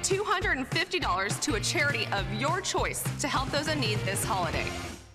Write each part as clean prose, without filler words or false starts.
$250 to a charity of your choice to help those in need this holiday.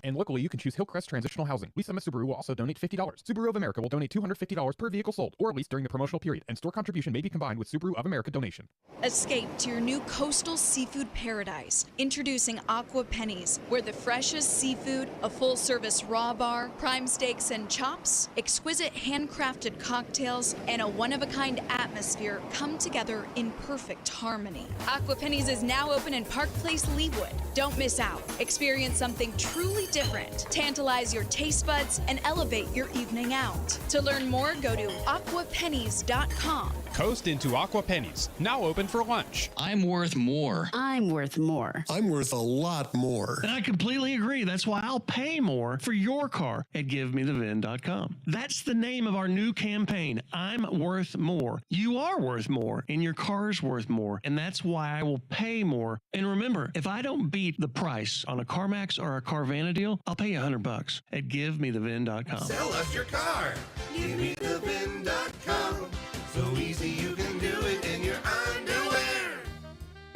And locally, you can choose Hillcrest Transitional Housing. Lisa Subaru will also donate $50. Subaru of America will donate $250 per vehicle sold or leased during the promotional period, and store contribution may be combined with Subaru of America donation. Escape to your new coastal seafood paradise. Introducing Aqua Pennies, where the freshest seafood, a full-service raw bar, prime steaks and chops, exquisite handcrafted cocktails, and a one-of-a-kind atmosphere come together in perfect harmony. Aqua Pennies is now open in Park Place, Leawood. Don't miss out. Experience something truly different. Tantalize your taste buds and elevate your evening out. To learn more, go to aquapennies.com. Coast into Aqua Pennies, now open for lunch. I'm worth more. I'm worth more. I'm worth a lot more. And I completely agree. That's why I'll pay more for your car at GiveMeTheVin.com. That's the name of our new campaign. I'm worth more. You are worth more, and your car's worth more. And that's why I will pay more. And remember, if I don't beat the price on a CarMax or a Carvana deal, I'll pay you $100 at GiveMeTheVin.com. Sell us your car. GiveMeTheVin.com. So easy you can do it in your underwear.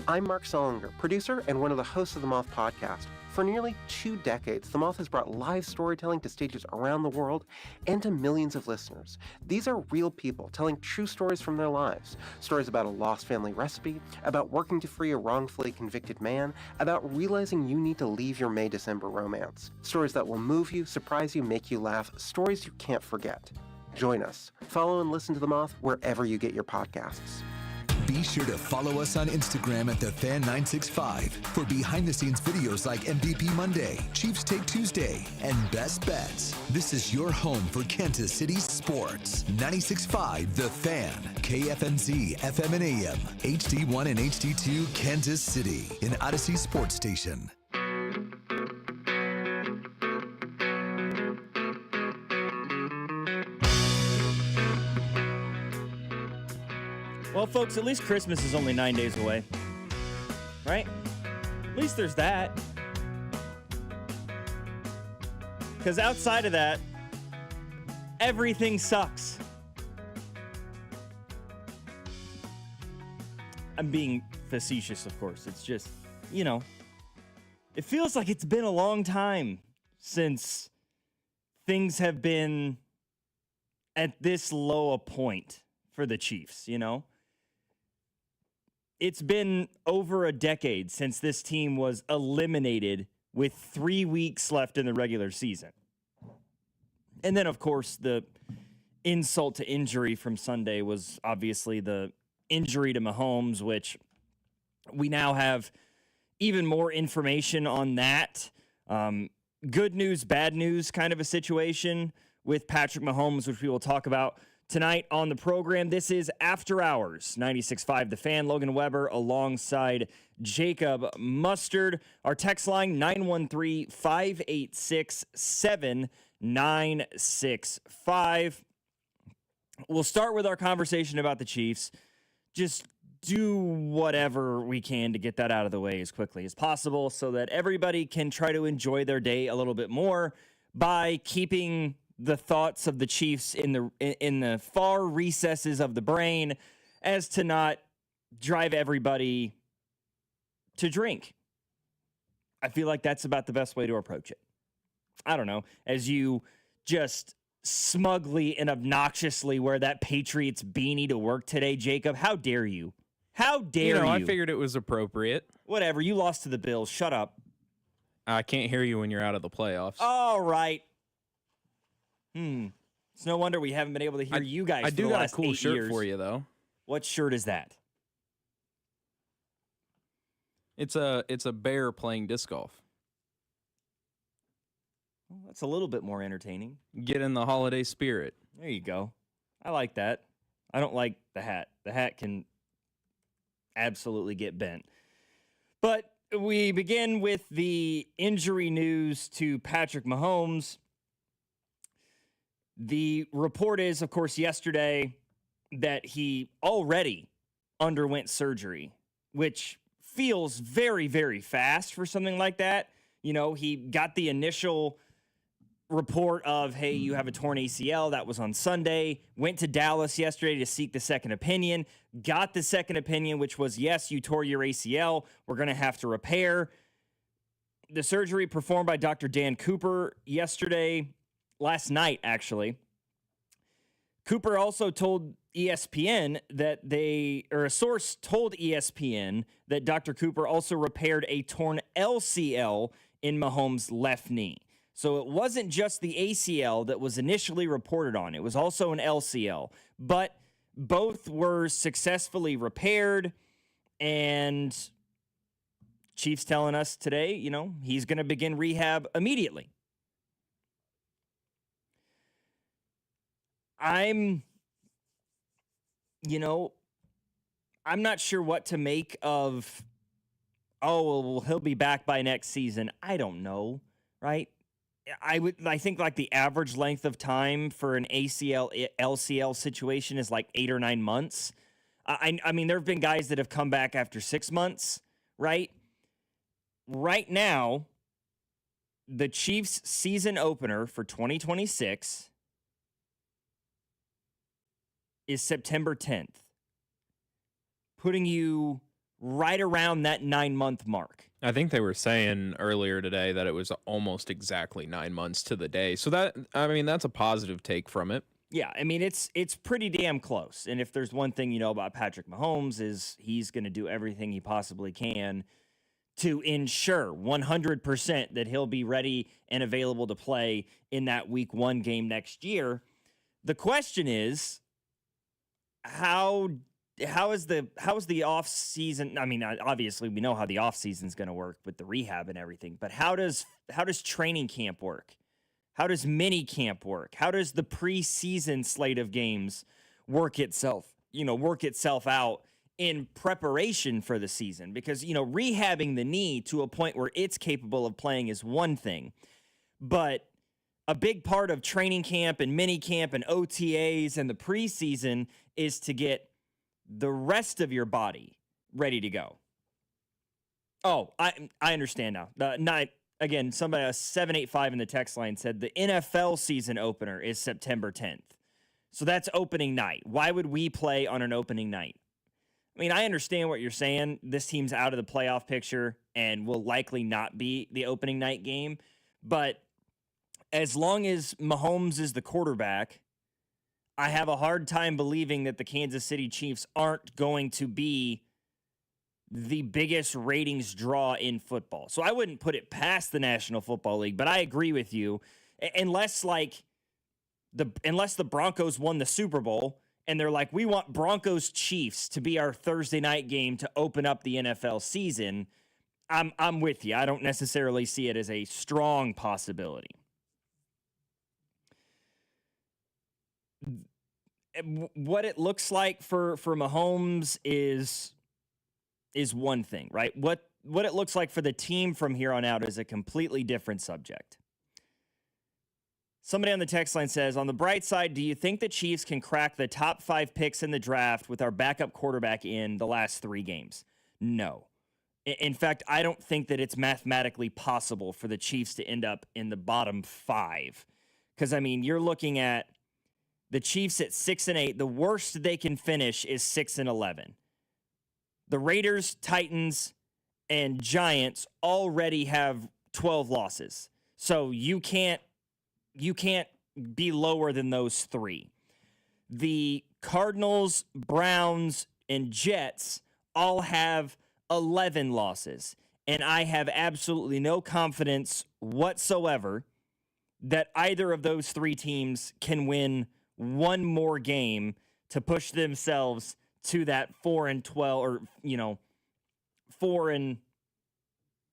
I'm Mark Solinger, producer and one of the hosts of the Moth Podcast. For nearly 2 decades, The Moth has brought live storytelling to stages around the world and to millions of listeners. These are real people telling true stories from their lives. Stories about a lost family recipe, about working to free a wrongfully convicted man, about realizing you need to leave your May-December romance. Stories that will move you, surprise you, make you laugh. Stories you can't forget. Join us. Follow and listen to The Moth wherever you get your podcasts. Be sure to follow us on Instagram at TheFan965 for behind-the-scenes videos like MVP Monday, Chiefs Take Tuesday, and Best Bets. This is your home for Kansas City sports. 96.5 The Fan, KFNZ, FM and AM, HD1 and HD2, Kansas City, an Odyssey sports station. Well, folks, at least Christmas is only 9 days away, right? At least there's that. Because outside of that, everything sucks. I'm being facetious, of course. It's just, you know, it feels like it's been a long time since things have been at this low a point for the Chiefs, you know? It's been over a decade since this team was eliminated with 3 weeks left in the regular season. And then, of course, the insult to injury from Sunday was obviously the injury to Mahomes, which we now have even more information on that. Good news, bad news kind of a situation with Patrick Mahomes, which we will talk about tonight on the program. This is After Hours, 96.5 The Fan. Logan Weber alongside Jacob Mustard. Our text line, 913-586-7965. We'll start with our conversation about the Chiefs. Just do whatever we can to get that out of the way as quickly as possible so that everybody can try to enjoy their day a little bit more by keeping the thoughts of the Chiefs in the far recesses of the brain as to not drive everybody to drink. I feel like that's about the best way to approach it. I don't know, as you just smugly and obnoxiously wear that Patriots beanie to work today, Jacob. How dare you? How dare you? I figured it was appropriate. Whatever, you lost to the Bills. Shut up. I can't hear you when you're out of the playoffs. All right. It's no wonder we haven't been able to hear you guys for the last 8 years. I do got a cool shirt for you, though. What shirt is that? It's a bear playing disc golf. Well, that's a little bit more entertaining. Get in the holiday spirit. There you go. I like that. I don't like the hat. The hat can absolutely get bent. But we begin with the injury news to Patrick Mahomes. The report is, of course, yesterday that he already underwent surgery, which feels very, very fast for something like that. You know, he got the initial report of, hey, you have a torn ACL. That was on Sunday. Went to Dallas yesterday to seek the second opinion. Got the second opinion, which was, yes, you tore your ACL. We're going to have to repair. The surgery performed by Dr. Dan Cooper last night, actually. Cooper also told ESPN a source told ESPN that Dr. Cooper also repaired a torn LCL in Mahomes' left knee. So it wasn't just the ACL that was initially reported on. It was also an LCL. But both were successfully repaired. And Chiefs telling us today, he's going to begin rehab immediately. I'm not sure what to make of, well, he'll be back by next season. I don't know, right? I think like the average length of time for an ACL, LCL situation is like 8 or 9 months. I mean, there have been guys that have come back after 6 months, right? Right now, the Chiefs season opener for 2026 is September 10th, putting you right around that 9-month mark. I think they were saying earlier today that it was almost exactly 9 months to the day. So that's a positive take from it. Yeah, I mean, it's pretty damn close. And if there's one thing you know about Patrick Mahomes is he's going to do everything he possibly can to ensure 100% that he'll be ready and available to play in that week 1 game next year. The question is, how is the off season? I mean, obviously we know how the off season's going to work with the rehab and everything, but how does training camp work? How does mini camp work? How does the preseason slate of games work itself out in preparation for the season? Because, rehabbing the knee to a point where it's capable of playing is one thing, but a big part of training camp and mini camp and OTAs and the preseason is to get the rest of your body ready to go. Oh, I understand now. Again, somebody, 785 in the text line said the NFL season opener is September 10th. So that's opening night. Why would we play on an opening night? I mean, I understand what you're saying. This team's out of the playoff picture and will likely not be the opening night game. But as long as Mahomes is the quarterback, I have a hard time believing that the Kansas City Chiefs aren't going to be the biggest ratings draw in football. So I wouldn't put it past the National Football League, but I agree with you. Unless the Broncos won the Super Bowl and they're like, we want Broncos Chiefs to be our Thursday night game to open up the NFL season, I'm with you. I don't necessarily see it as a strong possibility. What it looks like for Mahomes is one thing, right? What it looks like for the team from here on out is a completely different subject. Somebody on the text line says, on the bright side, do you think the Chiefs can crack the top 5 picks in the draft with our backup quarterback in the last 3 games? No. In fact, I don't think that it's mathematically possible for the Chiefs to end up in the bottom 5. Because, I mean, you're looking at the Chiefs at 6-8. The worst they can finish is 6-11. The Raiders, Titans, and Giants already have 12 losses. So you can't be lower than those 3. The Cardinals, Browns, and Jets all have 11 losses. And I have absolutely no confidence whatsoever that either of those 3 teams can win one more game to push themselves to that 4-12 or,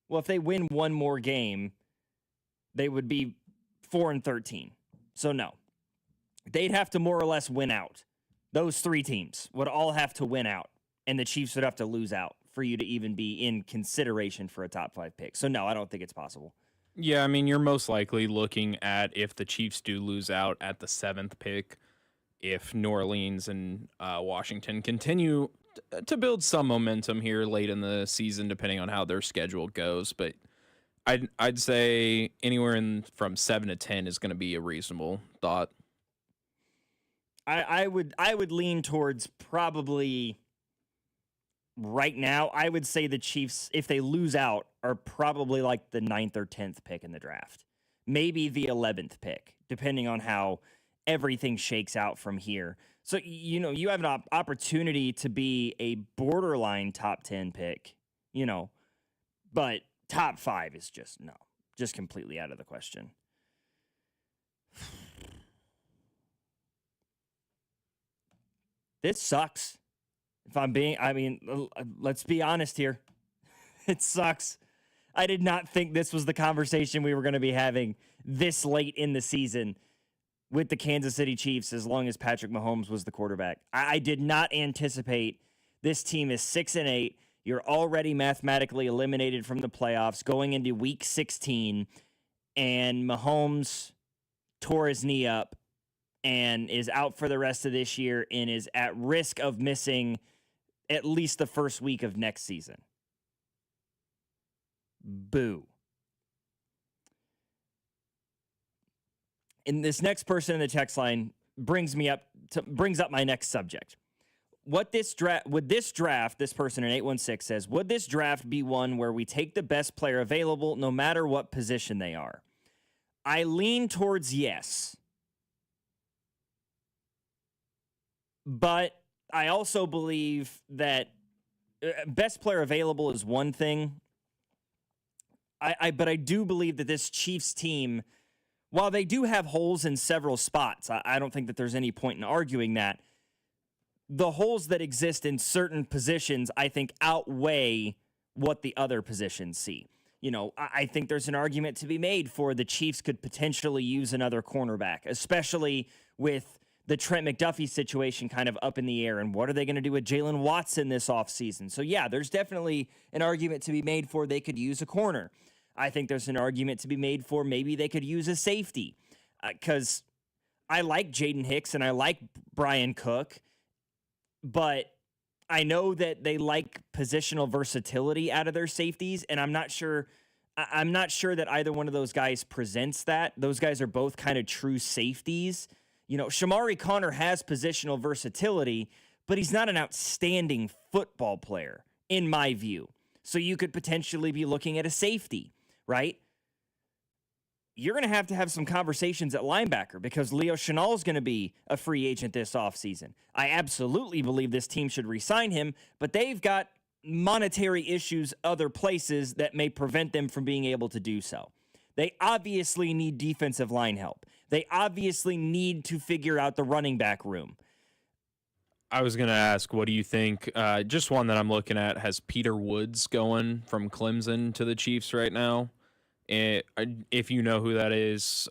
well, if they win one more game, they would be 4-13. So no, they'd have to more or less win out. Those 3 teams would all have to win out, and the Chiefs would have to lose out for you to even be in consideration for a top 5 pick. So no, I don't think it's possible. Yeah, I mean, you're most likely looking at if the Chiefs do lose out at the 7th pick, if New Orleans and Washington continue to build some momentum here late in the season, depending on how their schedule goes. But I'd say anywhere from 7 to 10 is going to be a reasonable thought. I would lean towards probably right now. I would say the Chiefs, if they lose out, are probably like the 9th or 10th pick in the draft, maybe the 11th pick, depending on how everything shakes out from here. So you have an opportunity to be a borderline top 10 pick, but top 5 is just completely out of the question. This sucks. Let's be honest here. It sucks. I did not think this was the conversation we were going to be having this late in the season with the Kansas City Chiefs as long as Patrick Mahomes was the quarterback. I did not anticipate this team is 6-8. You're already mathematically eliminated from the playoffs going into week 16, and Mahomes tore his knee up and is out for the rest of this year and is at risk of missing at least the first week of next season. Boo. And this next person in the text line brings up my next subject. Would this draft, this person in 816 says, would this draft be one where we take the best player available no matter what position they are? I lean towards yes. But I also believe that best player available is one thing. But I do believe that this Chiefs team, while they do have holes in several spots, I don't think that there's any point in arguing that. The holes that exist in certain positions, I think, outweigh what the other positions see. I think there's an argument to be made for the Chiefs could potentially use another cornerback, especially with the Trent McDuffie situation kind of up in the air. And what are they going to do with Jalen Watson this offseason? So, yeah, there's definitely an argument to be made for they could use a corner. I think there's an argument to be made for maybe they could use a safety because I like Jaden Hicks and I like Brian Cook, but I know that they like positional versatility out of their safeties, and I'm not sure that either one of those guys presents that. Those guys are both kind of true safeties. Shamari Connor has positional versatility, but he's not an outstanding football player, in my view. So you could potentially be looking at a safety, right? You're going to have some conversations at linebacker because Leo Chenal is going to be a free agent this offseason. I absolutely believe this team should re-sign him, but they've got monetary issues other places that may prevent them from being able to do so. They obviously need defensive line help. They obviously need to figure out the running back room. I was going to ask, what do you think? Just one that I'm looking at has Peter Woods going from Clemson to the Chiefs right now. If you know who that is,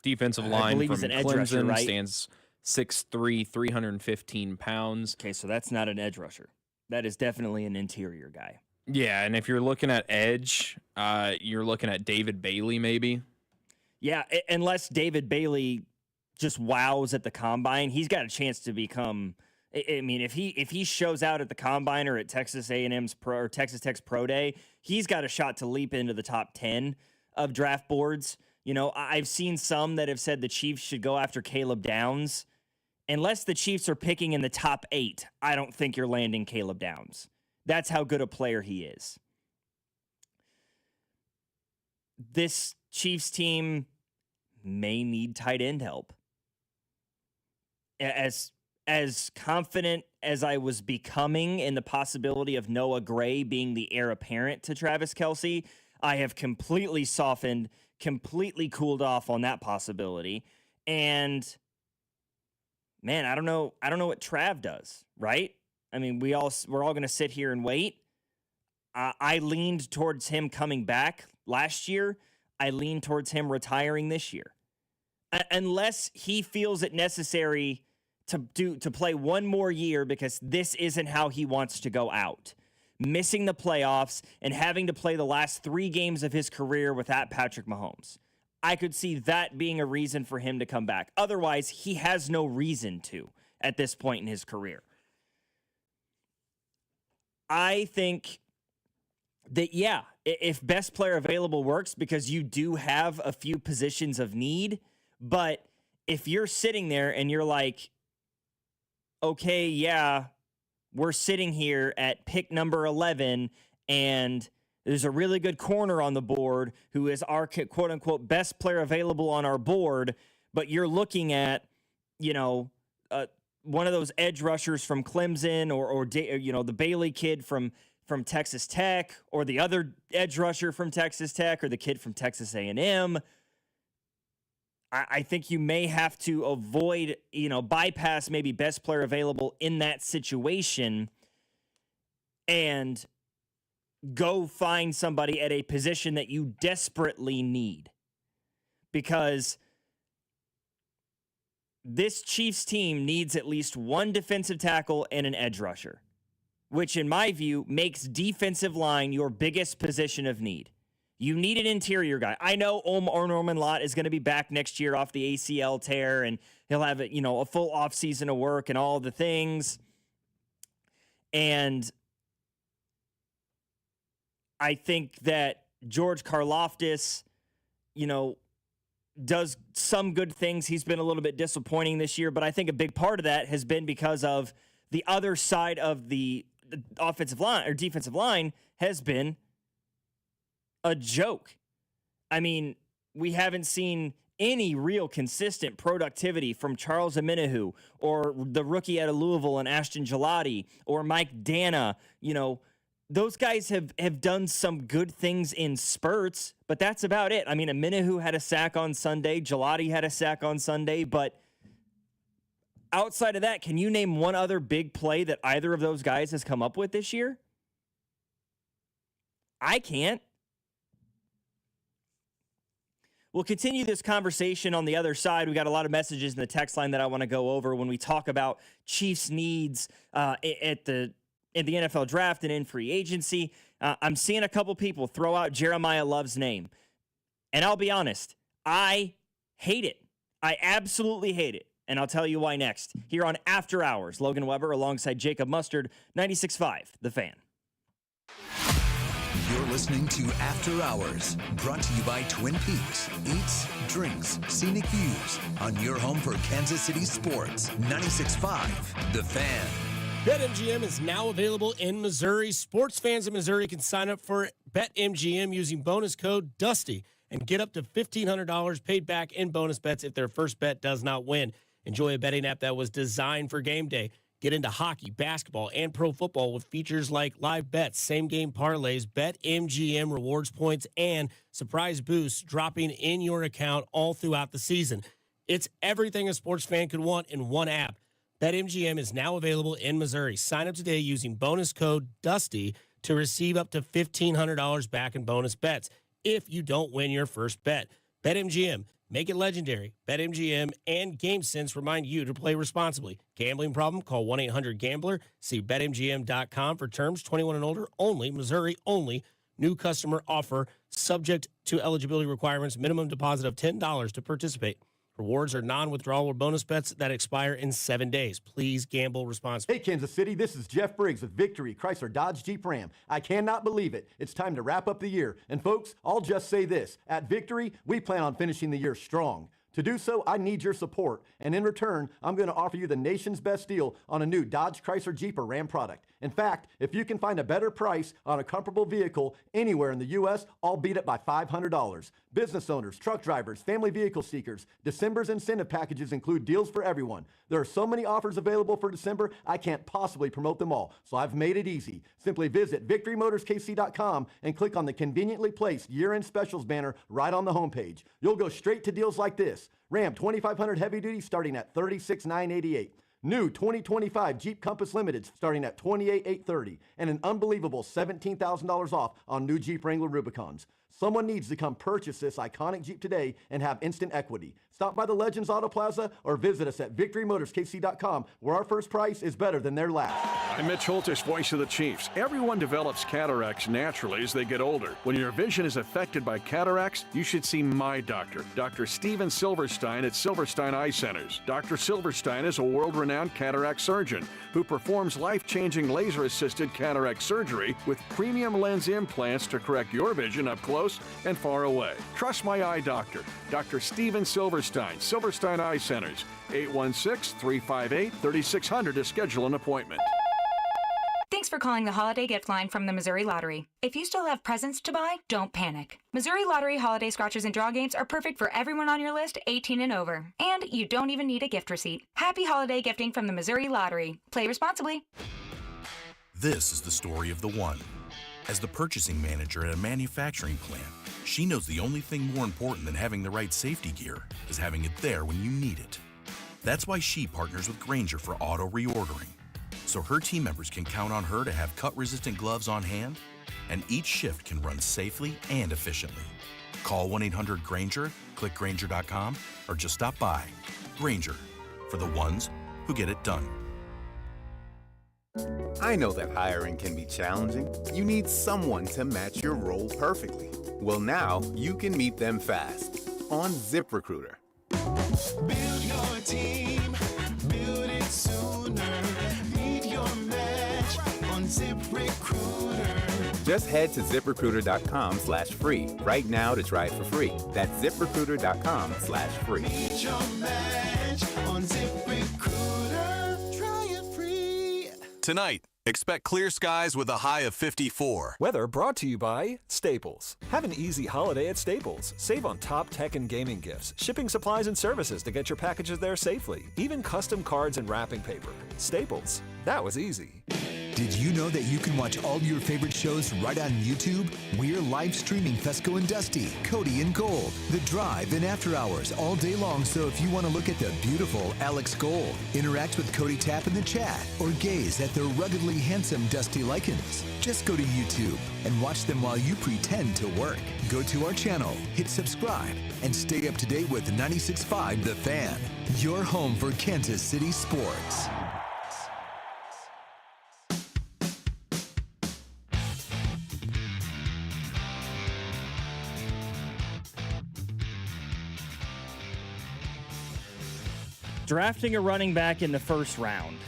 defensive line from Clemson, rusher, right? Stands 6'3", 315 pounds. Okay, so that's not an edge rusher. That is definitely an interior guy. Yeah, and if you're looking at edge, you're looking at David Bailey maybe. Yeah, unless David Bailey just wows at the combine, he's got a chance to become. I mean, if he shows out at the combine or at Texas A&M's pro or Texas Tech's pro day, he's got a shot to leap into the top 10 of draft boards. I've seen some that have said the Chiefs should go after Caleb Downs. Unless the Chiefs are picking in the top 8, I don't think you're landing Caleb Downs. That's how good a player he is. This Chiefs team may need tight end help. As confident as I was becoming in the possibility of Noah Gray being the heir apparent to Travis Kelce, I have completely softened, completely cooled off on that possibility. And man, I don't know what Trav does, right? I mean, we're all going to sit here and wait. I leaned towards him coming back last year. I lean towards him retiring this year. Unless he feels it necessary to play one more year because this isn't how he wants to go out. Missing the playoffs and having to play the last 3 games of his career without Patrick Mahomes. I could see that being a reason for him to come back. Otherwise, he has no reason to at this point in his career. I think that, yeah, if best player available works, because you do have a few positions of need, but if you're sitting there and you're like, okay, yeah, we're sitting here at pick number 11 and there's a really good corner on the board who is our quote unquote best player available on our board, but you're looking at, one of those edge rushers from Clemson or the Bailey kid from Texas Tech, or the other edge rusher from Texas Tech, or the kid from Texas A&M. I think you may have to avoid, bypass maybe best player available in that situation and go find somebody at a position that you desperately need. Because this Chiefs team needs at least one defensive tackle and an edge rusher, which in my view makes defensive line your biggest position of need. You need an interior guy. I know Norman Lott is going to be back next year off the ACL tear, and he'll have a full offseason of work and all the things. And I think that George Karlaftis, does some good things. He's been a little bit disappointing this year, but I think a big part of that has been because of the other side of the offensive line or defensive line has been a joke. I mean, we haven't seen any real consistent productivity from Charles Omenihu or the rookie out of Louisville and Ashton Gelati or Mike Dana. Those guys have done some good things in spurts, but that's about it. I mean, Omenihu had a sack on Sunday. Gelati had a sack on Sunday, but outside of that, can you name one other big play that either of those guys has come up with this year? I can't. We'll continue this conversation on the other side. We got a lot of messages in the text line that I want to go over when we talk about Chiefs needs in the NFL draft and in free agency. I'm seeing a couple people throw out Jeremiah Love's name. And I'll be honest, I hate it. I absolutely hate it. And I'll tell you why next. Here on After Hours, Logan Weber alongside Jacob Mustard, 96.5, The Fan. You're listening to After Hours, brought to you by Twin Peaks. Eats, drinks, scenic views on your home for Kansas City sports. 96.5, The Fan. BetMGM is now available in Missouri. Sports fans in Missouri can sign up for BetMGM using bonus code DUSTY and get up to $1,500 paid back in bonus bets if their first bet does not win. Enjoy a betting app that was designed for game day. Get into hockey, basketball, and pro football with features like live bets, same-game parlays, BetMGM rewards points, and surprise boosts dropping in your account all throughout the season. It's everything a sports fan could want in one app. BetMGM is now available in Missouri. Sign up today using bonus code DUSTY to receive up to $1,500 back in bonus bets if you don't win your first bet. BetMGM, make it legendary. BetMGM and GameSense remind you to play responsibly. Gambling problem? Call 1-800-GAMBLER. See BetMGM.com for terms. 21 and older only. Missouri only. New customer offer subject to eligibility requirements. Minimum deposit of $10 to participate. Rewards are non-withdrawable bonus bets that expire in 7 days. Please gamble responsibly. Hey, Kansas City, this is Jeff Briggs with Victory Chrysler Dodge Jeep Ram. I cannot believe it. It's time to wrap up the year. And folks, I'll just say this. At Victory, we plan on finishing the year strong. To do so, I need your support. And in return, I'm going to offer you the nation's best deal on a new Dodge Chrysler Jeep or Ram product. In fact, if you can find a better price on a comparable vehicle anywhere in the U.S., I'll beat it by $500. Business owners, truck drivers, family vehicle seekers, December's incentive packages include deals for everyone. There are so many offers available for December, I can't possibly promote them all. So I've made it easy. Simply visit victorymotorskc.com and click on the conveniently placed year-end specials banner right on the homepage. You'll go straight to deals like this. Ram 2500 heavy duty starting at $36,988. New 2025 Jeep Compass Limited starting at $28,830, and an unbelievable $17,000 off on new Jeep Wrangler Rubicons. Someone needs to come purchase this iconic Jeep today and have instant equity. Stop by the Legends Auto Plaza or visit us at victorymotorskc.com, where our first price is better than their last. I'm Mitch Holtis, voice of the Chiefs. Everyone develops cataracts naturally as they get older. When your vision is affected by cataracts, you should see my doctor, Dr. Steven Silverstein at Silverstein Eye Centers. Dr. Silverstein is a world-renowned cataract surgeon who performs life-changing laser-assisted cataract surgery with premium lens implants to correct your vision up close and far away. Trust my eye doctor, Dr. Steven Silverstein, Silverstein Eye Centers, 816-358-3600 to schedule an appointment. Thanks for calling the holiday gift line from the Missouri Lottery. If you still have presents to buy, don't panic. Missouri Lottery holiday scratchers and draw games are perfect for everyone on your list 18 and over. And you don't even need a gift receipt. Happy holiday gifting from the Missouri Lottery. Play responsibly. This is the story of the one. As the purchasing manager at a manufacturing plant, she knows the only thing more important than having the right safety gear is having it there when you need it. That's why she partners with Grainger for auto reordering, so her team members can count on her to have cut-resistant gloves on hand, and each shift can run safely and efficiently. Call 1-800-GRAINGER, click Grainger.com, or just stop by. Grainger, for the ones who get it done. I know that hiring can be challenging. You need someone to match your role perfectly. Well, now you can meet them fast on ZipRecruiter. Build your team, build it sooner. Meet your match on ZipRecruiter. Just head to ZipRecruiter.com/free right now to try it for free. That's ZipRecruiter.com/free. Meet your match on ZipRecruiter. Try it free. Tonight, expect clear skies with a high of 54. Weather brought to you by Staples. Have an easy holiday at Staples. Save on top tech and gaming gifts, shipping supplies and services to get your packages there safely, even custom cards and wrapping paper. Staples. That was easy. Did you know that you can watch all your favorite shows right on YouTube? We're live streaming Fesco and Dusty, Cody and Gold, The Drive, and After Hours all day long. So if you want to look at the beautiful Alex Gold, interact with Cody Tapp in the chat, or gaze at the ruggedly handsome Dusty Likens, just go to YouTube and watch them while you pretend to work. Go to our channel, hit subscribe, and stay up to date with 96.5 The Fan, your home for Kansas City sports. Drafting a running back in the first round.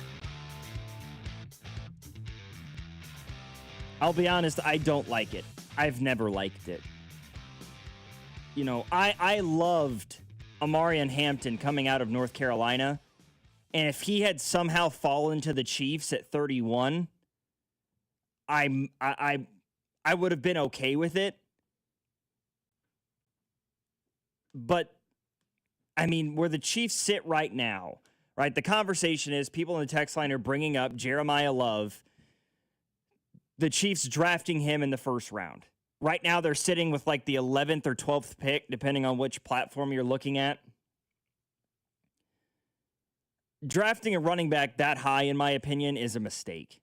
I'll be honest, I don't like it. I've never liked it. You know, I loved Amarian Hampton coming out of North Carolina, and if he had somehow fallen to the Chiefs at 31, I would have been okay with it. But I mean, where the Chiefs sit right now, right? The conversation is people in the text line are bringing up Jeremiah Love, the Chiefs drafting him in the first round. Right now, they're sitting with like the 11th or 12th pick, depending on which platform you're looking at. Drafting a running back that high, in my opinion, is a mistake.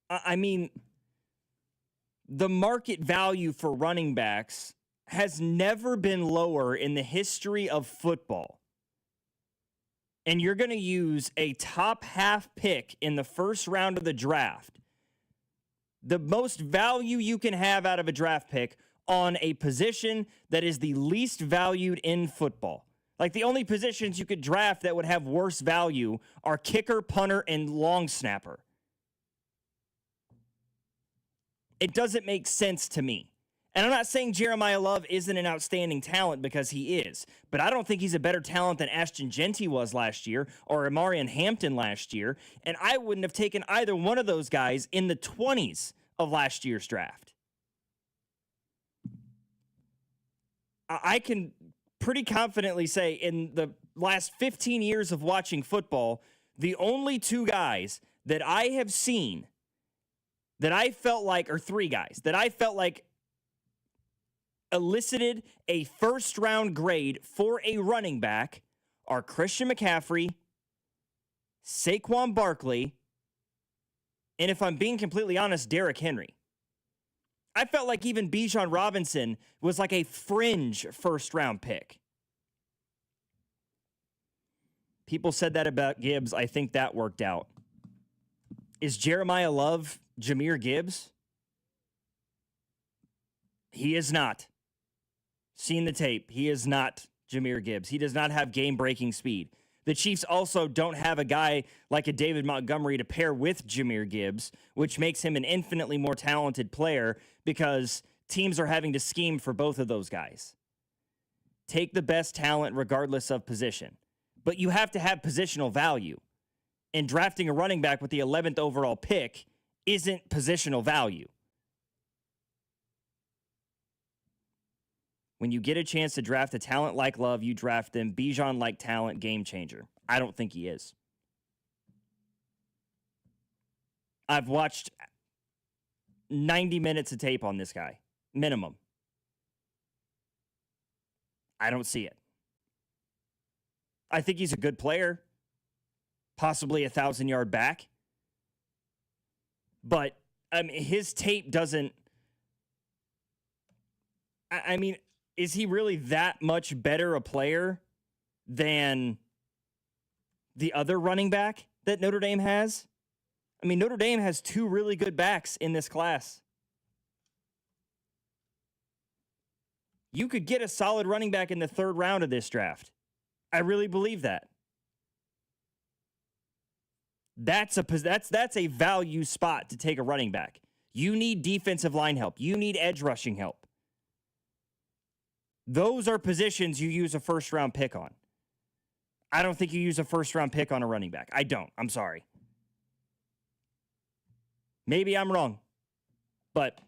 I mean, the market value for running backs has never been lower in the history of football. And you're going to use a top half pick in the first round of the draft, the most value you can have out of a draft pick on a position that is the least valued in football. Like, the only positions you could draft that would have worse value are kicker, punter, and long snapper. It doesn't make sense to me. And I'm not saying Jeremiah Love isn't an outstanding talent, because he is, but I don't think he's a better talent than Ashton Genty was last year or Amarian Hampton last year, and I wouldn't have taken either one of those guys in the 20s of last year's draft. I can pretty confidently say in the last 15 years of watching football, the only two guys that I have seen that I felt like, or three guys, that I felt like elicited a first-round grade for a running back are Christian McCaffrey, Saquon Barkley, and if I'm being completely honest, Derrick Henry. I felt like even Bijan Robinson was like a fringe first-round pick. People said that about Gibbs. I think that worked out. Is Jeremiah Love Jahmyr Gibbs? He is not. Seen the tape. He is not Jahmyr Gibbs. He does not have game-breaking speed. The Chiefs also don't have a guy like a David Montgomery to pair with Jahmyr Gibbs, which makes him an infinitely more talented player because teams are having to scheme for both of those guys. Take the best talent regardless of position. But you have to have positional value. And drafting a running back with the 11th overall pick isn't positional value. When you get a chance to draft a talent like Love, you draft them. Bijan-like talent, game changer. I don't think he is. I've watched 90 minutes of tape on this guy, minimum. I don't see it. I think he's a good player, possibly a 1,000-yard back. But I mean, his tape doesn't... I mean, is he really that much better a player than the other running back that Notre Dame has? I mean, Notre Dame has two really good backs in this class. You could get a solid running back in the third round of this draft. I really believe that. That's a value spot to take a running back. You need defensive line help. You need edge rushing help. Those are positions you use a first-round pick on. I don't think you use a first-round pick on a running back. I don't. I'm sorry. Maybe I'm wrong. But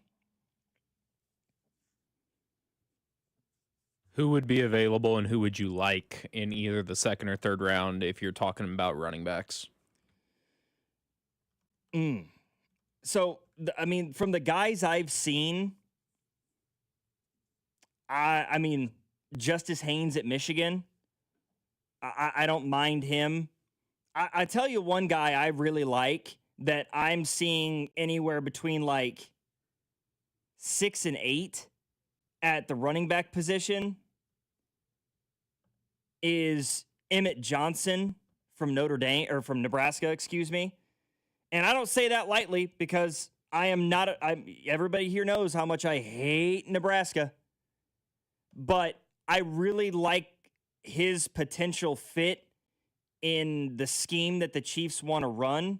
who would be available and who would you like in either the second or third round if you're talking about running backs? So, I mean, from the guys I've seen, I mean, Justice Haynes at Michigan, I don't mind him. I tell you one guy I really like that I'm seeing anywhere between like 6 and 8 at the running back position is Emmett Johnson from Nebraska, excuse me. And I don't say that lightly because everybody here knows how much I hate Nebraska. But I really like his potential fit in the scheme that the Chiefs want to run,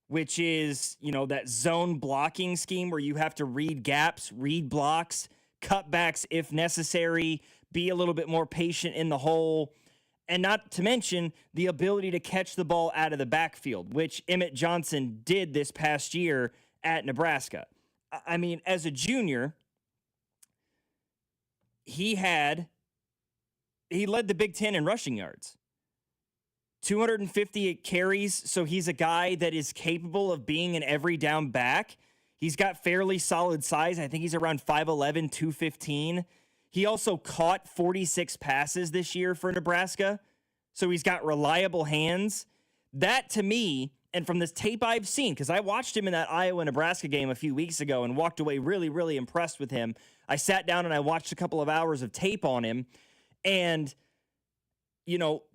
which is, that zone blocking scheme where you have to read gaps, read blocks, cutbacks if necessary, be a little bit more patient in the hole, and not to mention the ability to catch the ball out of the backfield, which Emmett Johnson did this past year at Nebraska. I mean, as a junior, he led the Big Ten in rushing yards. 250 carries, so he's a guy that is capable of being an every down back. He's got fairly solid size. I think he's around 5'11", 215. He also caught 46 passes this year for Nebraska, so he's got reliable hands. That, to me, and from this tape I've seen, because I watched him in that Iowa-Nebraska game a few weeks ago and walked away really, really impressed with him. I sat down and I watched a couple of hours of tape on him, and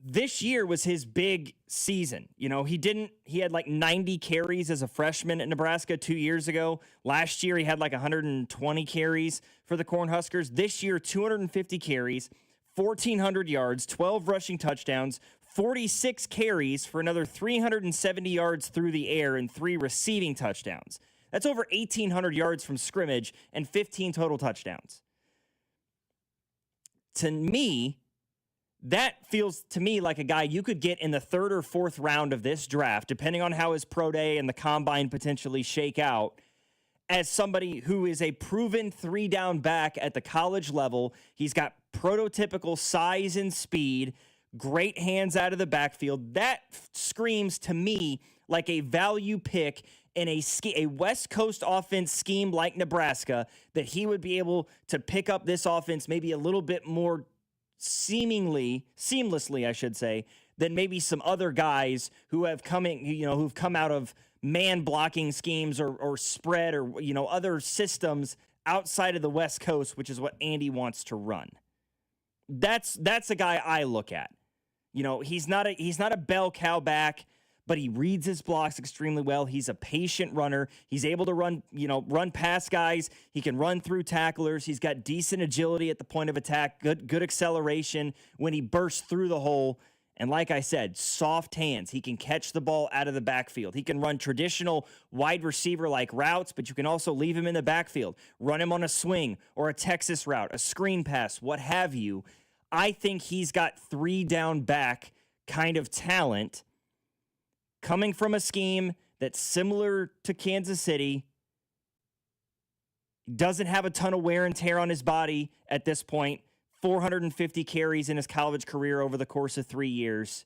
this year was his big season. He had like 90 carries as a freshman at Nebraska 2 years ago. Last year, he had like 120 carries for the Cornhuskers. This year, 250 carries, 1,400 yards, 12 rushing touchdowns, 46 carries for another 370 yards through the air and 3 receiving touchdowns. That's over 1,800 yards from scrimmage and 15 total touchdowns. To me, that feels to me like a guy you could get in the third or fourth round of this draft, depending on how his pro day and the combine potentially shake out, as somebody who is a proven 3-down back at the college level. He's got prototypical size and speed, great hands out of the backfield. That screams to me like a value pick in a West Coast offense scheme like Nebraska, that he would be able to pick up this offense maybe a little bit more seamlessly, I should say, than maybe some other guys who've come out of man blocking schemes or spread or, other systems outside of the West Coast, which is what Andy wants to run. That's a guy I look at. He's not a bell cow back, but he reads his blocks extremely well. He's a patient runner. He's able to run past guys. He can run through tacklers. He's got decent agility at the point of attack, good acceleration when he bursts through the hole. And like I said, soft hands. He can catch the ball out of the backfield. He can run traditional wide receiver-like routes, but you can also leave him in the backfield, run him on a swing or a Texas route, a screen pass, what have you. I think he's got 3 down back kind of talent coming from a scheme that's similar to Kansas City. Doesn't have a ton of wear and tear on his body at this point. 450 carries in his college career over the course of 3 years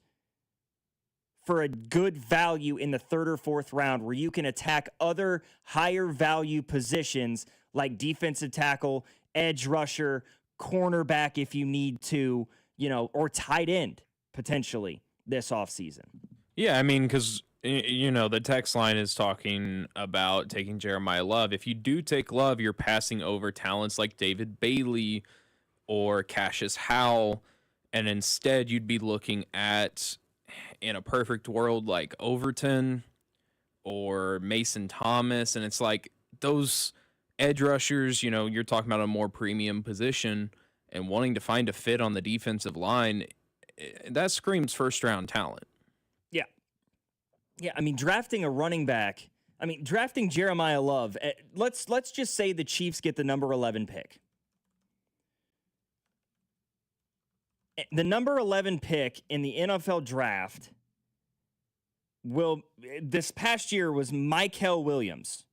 for a good value in the 3rd or 4th round where you can attack other higher value positions like defensive tackle, edge rusher, cornerback if you need to, or tight end potentially this offseason. Yeah, I mean, because, the text line is talking about taking Jeremiah Love. If you do take Love, you're passing over talents like David Bailey or Cassius Howell, and instead you'd be looking at, in a perfect world, like Overton or Mason Thomas, and it's like those edge rushers, you're talking about a more premium position and wanting to find a fit on the defensive line, that screams first-round talent. Yeah. Yeah, I mean, drafting a running back, drafting Jeremiah Love, let's just say the Chiefs get the number 11 pick. The number 11 pick in the NFL draft this past year was Mykel Williams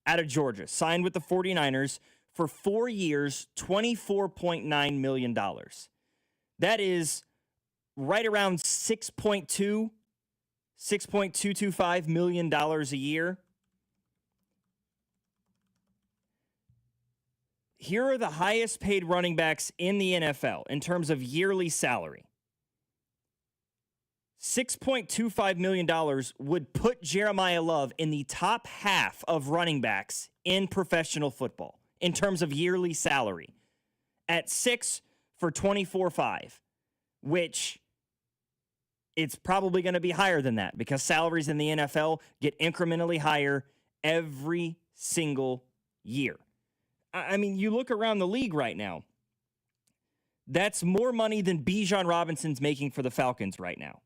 out of Georgia, signed with the 49ers for 4 years, $24.9 million. That is right around $6.225 million a year. Here are the highest paid running backs in the NFL in terms of yearly salary. $6.25 million would put Jeremiah Love in the top half of running backs in professional football in terms of yearly salary at 6 for $24.5, which it's probably going to be higher than that because salaries in the NFL get incrementally higher every single year. I mean, you look around the league right now. That's more money than Bijan Robinson's making for the Falcons right now.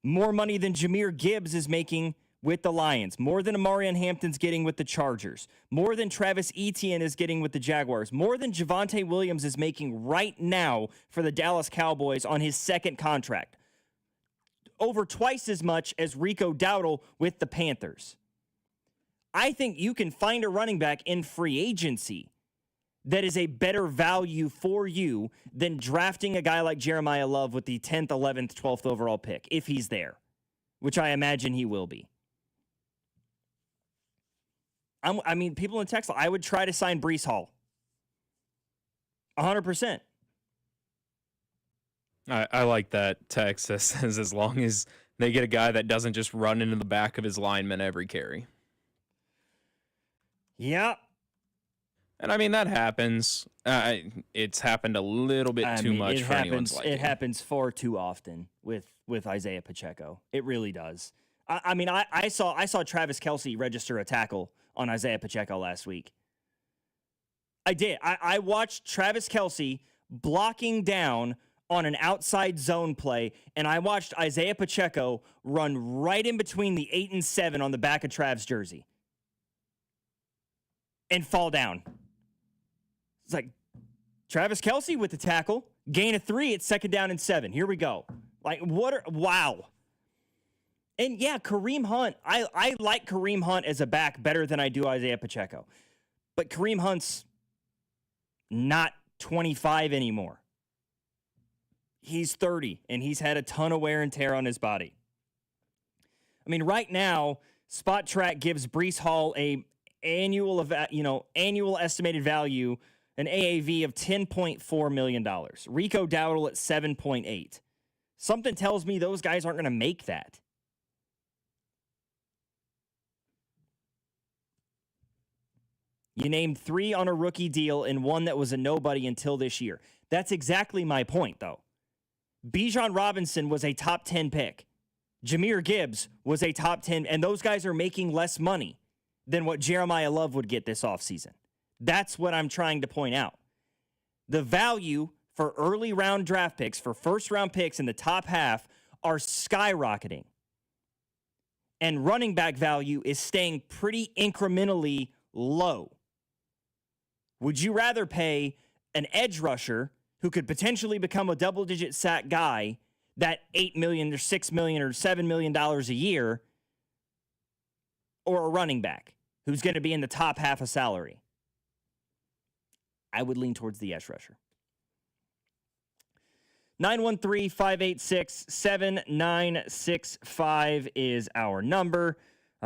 More money than Jahmyr Gibbs is making with the Lions. More than Amarian Hampton's getting with the Chargers. More than Travis Etienne is getting with the Jaguars. More than Javonte Williams is making right now for the Dallas Cowboys on his 2nd contract. Over twice as much as Rico Dowdle with the Panthers. I think you can find a running back in free agency that is a better value for you than drafting a guy like Jeremiah Love with the 10th, 11th, 12th overall pick, if he's there, which I imagine he will be. People in text, I would try to sign Breece Hall. 100%. I like that text that says as long as they get a guy that doesn't just run into the back of his lineman every carry. Yeah. And that happens. It's happened a little bit too much for anyone's liking. It happens far too often with Isaiah Pacheco. It really does. I saw Travis Kelce register a tackle on Isaiah Pacheco last week. I did. I watched Travis Kelce blocking down on an outside zone play, and I watched Isaiah Pacheco run right in between the 8 and 7 on the back of Trav's jersey and fall down. It's like Travis Kelce with the tackle, gain of 3, it's 2nd down and 7. Here we go. Wow. And yeah, Kareem Hunt, I like Kareem Hunt as a back better than I do Isaiah Pacheco. But Kareem Hunt's not 25 anymore. He's 30, and he's had a ton of wear and tear on his body. Right now, Spot Track gives Breece Hall a annual estimated value, an AAV of $10.4 million. Rico Dowdle at 7.8. Something tells me those guys aren't going to make that. You named 3 on a rookie deal and 1 that was a nobody until this year. That's exactly my point, though. Bijan Robinson was a top 10 pick. Jahmyr Gibbs was a top 10, and those guys are making less money than what Jeremiah Love would get this offseason. That's what I'm trying to point out. The value for early round draft picks, for first round picks in the top half, are skyrocketing. And running back value is staying pretty incrementally low. Would you rather pay an edge rusher who could potentially become a double-digit sack guy that $8 million or $6 million or $7 million a year, or a running back who's going to be in the top half of salary? I would lean towards the edge rusher. 913-586-7965 is our number.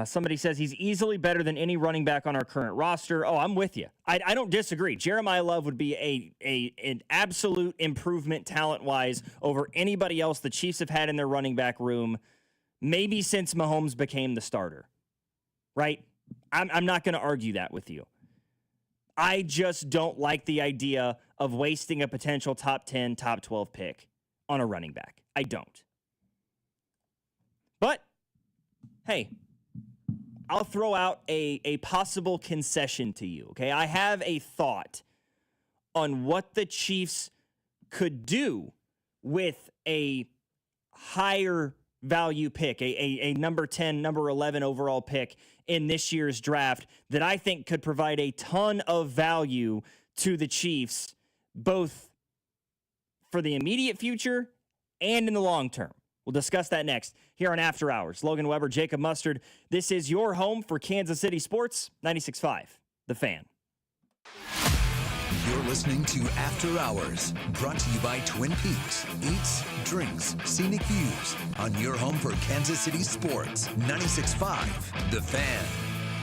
Somebody says he's easily better than any running back on our current roster. Oh, I'm with you. I don't disagree. Jeremiah Love would be an absolute improvement talent-wise over anybody else the Chiefs have had in their running back room, maybe since Mahomes became the starter, right? I'm not going to argue that with you. I just don't like the idea of wasting a potential top 10, top 12 pick on a running back. I don't. But, hey, I'll throw out a possible concession to you, okay? I have a thought on what the Chiefs could do with a higher value pick, a number 10, number 11 overall pick in this year's draft that I think could provide a ton of value to the Chiefs, both for the immediate future and in the long term. We'll discuss that next here on After Hours. Logan Weber, Jacob Mustard. This is your home for Kansas City sports, 96.5, The Fan. You're listening to After Hours, brought to you by Twin Peaks. Eats, drinks, scenic views on your home for Kansas City sports, 96.5, The Fan.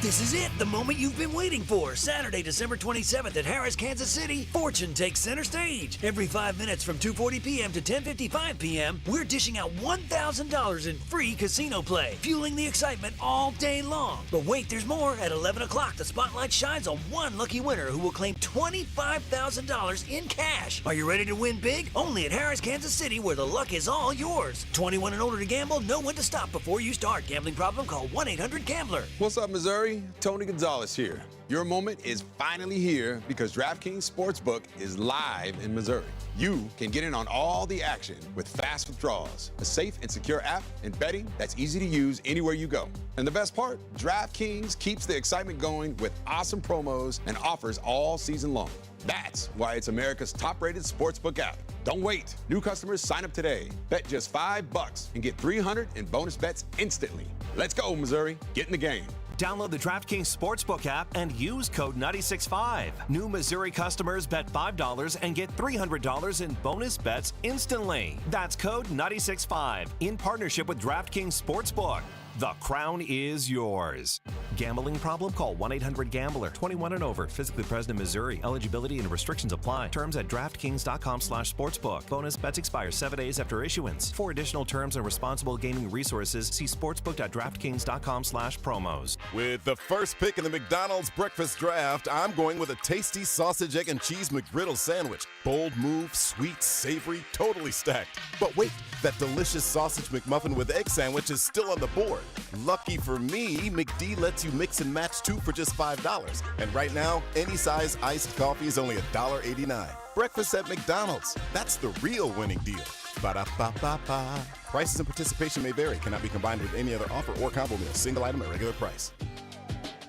This is it, the moment you've been waiting for. Saturday, December 27th at Harrah's, Kansas City, Fortune takes center stage. Every 5 minutes from 2:40 p.m. to 10:55 p.m., we're dishing out $1,000 in free casino play, fueling the excitement all day long. But wait, there's more. At 11 o'clock, the spotlight shines on one lucky winner who will claim $25,000 in cash. Are you ready to win big? Only at Harrah's, Kansas City, where the luck is all yours. 21 and older to gamble, know when to stop before you start. Gambling problem? Call 1-800-GAMBLER. What's up, Missouri? Tony Gonzalez here. Your moment is finally here because DraftKings Sportsbook is live in Missouri. You can get in on all the action with fast withdrawals, a safe and secure app, and betting that's easy to use anywhere you go. And the best part, DraftKings keeps the excitement going with awesome promos and offers all season long. That's why it's America's top-rated sportsbook app. Don't wait. New customers sign up today. Bet just $5 and get $300 in bonus bets instantly. Let's go, Missouri. Get in the game. Download the DraftKings Sportsbook app and use code 965. New Missouri customers bet $5 and get $300 in bonus bets instantly. That's code 965 in partnership with DraftKings Sportsbook. The crown is yours. Gambling problem? Call 1-800-GAMBLER. 21 and over. Physically present in Missouri. Eligibility and restrictions apply. Terms at DraftKings.com/sportsbook. Bonus bets expire 7 days after issuance. For additional terms and responsible gaming resources, see sportsbook.draftkings.com/promos. With the first pick in the McDonald's breakfast draft, I'm going with a tasty sausage, egg, and cheese McGriddle sandwich. Bold move, sweet, savory, totally stacked. But wait, that delicious sausage McMuffin with egg sandwich is still on the board. Lucky for me, McD lets you mix and match two for just $5. And right now, any size iced coffee is only $1.89. Breakfast at McDonald's. That's the real winning deal. Ba-da-ba-ba-ba. Prices and participation may vary. Cannot be combined with any other offer or combo meal. Single item at regular price.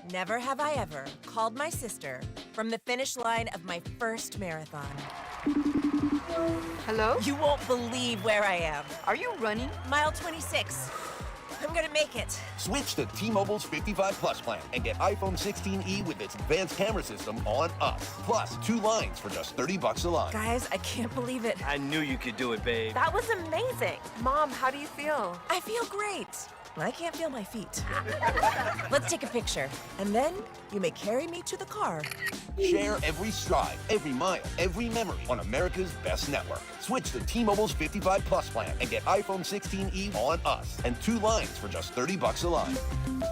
Never have I ever called my sister from the finish line of my first marathon. Hello? You won't believe where I am. Are you running? Mile 26. I'm gonna make it. Switch to T-Mobile's 55 Plus plan and get iPhone 16e with its advanced camera system on us. Plus, 2 lines for just $30 a line. Guys, I can't believe it. I knew you could do it, babe. That was amazing. Mom, how do you feel? I feel great. I can't feel my feet. Let's take a picture, and then you may carry me to the car. Share every stride, every mile, every memory on America's best network. Switch to T-Mobile's 55 Plus plan and get iPhone 16e on us and 2 lines for just $30 a line.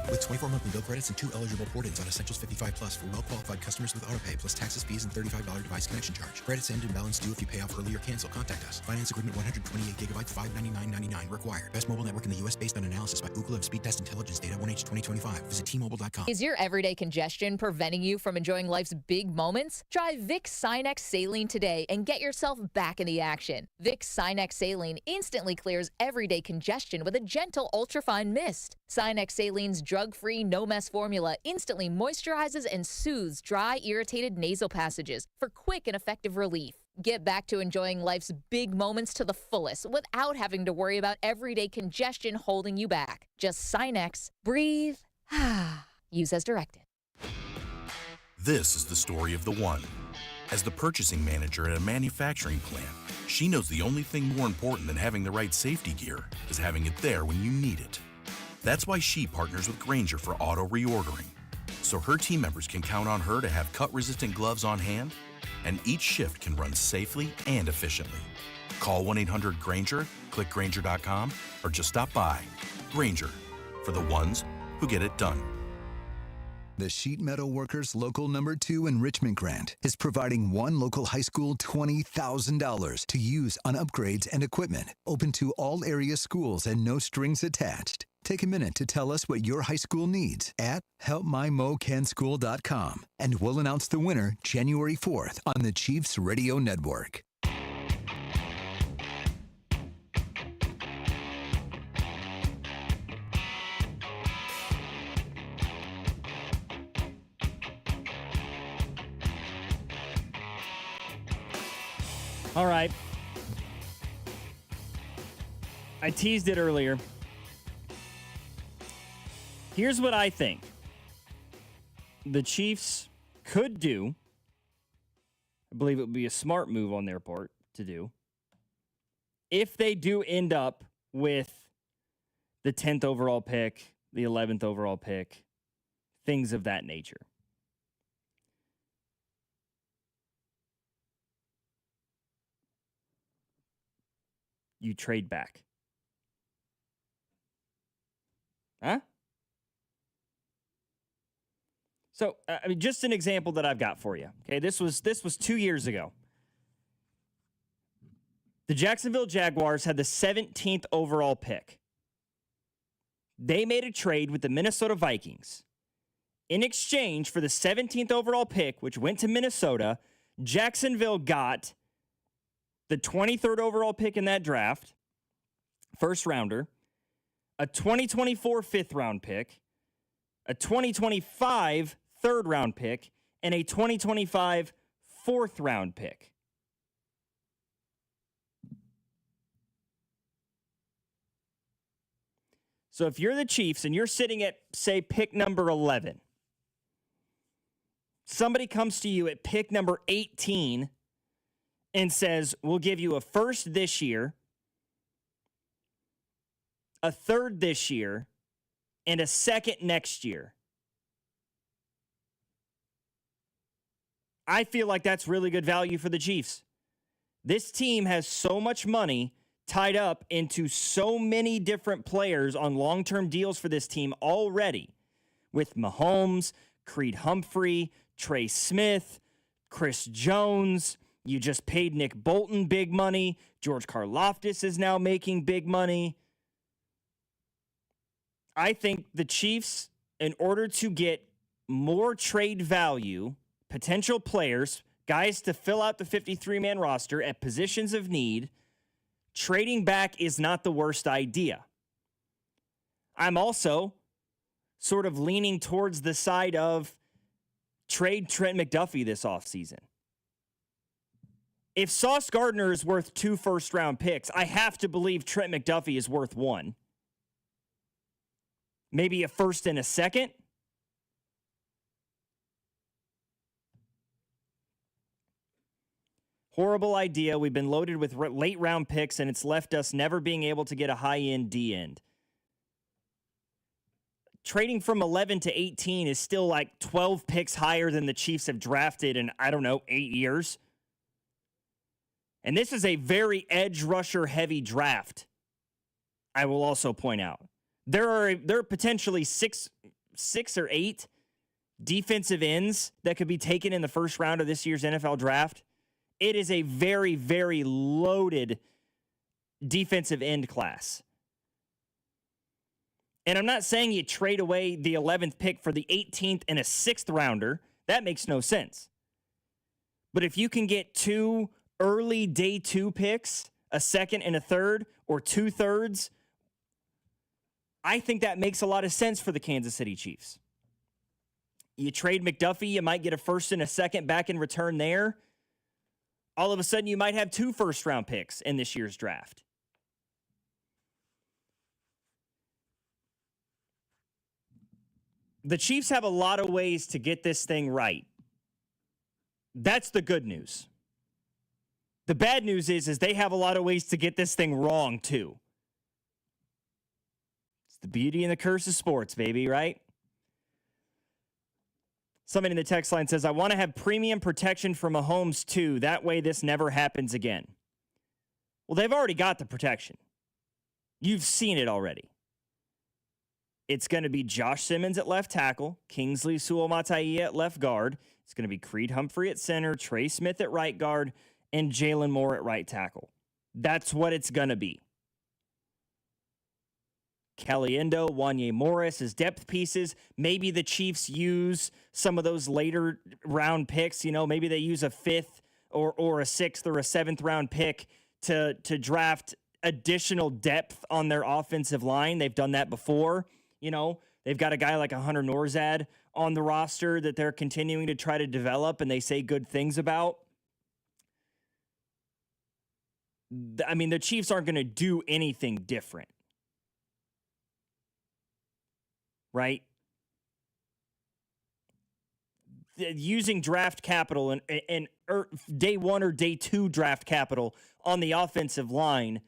With 24 monthly bill credits and 2 eligible port-ins on Essentials 55 Plus for well-qualified customers with autopay plus taxes, fees, and $35 device connection charge. Credits end and balance due if you pay off early or cancel. Contact us. Finance agreement 128 gigabytes, $599.99 required. Best mobile network in the U.S. based on analysis by Ookla of Speed Test Intelligence data 1H 2025. Visit T-Mobile.com. Is your everyday congestion preventing you from enjoying life's big moments? Try Vicks Sinex Saline today and get yourself back in the action. Vicks Sinex Saline instantly clears everyday congestion with a gentle ultrafine mist. Sinex Saline's drug-free, no-mess formula instantly moisturizes and soothes dry, irritated nasal passages for quick and effective relief. Get back to enjoying life's big moments to the fullest without having to worry about everyday congestion holding you back. Just Sinex, breathe, use as directed. This is the story of the one. As the purchasing manager at a manufacturing plant, she knows the only thing more important than having the right safety gear is having it there when you need it. That's why she partners with Grainger for auto reordering, so her team members can count on her to have cut-resistant gloves on hand, and each shift can run safely and efficiently. Call 1-800-GRAINGER, click Grainger.com, or just stop by. Grainger, for the ones who get it done. The Sheet Metal Workers Local Number 2 Enrichment Grant is providing one local high school $20,000 to use on upgrades and equipment, open to all area schools and no strings attached. Take a minute to tell us what your high school needs at helpmymocanschool.com, and we'll announce the winner January 4th on the Chiefs Radio Network. All right. I teased it earlier. Here's what I think the Chiefs could do. I believe it would be a smart move on their part to do. If they do end up with the 10th overall pick, the 11th overall pick, things of that nature. You trade back. Huh? So, I mean, just an example that I've got for you. Okay, this was 2 years ago. The Jacksonville Jaguars had the 17th overall pick. They made a trade with the Minnesota Vikings. In exchange for the 17th overall pick, which went to Minnesota, Jacksonville got the 23rd overall pick in that draft, first rounder, a 2024 fifth round pick, a 2025 third round pick, and a 2025 fourth round pick. So if you're the Chiefs and you're sitting at, say, pick number 11, somebody comes to you at pick number 18 and says, we'll give you a first this year, a third this year, and a second next year. I feel like that's really good value for the Chiefs. This team has so much money tied up into so many different players on long-term deals for this team already, with Mahomes, Creed Humphrey, Trey Smith, Chris Jones. You just paid Nick Bolton big money. George Karlaftis is now making big money. I think the Chiefs, in order to get more trade value, potential players, guys to fill out the 53-man roster at positions of need, trading back is not the worst idea. I'm also sort of leaning towards the side of trade Trent McDuffie this offseason. If Sauce Gardner is worth 2 first-round picks, I have to believe Trent McDuffie is worth 1. Maybe a first and a second. Horrible idea. We've been loaded with late-round picks, and it's left us never being able to get a high-end D-end. trading from 11 to 18 is still like 12 picks higher than the Chiefs have drafted in, 8 years. And this is a very edge rusher heavy draft. I will also point out there are potentially six or eight defensive ends that could be taken in the first round of this year's NFL draft. It is a very, very loaded defensive end class. And I'm not saying you trade away the 11th pick for the 18th and a 6th rounder. That makes no sense. But if you can get 2 early day 2 picks, a 2nd and a 3rd, or 2/3, I think that makes a lot of sense for the Kansas City Chiefs. You trade McDuffie, you might get a 1st and a 2nd back in return there. All of a sudden, you might have 2 first-round picks in this year's draft. The Chiefs have a lot of ways to get this thing right. That's the good news. The bad news is they have a lot of ways to get this thing wrong, too. It's the beauty and the curse of sports, baby, right? Somebody in the text line says, I want to have premium protection for Mahomes, too. That way this never happens again. Well, they've already got the protection. You've seen it already. It's going to be Josh Simmons at left tackle, Kingsley Suamataia at left guard. It's going to be Creed Humphrey at center, Trey Smith at right guard, and Jalen Moore at right tackle. That's what it's going to be. Caliendo, Wanye Morris as depth pieces. Maybe the Chiefs use some of those later round picks. Maybe they use a 5th or a 6th or a 7th round pick to draft additional depth on their offensive line. They've done that before. They've got a guy like a Hunter Norzad on the roster that they're continuing to try to develop and they say good things about. I mean, the Chiefs aren't going to do anything different. Right? Using draft capital and day 1 or day 2 draft capital on the offensive line,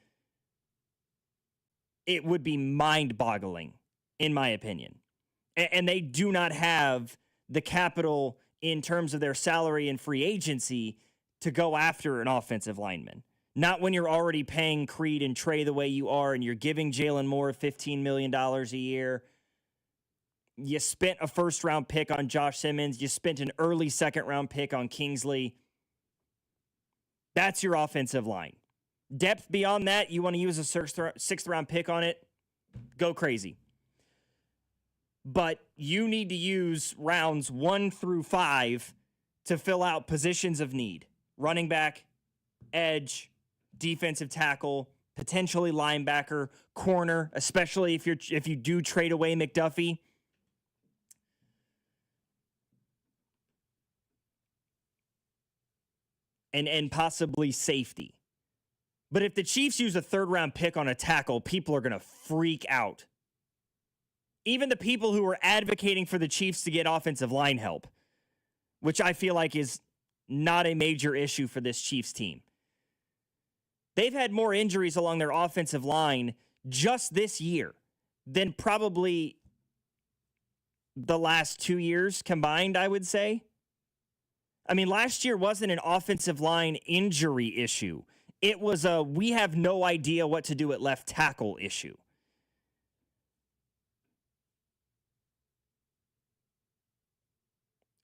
it would be mind-boggling, in my opinion. And they do not have the capital in terms of their salary and free agency to go after an offensive lineman. Not when you're already paying Creed and Trey the way you are and you're giving Jalen Moore $15 million a year. You spent a 1st-round pick on Josh Simmons. You spent an early 2nd-round pick on Kingsley. That's your offensive line. Depth beyond that, you want to use a 6th-round pick on it, go crazy. But you need to use rounds 1 through 5 to fill out positions of need. Running back, edge, defensive tackle, potentially linebacker, corner, especially if you do trade away McDuffie. And possibly safety. But if the Chiefs use a 3rd-round pick on a tackle, people are going to freak out. Even the people who are advocating for the Chiefs to get offensive line help, which I feel like is not a major issue for this Chiefs team. They've had more injuries along their offensive line just this year than probably the last 2 years combined, I would say. I mean, last year wasn't an offensive line injury issue. It was a we have no idea what to do at left tackle issue.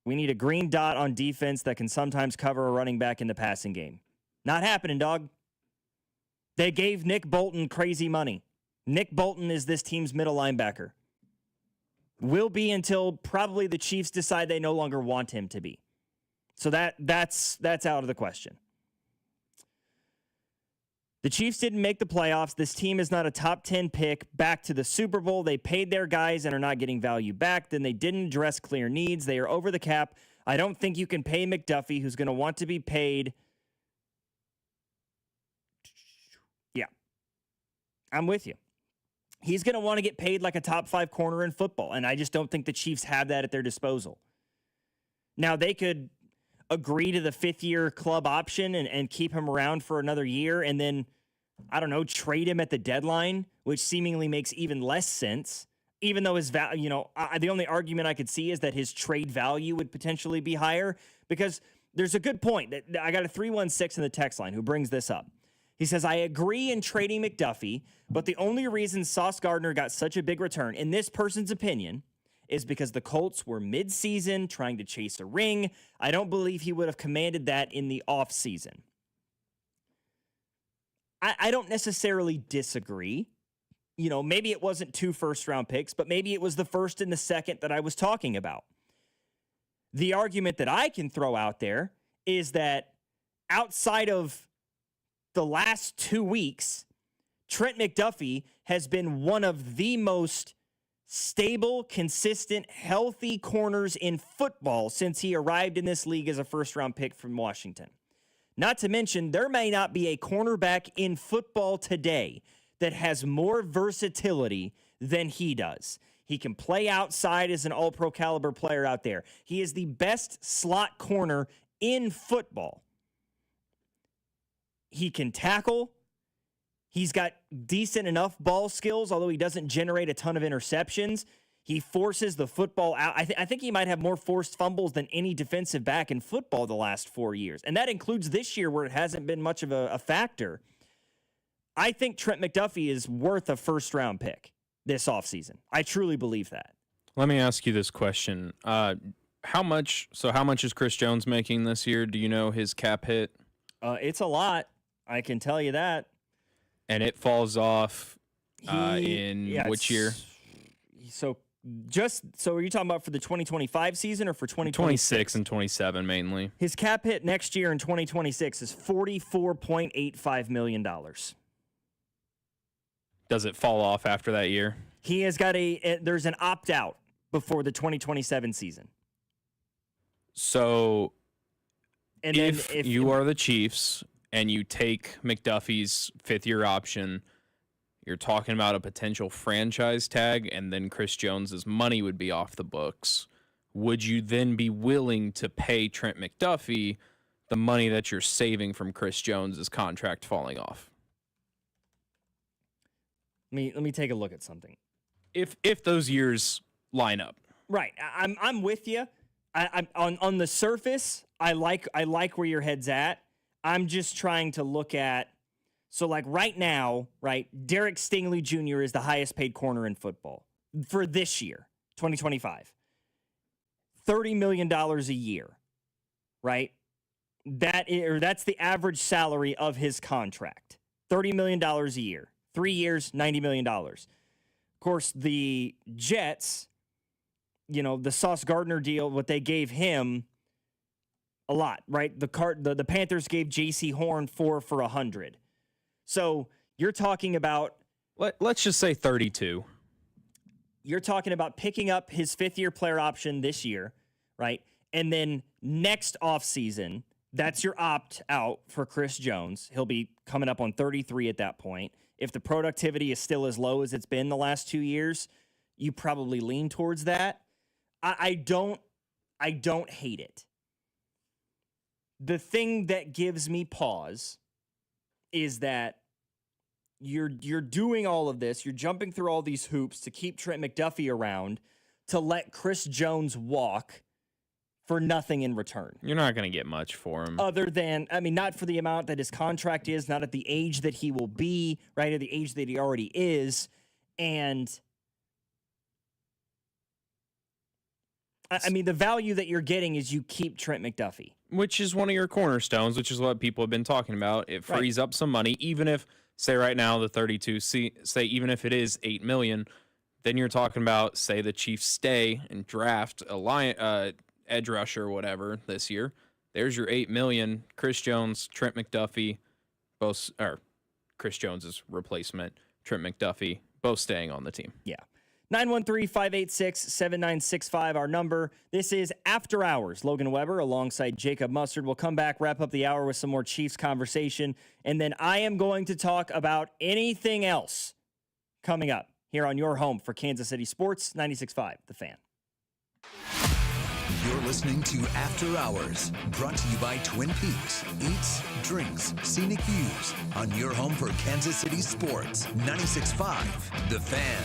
We need a green dot on defense that can sometimes cover a running back in the passing game. Not happening, dog. They gave Nick Bolton crazy money. Nick Bolton is this team's middle linebacker. Will be until probably the Chiefs decide they no longer want him to be. So that's out of the question. The Chiefs didn't make the playoffs. This team is not a top 10 pick back to the Super Bowl. They paid their guys and are not getting value back. Then they didn't address clear needs. They are over the cap. I don't think you can pay McDuffie, who's going to want to be paid. Yeah, I'm with you. He's going to want to get paid like a top 5 corner in football, and I just don't think the Chiefs have that at their disposal. Now, they could agree to the 5th-year club option and keep him around for another year and then, I don't know, trade him at the deadline, which seemingly makes even less sense. even though his value, the only argument I could see is that his trade value would potentially be higher, because there's a good point that I got a 316 in the text line who brings this up. He says, I agree in trading McDuffie, but the only reason Sauce Gardner got such a big return, in this person's opinion, is because the Colts were mid-season trying to chase a ring. I don't believe he would have commanded that in the offseason. I don't necessarily disagree. Maybe it wasn't 2 first-round picks, but maybe it was the first and the second that I was talking about. The argument that I can throw out there is that outside of the last 2 weeks, Trent McDuffie has been one of the most stable, consistent, healthy corners in football since he arrived in this league as a first-round pick from Washington. Not to mention, there may not be a cornerback in football today that has more versatility than he does. He can play outside as an all-pro caliber player out there. He is the best slot corner in football. He can tackle. He's got decent enough ball skills, although he doesn't generate a ton of interceptions. He forces the football out. I think he might have more forced fumbles than any defensive back in football the last 4 years. And that includes this year where it hasn't been much of a factor. I think Trent McDuffie is worth a first-round pick this offseason. I truly believe that. Let me ask you this question. How much is Chris Jones making this year? Do you know his cap hit? It's a lot. I can tell you that. And it falls off in which year? So are you talking about for the 2025 season or for 2026? 26 and 27 mainly. His cap hit next year in 2026 is $44.85 million. Does it fall off after that year? He has got there's an opt-out before the 2027 season. So if you are the Chiefs and you take McDuffie's 5th-year option, you're talking about a potential franchise tag, and then Chris Jones's money would be off the books. Would you then be willing to pay Trent McDuffie the money that you're saving from Chris Jones's contract falling off? Let me take a look at something. If those years line up, right? I'm with you. I'm on the surface. I like where your head's at. I'm just trying to look at. So, like right now, right, Derek Stingley Jr. is the highest paid corner in football for this year, 2025. $30 million a year, right? That's the average salary of his contract. $30 million a year. 3 years, $90 million. Of course, the Jets, the Sauce Gardner deal, what they gave him, a lot, right? The Panthers gave J.C. Horn 4 for $100. So you're talking about... Let's just say 32. You're talking about picking up his 5th-year player option this year, right? And then next offseason, that's your opt-out for Chris Jones. He'll be coming up on 33 at that point. If the productivity is still as low as it's been the last 2 years, you probably lean towards that. I don't hate it. The thing that gives me pause is that you're doing all of this. You're jumping through all these hoops to keep Trent McDuffie around to let Chris Jones walk for nothing in return. You're not going to get much for him. Other than, not for the amount that his contract is, not at the age that he will be, right, at the age that he already is. And, the value that you're getting is you keep Trent McDuffie. Which is one of your cornerstones, which is what people have been talking about. It frees up some money, even if, say right now, the 32, say even if it is $8 million, then you're talking about, say the Chiefs stay and draft a edge rusher or whatever this year. There's your $8 million. Chris Jones, Trent McDuffie, Chris Jones's replacement, Trent McDuffie, both staying on the team. Yeah. 913-586-7965, our number. This is After Hours. Logan Weber alongside Jacob Mustard. We'll come back, wrap up the hour with some more Chiefs conversation, and then I am going to talk about anything else coming up here on your home for Kansas City Sports, 96.5, The Fan. You're listening to After Hours, brought to you by Twin Peaks. Eats, drinks, scenic views on your home for Kansas City Sports, 96.5, The Fan.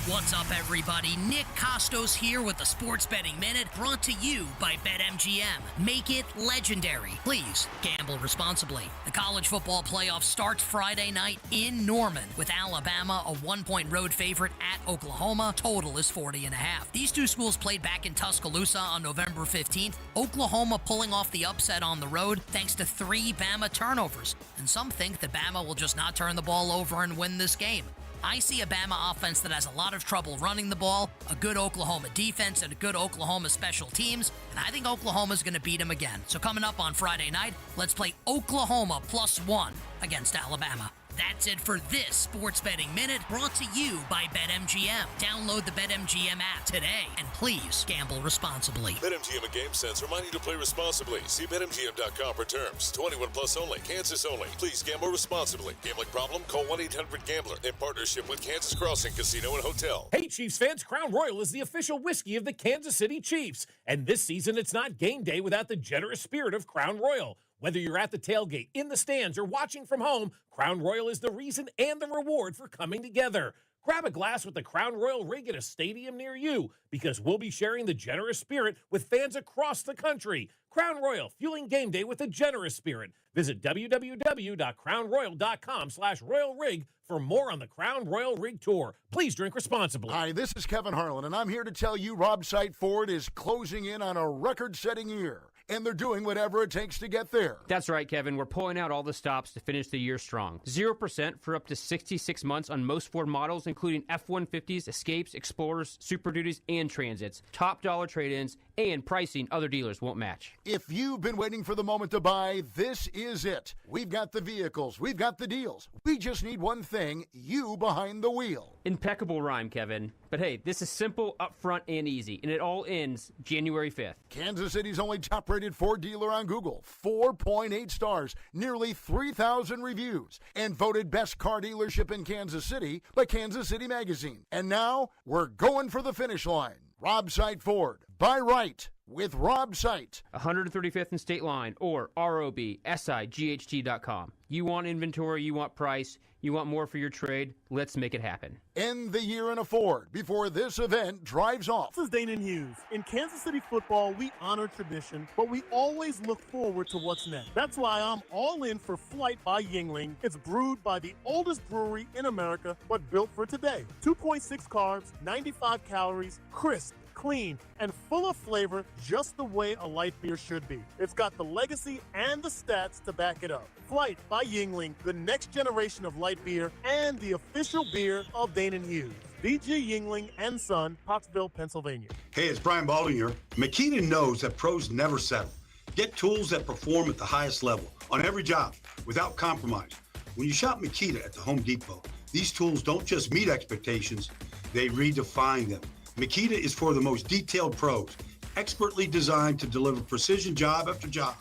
What's up, everybody? Nick Costos here with the Sports Betting Minute, brought to you by BetMGM. Make it legendary. Please gamble responsibly. The college football playoff starts Friday night in Norman with Alabama, a 1-point road favorite at Oklahoma. Total is 40.5. These two schools played back in Tuscaloosa on November 15th. Oklahoma pulling off the upset on the road thanks to 3 Bama turnovers. And some think that Bama will just not turn the ball over and win this game. I see a Bama offense that has a lot of trouble running the ball, a good Oklahoma defense, and a good Oklahoma special teams, and I think Oklahoma's going to beat them again. So coming up on Friday night, let's play Oklahoma +1 against Alabama. That's it for this Sports Betting Minute, brought to you by BetMGM. Download the BetMGM app today, and please gamble responsibly. BetMGM and GameSense remind you to play responsibly. See BetMGM.com for terms. 21 plus only. Kansas only. Please gamble responsibly. Gambling problem? Call 1-800-GAMBLER. In partnership with Kansas Crossing Casino and Hotel. Hey, Chiefs fans, Crown Royal is the official whiskey of the Kansas City Chiefs. And this season, it's not game day without the generous spirit of Crown Royal. Whether you're at the tailgate, in the stands, or watching from home, Crown Royal is the reason and the reward for coming together. Grab a glass with the Crown Royal rig at a stadium near you, because we'll be sharing the generous spirit with fans across the country. Crown Royal, fueling game day with a generous spirit. Visit www.crownroyal.com/Royal Rig for more on the Crown Royal Rig Tour. Please drink responsibly. Hi, this is Kevin Harlan, and I'm here to tell you Rob Sight Ford is closing in on a record-setting year. And they're doing whatever it takes to get there. That's right, Kevin. We're pulling out all the stops to finish the year strong. 0% for up to 66 months on most Ford models, including F-150s, Escapes, Explorers, Super Duties, and Transits. Top dollar trade-ins and pricing other dealers won't match. If you've been waiting for the moment to buy, this is it. We've got the vehicles. We've got the deals. We just need one thing, you behind the wheel. Impeccable rhyme, Kevin. But hey, this is simple, upfront, and easy, and it all ends January 5th. Kansas City's only top-rated Ford dealer on Google. 4.8 stars, nearly 3,000 reviews, and voted best car dealership in Kansas City by Kansas City Magazine. And now, we're going for the finish line. Rob Sight Ford. Buy right with Rob Sight. 135th and State Line or ROBSIGHT.com. You want inventory, you want price, you want more for your trade, let's make it happen. End the year in a Ford before this event drives off. This is Danon Hughes. In Kansas City football, we honor tradition, but we always look forward to what's next. That's why I'm all in for Flight by Yingling. It's brewed by the oldest brewery in America, but built for today. 2.6 carbs, 95 calories, crisp, clean, and full of flavor, just the way a light beer should be. It's got the legacy and the stats to back it up. Flight by Yingling, the next generation of light beer and the official beer of Danon Hughes. D.G. Yingling and Son, Pottsville, Pennsylvania. Hey, it's Brian Baldwin here. Makita knows that pros never settle. Get tools that perform at the highest level on every job without compromise. When you shop Makita at the Home Depot, these tools don't just meet expectations, they redefine them. Makita is for the most detailed pros, expertly designed to deliver precision job after job.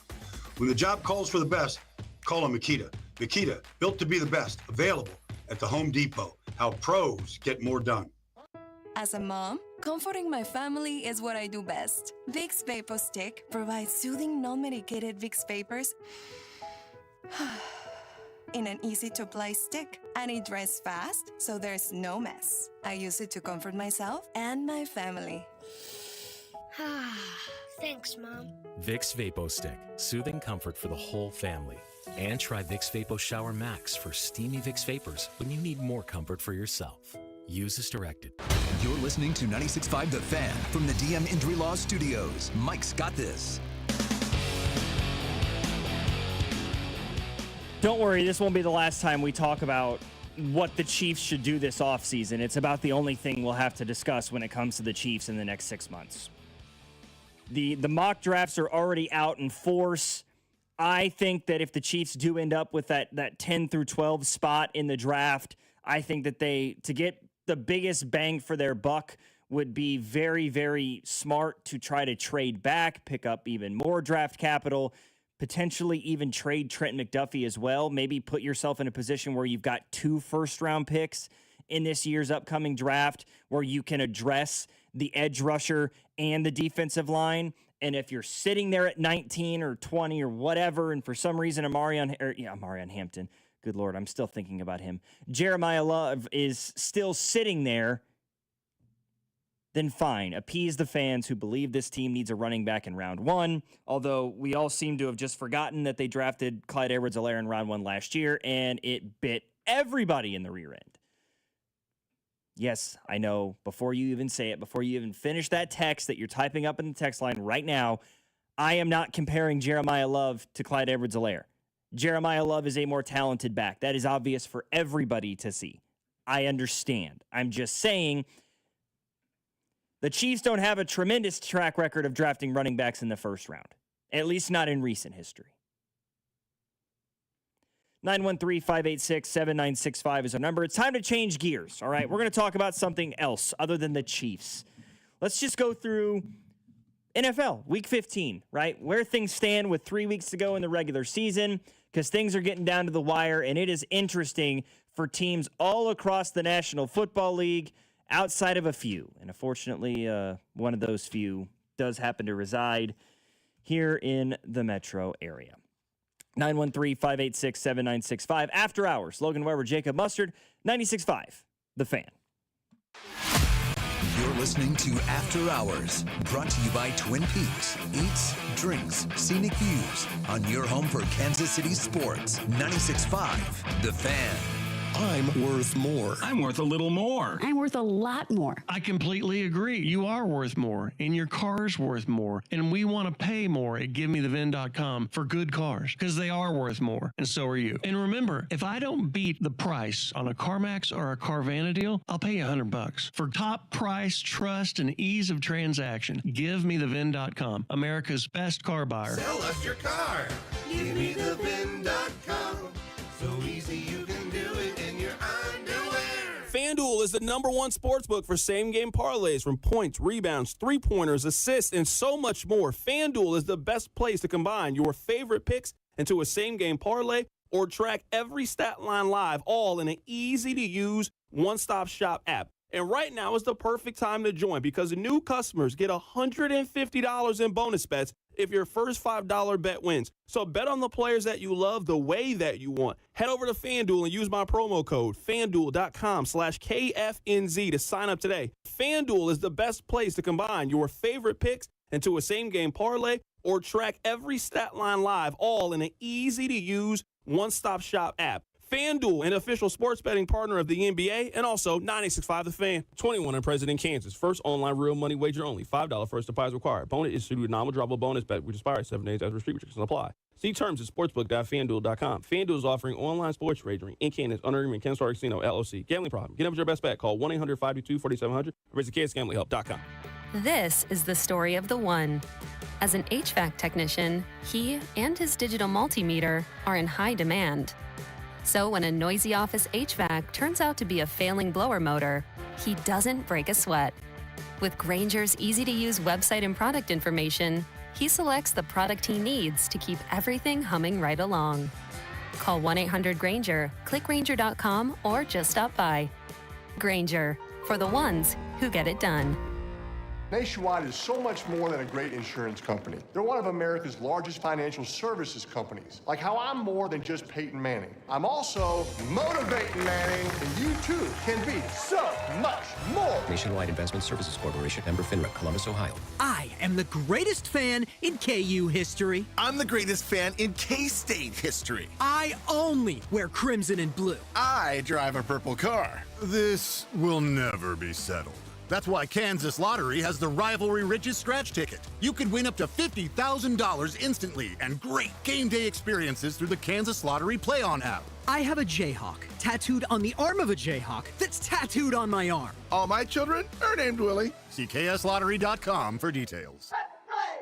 When the job calls for the best, call on Makita. Makita, built to be the best, available at the Home Depot. How pros get more done. As a mom, comforting my family is what I do best. Vicks Vapor Stick provides soothing, non-medicated Vicks Vapors in an easy-to-apply stick, and it dries fast, so there's no mess. I use it to comfort myself and my family. Thanks, Mom. Vicks Vapo Stick, soothing comfort for the whole family. And try Vicks Vapo Shower Max for steamy Vicks Vapors when you need more comfort for yourself. Use as directed. You're listening to 96.5 The Fan from the DM Injury Law Studios. Mike's got this. Don't worry, this won't be the last time we talk about what the Chiefs should do this offseason. It's about the only thing we'll have to discuss when it comes to the Chiefs in the next 6 months. The mock drafts are already out in force. I think that if the Chiefs do end up with that 10 through 12 spot in the draft, I think that to get the biggest bang for their buck would be very, very smart to try to trade back, pick up even more draft capital, potentially even trade Trent McDuffie as well. Maybe put yourself in a position where you've got 2 first-round picks in this year's upcoming draft where you can address the edge rusher and the defensive line. And if you're sitting there at 19 or 20 or whatever, and for some reason Amarion Hampton, good Lord, I'm still thinking about him. Jeremiah Love is still sitting there. then fine. Appease the fans who believe this team needs a running back in round 1, although we all seem to have just forgotten that they drafted Clyde Edwards-Helaire in round 1 last year, and it bit everybody in the rear end. Yes, I know, before you even say it, before you even finish that text that you're typing up in the text line right now, I am not comparing Jeremiah Love to Clyde Edwards-Helaire. Jeremiah Love is a more talented back. That is obvious for everybody to see. I understand. I'm just saying the Chiefs don't have a tremendous track record of drafting running backs in the first round, at least not in recent history. 913-586-7965 is our number. It's time to change gears, all right? We're going to talk about something else other than the Chiefs. Let's just go through NFL, Week 15, right? Where things stand with 3 weeks to go in the regular season, because things are getting down to the wire, and it is interesting for teams all across the National Football League, outside of a few. And unfortunately, one of those few does happen to reside here in the metro area. 913-586-7965. After Hours. Logan Weber, Jacob Mustard, 96.5, The Fan. You're listening to After Hours, brought to you by Twin Peaks. Eats, drinks, scenic views on your home for Kansas City sports. 96.5, The Fan. I'm worth more. I'm worth a little more. I'm worth a lot more. I completely agree. You are worth more, and your car's worth more. And we want to pay more at GiveMeTheVin.com for good cars, because they are worth more, and so are you. And remember, if I don't beat the price on a CarMax or a Carvana deal, I'll pay you $100. For top price, trust, and ease of transaction, GiveMeTheVin.com, America's best car buyer. Sell us your car. GiveMeTheVin.com. So easy you can do it in your underwear. FanDuel is the #1 sportsbook for same-game parlays, from points, rebounds, three-pointers, assists, and so much more. FanDuel is the best place to combine your favorite picks into a same-game parlay or track every stat line live, all in an easy-to-use one-stop-shop app. And right now is the perfect time to join, because new customers get $150 in bonus bets if your first $5 bet wins. So bet on the players that you love the way that you want. Head over to FanDuel and use my promo code FanDuel.com/KFNZ to sign up today. FanDuel is the best place to combine your favorite picks into a same-game parlay or track every stat line live, all in an easy-to-use one-stop-shop app. FanDuel, an official sports betting partner of the NBA, and also 96.5 The Fan. 21 and present in Kansas. First online real money wager only. $5 first deposit required. Bonus issued with non-withdrawable bonus bet, which expires 7 days after restrictions apply. See terms at sportsbook.fanduel.com. FanDuel is offering online sports wagering in Kansas under agreement Kansas Casino, LLC. Gambling problem? Get up with your best bet. Call 1-800-522-4700 or visit kansasgamblinghelp.com. This is the story of the one. As an HVAC technician, he and his digital multimeter are in high demand. So when a noisy office HVAC turns out to be a failing blower motor, he doesn't break a sweat. With Grainger's easy-to-use website and product information, he selects the product he needs to keep everything humming right along. Call 1-800-GRAINGER, click Grainger.com, or just stop by. Grainger, for the ones who get it done. Nationwide is so much more than a great insurance company. They're one of America's largest financial services companies. Like how I'm more than just Peyton Manning. I'm also motivating Manning, and you too can be so much more. Nationwide Investment Services Corporation, member FINRA, Columbus, Ohio. I am the greatest fan in KU history. I'm the greatest fan in K-State history. I only wear crimson and blue. I drive a purple car. This will never be settled. That's why Kansas Lottery has the Rivalry Riches Scratch Ticket. You could win up to $50,000 instantly and great game day experiences through the Kansas Lottery Play-On app. I have a Jayhawk tattooed on the arm of a Jayhawk that's tattooed on my arm. All my children are named Willie. See KSLottery.com for details.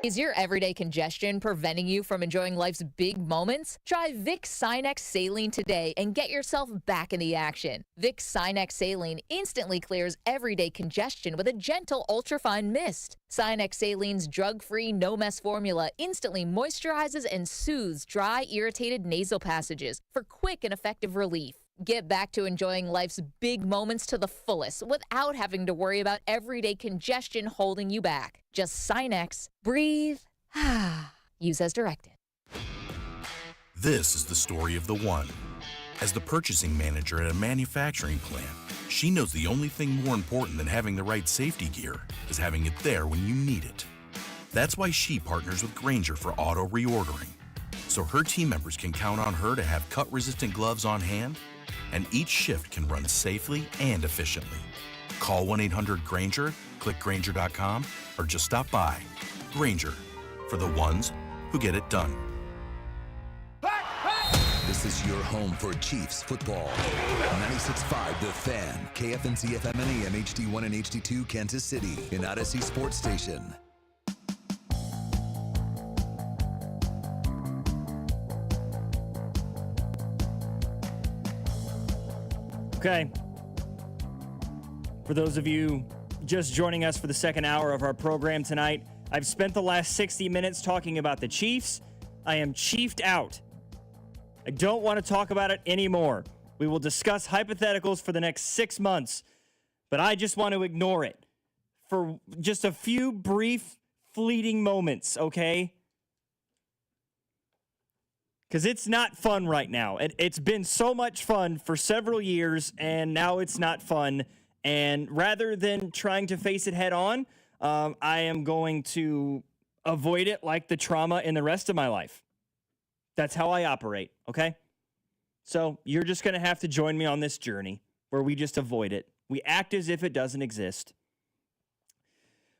Is your everyday congestion preventing you from enjoying life's big moments? Try Vicks Sinex Saline today and get yourself back in the action. Vicks Sinex Saline instantly clears everyday congestion with a gentle ultrafine mist. Sinex Saline's drug-free, no-mess formula instantly moisturizes and soothes dry, irritated nasal passages for quick and effective relief. Get back to enjoying life's big moments to the fullest without having to worry about everyday congestion holding you back. Just Sinex, breathe, use as directed. This is the story of the one. As the purchasing manager at a manufacturing plant, She knows the only thing more important than having the right safety gear is having it there when you need it. That's why she partners with Grainger for auto reordering, so her team members can count on her to have cut-resistant gloves on hand, and each shift can run safely and efficiently. Call 1-800-GRAINGER, click Grainger.com, or just stop by. Grainger, for the ones who get it done. This is your home for Chiefs football. 96.5 The Fan, KFNC FM and AM HD1 and HD2 Kansas City, an Odyssey Sports Station. Okay. For those of you just joining us for the second hour of our program tonight, I've spent the last 60 minutes talking about the Chiefs. I am chiefed out. I don't want to talk about it anymore. We will discuss hypotheticals for the next 6 months, but I just want to ignore it for just a few brief, fleeting moments, okay? Because it's not fun right now. It's been so much fun for several years, and now it's not fun. And rather than trying to face it head on, I am going to avoid it like the trauma in the rest of my life. That's how I operate, okay? So you're just going to have to join me on this journey where we just avoid it. We act as if it doesn't exist.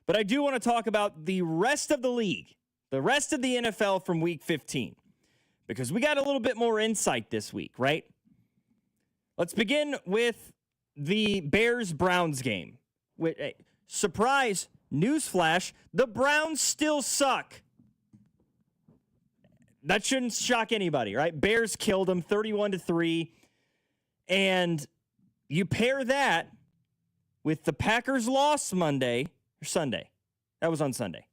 But I do want to talk about the rest of the league, the rest of the NFL from Week 15, because we got a little bit more insight this week, right? Let's begin with the Bears-Browns game. Surprise, newsflash, the Browns still suck. That shouldn't shock anybody, right? Bears killed them 31-3. And you pair that with the Packers loss Sunday. That was on Sunday.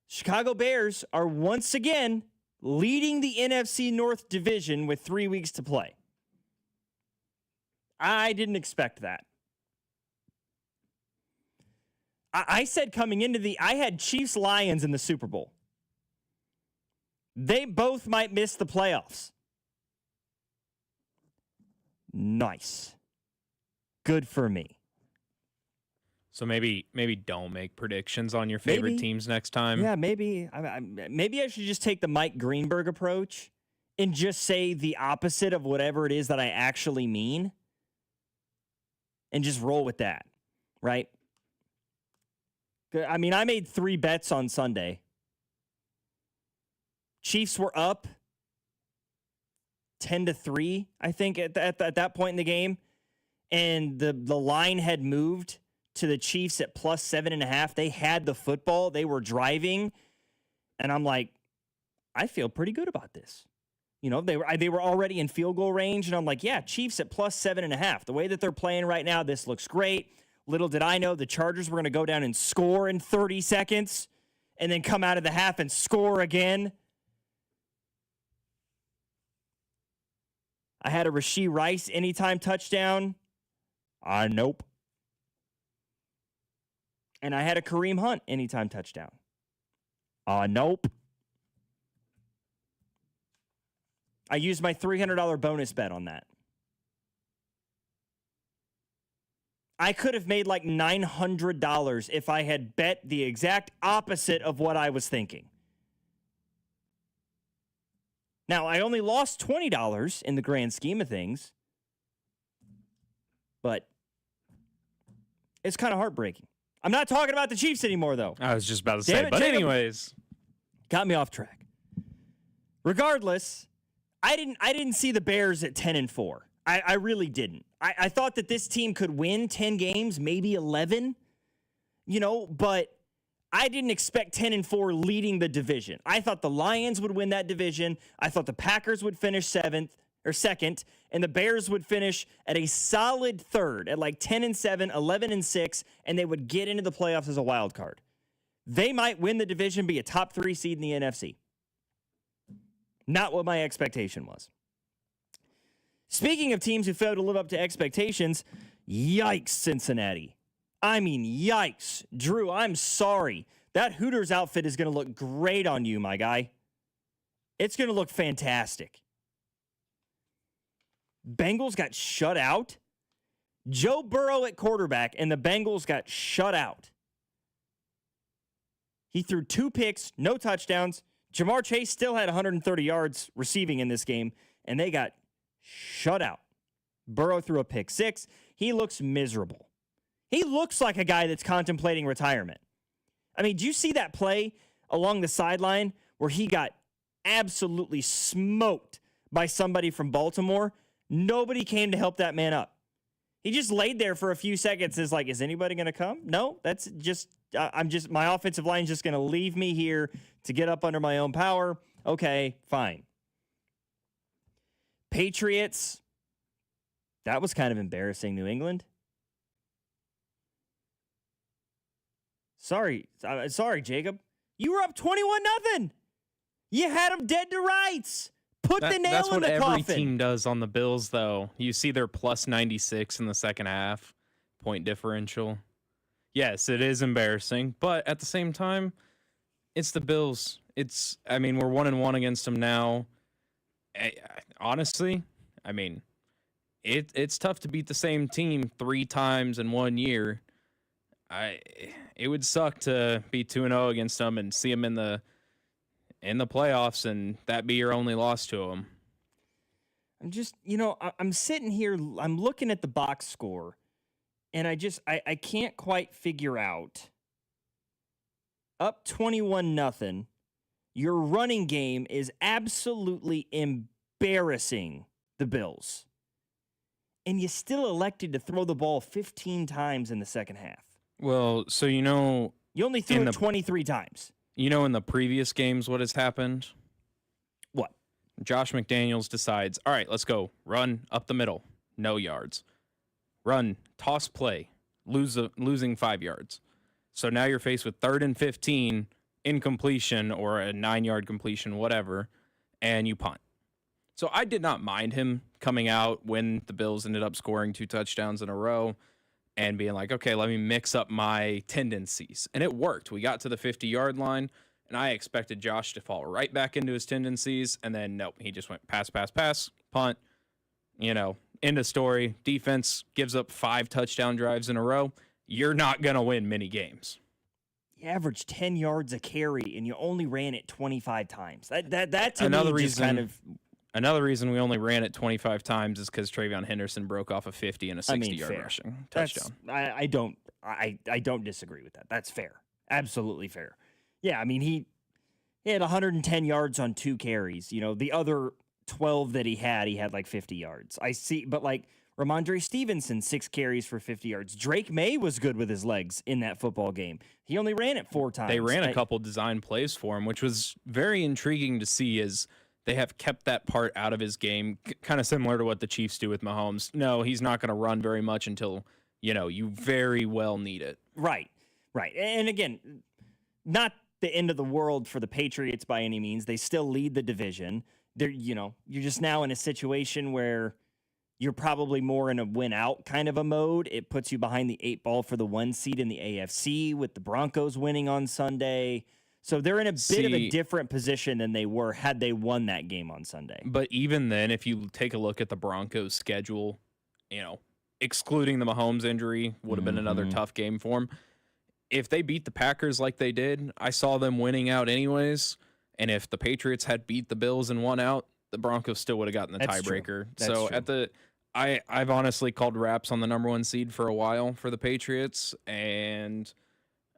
Chicago Bears are once again leading the NFC North division with 3 weeks to play. I didn't expect that. I said coming into I had Chiefs-Lions in the Super Bowl. They both might miss the playoffs. Nice. Good for me. So maybe don't make predictions on your favorite teams next time. Yeah, maybe I should just take the Mike Greenberg approach and just say the opposite of whatever it is that I actually mean and just roll with that, right? I mean, I made 3 bets on Sunday. Chiefs were up 10-3, I think, at that point in the game. And the line had moved to the Chiefs at plus 7.5. They had the football. They were driving. And I'm like, I feel pretty good about this. You know, they were already in field goal range. And I'm like, yeah, Chiefs at plus 7.5. The way that they're playing right now, this looks great. Little did I know the Chargers were going to go down and score in 30 seconds and then come out of the half and score again. I had a Rashee Rice anytime touchdown. Nope. And I had a Kareem Hunt anytime touchdown. Nope. I used my $300 bonus bet on that. I could have made like $900 if I had bet the exact opposite of what I was thinking. Now, I only lost $20 in the grand scheme of things, but it's kind of heartbreaking. I'm not talking about the Chiefs anymore, though. I was just about to say, but anyways. Got me off track. Regardless, I didn't see the Bears at 10-4. I really didn't. I thought that this team could win 10 games, maybe 11, but I didn't expect 10-4 leading the division. I thought the Lions would win that division. I thought the Packers would finish second, and the Bears would finish at a solid third at like 10-7, 11-6, and they would get into the playoffs as a wild card. They might win the division, be a top 3 seed in the NFC. Not what my expectation was. Speaking of teams who failed to live up to expectations, yikes, Cincinnati. I mean, yikes. Drew, I'm sorry. That Hooters outfit is going to look great on you, my guy. It's going to look fantastic. Bengals got shut out. Joe Burrow at quarterback, and the Bengals got shut out. He threw 2 picks, no touchdowns. Jamar Chase still had 130 yards receiving in this game, and they got shut out. Burrow threw a pick 6. He looks miserable. He looks like a guy that's contemplating retirement. I mean, do you see that play along the sideline where he got absolutely smoked by somebody from Baltimore? Nobody came to help that man up. He just laid there for a few seconds. Is like, is anybody going to come? No, that's just, my offensive line is just going to leave me here to get up under my own power. Okay, fine. Patriots, that was kind of embarrassing, New England. Sorry, Jacob. You were up 21-0. You had them dead to rights. Put the nail in the coffin. That's what every team does on the Bills, though. You see their plus 96 in the second half, point differential. Yes, it is embarrassing, but at the same time, it's the Bills. We're 1-1 against them now. Honestly, it's tough to beat the same team 3 times in 1 year. It would suck to be 2-0 against them and see them in the playoffs and that be your only loss to them. I'm just, I'm sitting here, I'm looking at the box score, and I can't quite figure out. Up 21-0, your running game is absolutely embarrassing the Bills. And you still elected to throw the ball 15 times in the second half. Well, so you only threw it 23 times. In the previous games, what has happened? What? Josh McDaniels decides, all right, let's go. Run up the middle, no yards. Run, toss play, losing 5 yards. So now you're faced with 3rd and 15, incompletion or a 9-yard completion, whatever, and you punt. So I did not mind him coming out when the Bills ended up scoring 2 touchdowns in a row and being like, okay, let me mix up my tendencies. And it worked. We got to the 50-yard line, and I expected Josh to fall right back into his tendencies, and then nope, he just went pass, punt, end of story. Defense gives up 5 touchdown drives in a row. You're not going to win many games. You averaged 10 yards a carry, and you only ran it 25 times. That to another me reason, just kind of... Another reason we only ran it 25 times is because Travion Henderson broke off a 50 and a 60-yard rushing touchdown. I don't disagree with that. That's fair. Absolutely fair. Yeah, he had 110 yards on 2 carries. The other 12 that he had like 50 yards. I see, but like Ramondre Stevenson, 6 carries for 50 yards. Drake May was good with his legs in that football game. He only ran it 4 times. They ran a couple design plays for him, which was very intriguing to see as they have kept that part out of his game, kind of similar to what the Chiefs do with Mahomes. No, he's not going to run very much until, you very well need it. Right. And again, not the end of the world for the Patriots by any means. They still lead the division. You're just now in a situation where you're probably more in a win-out kind of a mode. It puts you behind the 8 ball for the 1 seed in the AFC with the Broncos winning on Sunday. So they're in a bit of a different position than they were had they won that game on Sunday. But even then, if you take a look at the Broncos' schedule, excluding the Mahomes injury, would have been another tough game for them. If they beat the Packers like they did, I saw them winning out anyways. And if the Patriots had beat the Bills and won out, the Broncos still would have gotten the tiebreaker. So I've honestly called wraps on the number 1 seed for a while for the Patriots. And,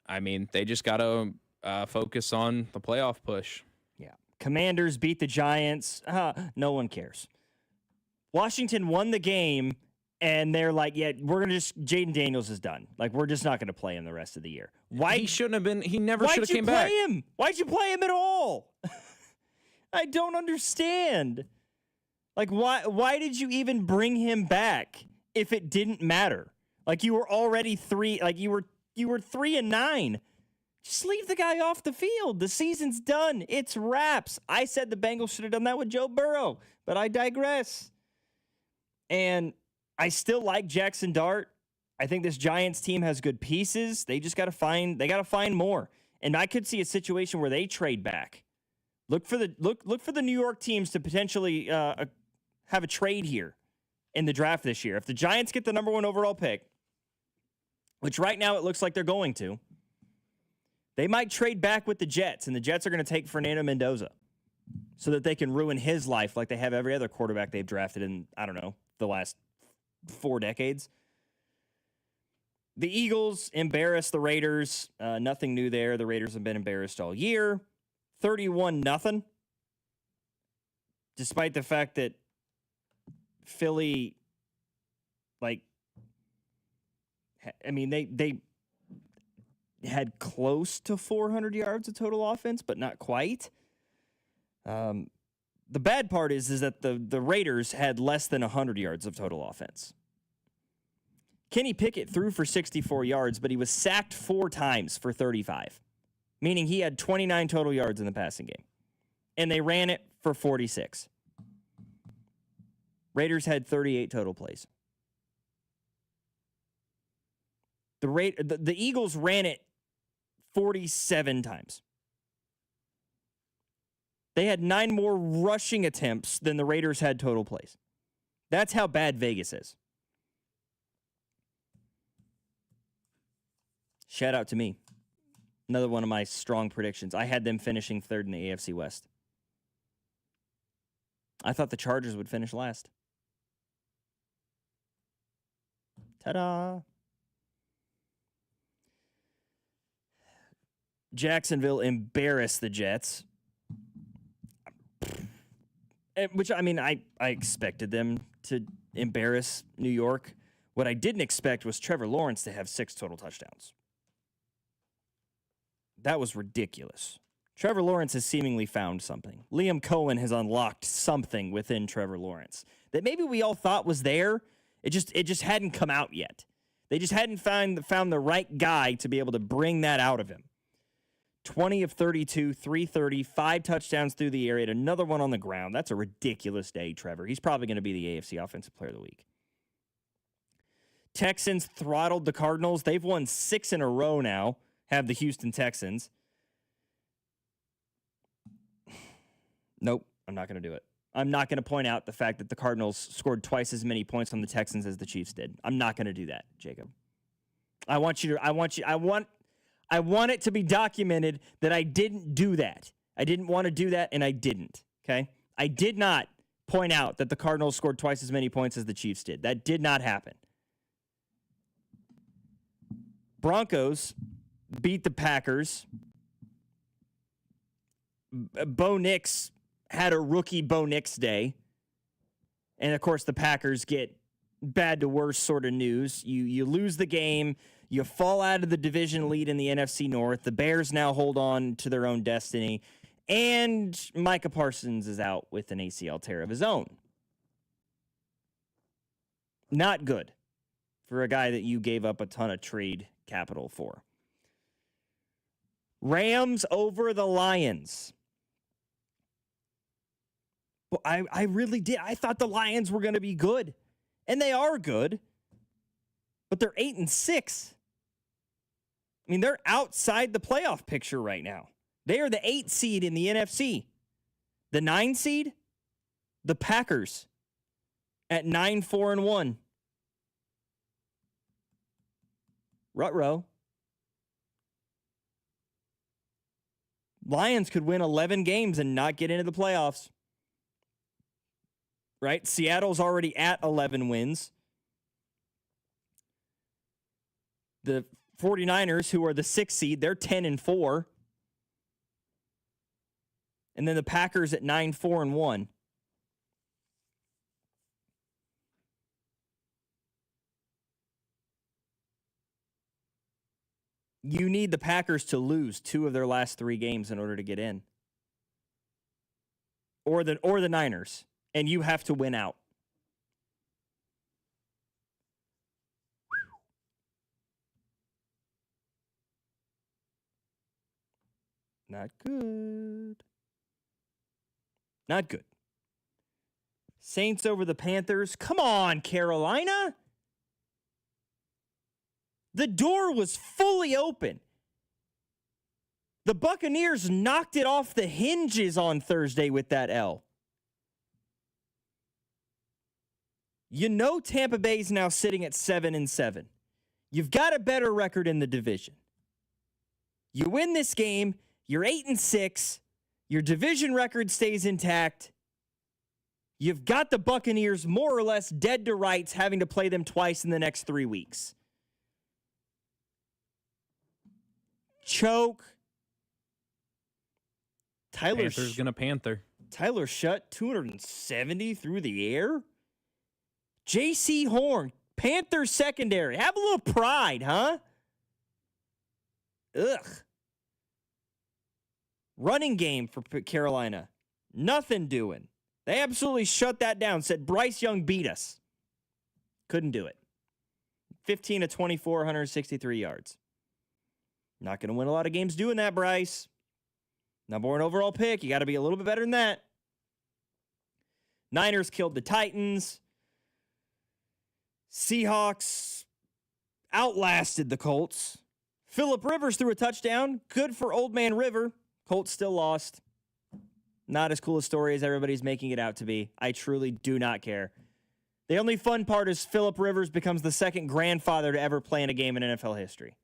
they just got to focus on the playoff push. Yeah. Commanders beat the Giants. No one cares. Washington won the game, and they're like, yeah, we're going to Jaden Daniels is done. Like, we're just not going to play him the rest of the year. Why? He shouldn't have been. He never should have came back. Why'd you play him at all? I don't understand. Like, why did you even bring him back if it didn't matter? Like, you were already 3-9. Just leave the guy off the field. The season's done. It's wraps. I said the Bengals should have done that with Joe Burrow, but I digress. And I still like Jackson Dart. I think this Giants team has good pieces. They just got to find more. And I could see a situation where they trade back. Look for the New York teams to potentially have a trade here. in the draft this year. If the Giants get the number 1 overall pick, which right now it looks like they're going to, they might trade back with the Jets, and the Jets are going to take Fernando Mendoza so that they can ruin his life like they have every other quarterback they've drafted in, I don't know, the last 4 decades. The Eagles embarrassed the Raiders. Nothing new there. The Raiders have been embarrassed all year. 31-0. Despite the fact that Philly, they had close to 400 yards of total offense, but not quite. The bad part is that the Raiders had less than 100 yards of total offense. Kenny Pickett threw for 64 yards, but he was sacked 4 times for 35, meaning he had 29 total yards in the passing game. And they ran it for 46. Raiders had 38 total plays. The Eagles ran it 47 times. They had 9 more rushing attempts than the Raiders had total plays. That's how bad Vegas is. Shout out to me. Another one of my strong predictions. I had them finishing 3rd in the AFC West. I thought the Chargers would finish last. Ta-da! Jacksonville embarrassed the Jets. Which, I expected them to embarrass New York. What I didn't expect was Trevor Lawrence to have 6 total touchdowns. That was ridiculous. Trevor Lawrence has seemingly found something. Liam Cohen has unlocked something within Trevor Lawrence that maybe we all thought was there. It just hadn't come out yet. They just hadn't found the right guy to be able to bring that out of him. 20 of 32, 330, 5 touchdowns through the air, and another one on the ground. That's a ridiculous day, Trevor. He's probably going to be the AFC Offensive Player of the Week. Texans throttled the Cardinals. They've won 6 in a row now, have the Houston Texans. Nope, I'm not going to do it. I'm not going to point out the fact that the Cardinals scored twice as many points on the Texans as the Chiefs did. I'm not going to do that, Jacob. I want it to be documented that I didn't do that. I didn't want to do that, and I didn't, okay? I did not point out that the Cardinals scored twice as many points as the Chiefs did. That did not happen. Broncos beat the Packers. Bo Nix had a rookie Bo Nix day. And, of course, the Packers get bad to worse sort of news. You lose the game. You fall out of the division lead in the NFC North. The Bears now hold on to their own destiny. And Micah Parsons is out with an ACL tear of his own. Not good for a guy that you gave up a ton of trade capital for. Rams over the Lions. Well, I really did. I thought the Lions were going to be good. And they are good. But they're 8-6. I mean, they're outside the playoff picture right now. They are the 8 seed in the NFC. The 9 seed, the Packers, at 9-4-1. Ruh-roh. Lions could win 11 games and not get into the playoffs. Right? Seattle's already at 11 wins. The 49ers, who are the 6th seed, they're 10-4. And then the Packers at 9-4-1. You need the Packers to lose 2 of their last 3 games in order to get in. Or the Niners. And you have to win out. Not good. Not good. Saints over the Panthers. Come on, Carolina. The door was fully open. The Buccaneers knocked it off the hinges on Thursday with that L. You know Tampa Bay's now sitting at 7-7. You've got a better record in the division. You win this game, you're 8-6. Your division record stays intact. You've got the Buccaneers more or less dead to rights, having to play them twice in the next 3 weeks. Choke. Panther's gonna panther. Tyler Shutt, 270 through the air. J.C. Horn, Panther secondary. Have a little pride, huh? Ugh. Running game for Carolina. Nothing doing. They absolutely shut that down. Said Bryce Young beat us. Couldn't do it. 15 of 24, 163 yards. Not going to win a lot of games doing that, Bryce. Number 1 overall pick. You got to be a little bit better than that. Niners killed the Titans. Seahawks outlasted the Colts. Phillip Rivers threw a touchdown. Good for Old Man River. Colts still lost. Not as cool a story as everybody's making it out to be. I truly do not care. The only fun part is Phillip Rivers becomes the second grandfather to ever play in a game in NFL history.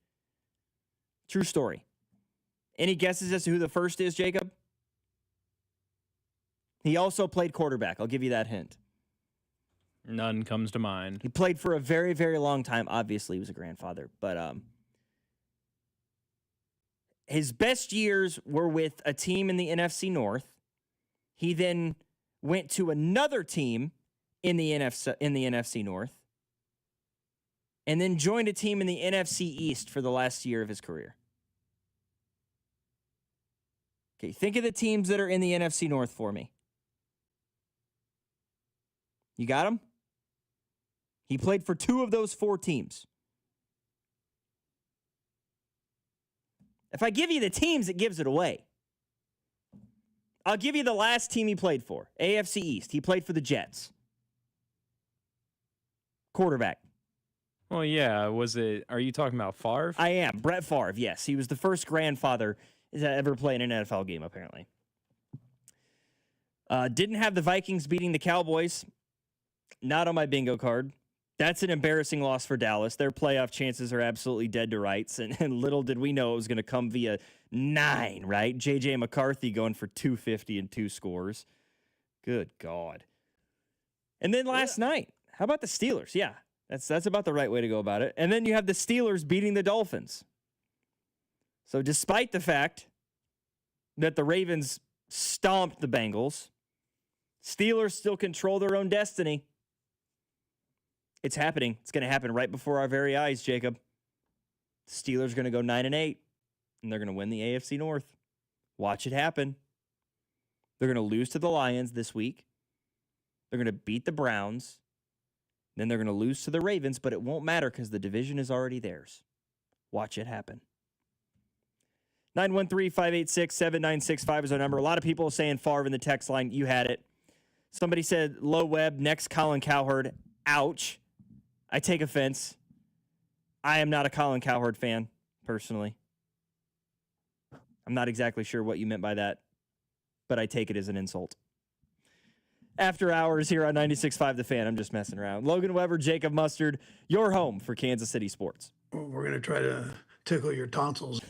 True story. Any guesses as to who the first is, Jacob? He also played quarterback. I'll give you that hint. None comes to mind. He played for a very, very long time. Obviously, he was a grandfather. But his best years were with a team in the NFC North. He then went to another team in the NFC North. And then joined a team in the NFC East for the last year of his career. Okay, think of the teams that are in the NFC North for me. You got him? He played for 2 of those 4 teams. If I give you the teams, it gives it away. I'll give you the last team he played for, AFC East. He played for the Jets. Quarterback. Well, yeah. Are you talking about Favre? I am. Brett Favre, yes. He was the first grandfather to ever play in an NFL game, apparently. Didn't have the Vikings beating the Cowboys. Not on my bingo card. That's an embarrassing loss for Dallas. Their playoff chances are absolutely dead to rights. And little did we know it was going to come via 9, right? J.J. McCarthy going for 250 and 2 scores. Good God. And then last night, how about the Steelers? Yeah, that's about the right way to go about it. And then you have the Steelers beating the Dolphins. So despite the fact that the Ravens stomped the Bengals, Steelers still control their own destiny. It's happening. It's going to happen right before our very eyes, Jacob. Steelers are going to go 9-8, and they're going to win the AFC North. Watch it happen. They're going to lose to the Lions this week. They're going to beat the Browns. Then they're going to lose to the Ravens, but it won't matter because the division is already theirs. Watch it happen. 913-586-7965 is our number. A lot of people saying Favre in the text line. You had it. Somebody said, Low Webb, next Colin Cowherd. Ouch. I take offense. I am not a Colin Cowherd fan, personally. I'm not exactly sure what you meant by that, but I take it as an insult. After hours here on 96.5 The Fan. I'm just messing around. Logan Weber, Jacob Mustard, your home for Kansas City sports. We're going to try to tickle your tonsils.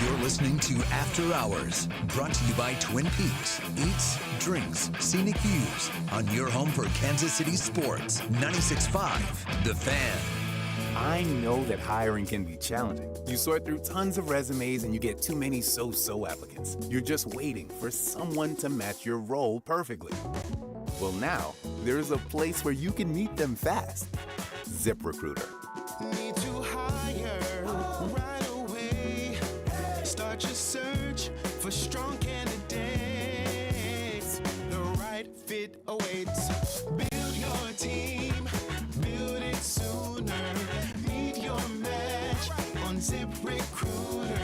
You're listening to After Hours, brought to you by Twin Peaks. Eats, drinks, scenic views on your home for Kansas City sports. 96.5 The Fan. I know that hiring can be challenging. You sort through tons of resumes and you get too many so-so applicants. You're just waiting for someone to match your role perfectly. Well, now, there's a place where you can meet them fast. ZipRecruiter. Need to hire right away. Start your search for strong candidates. The right fit awaits. Build your team. Build it sooner. Meet your match on ZipRecruiter.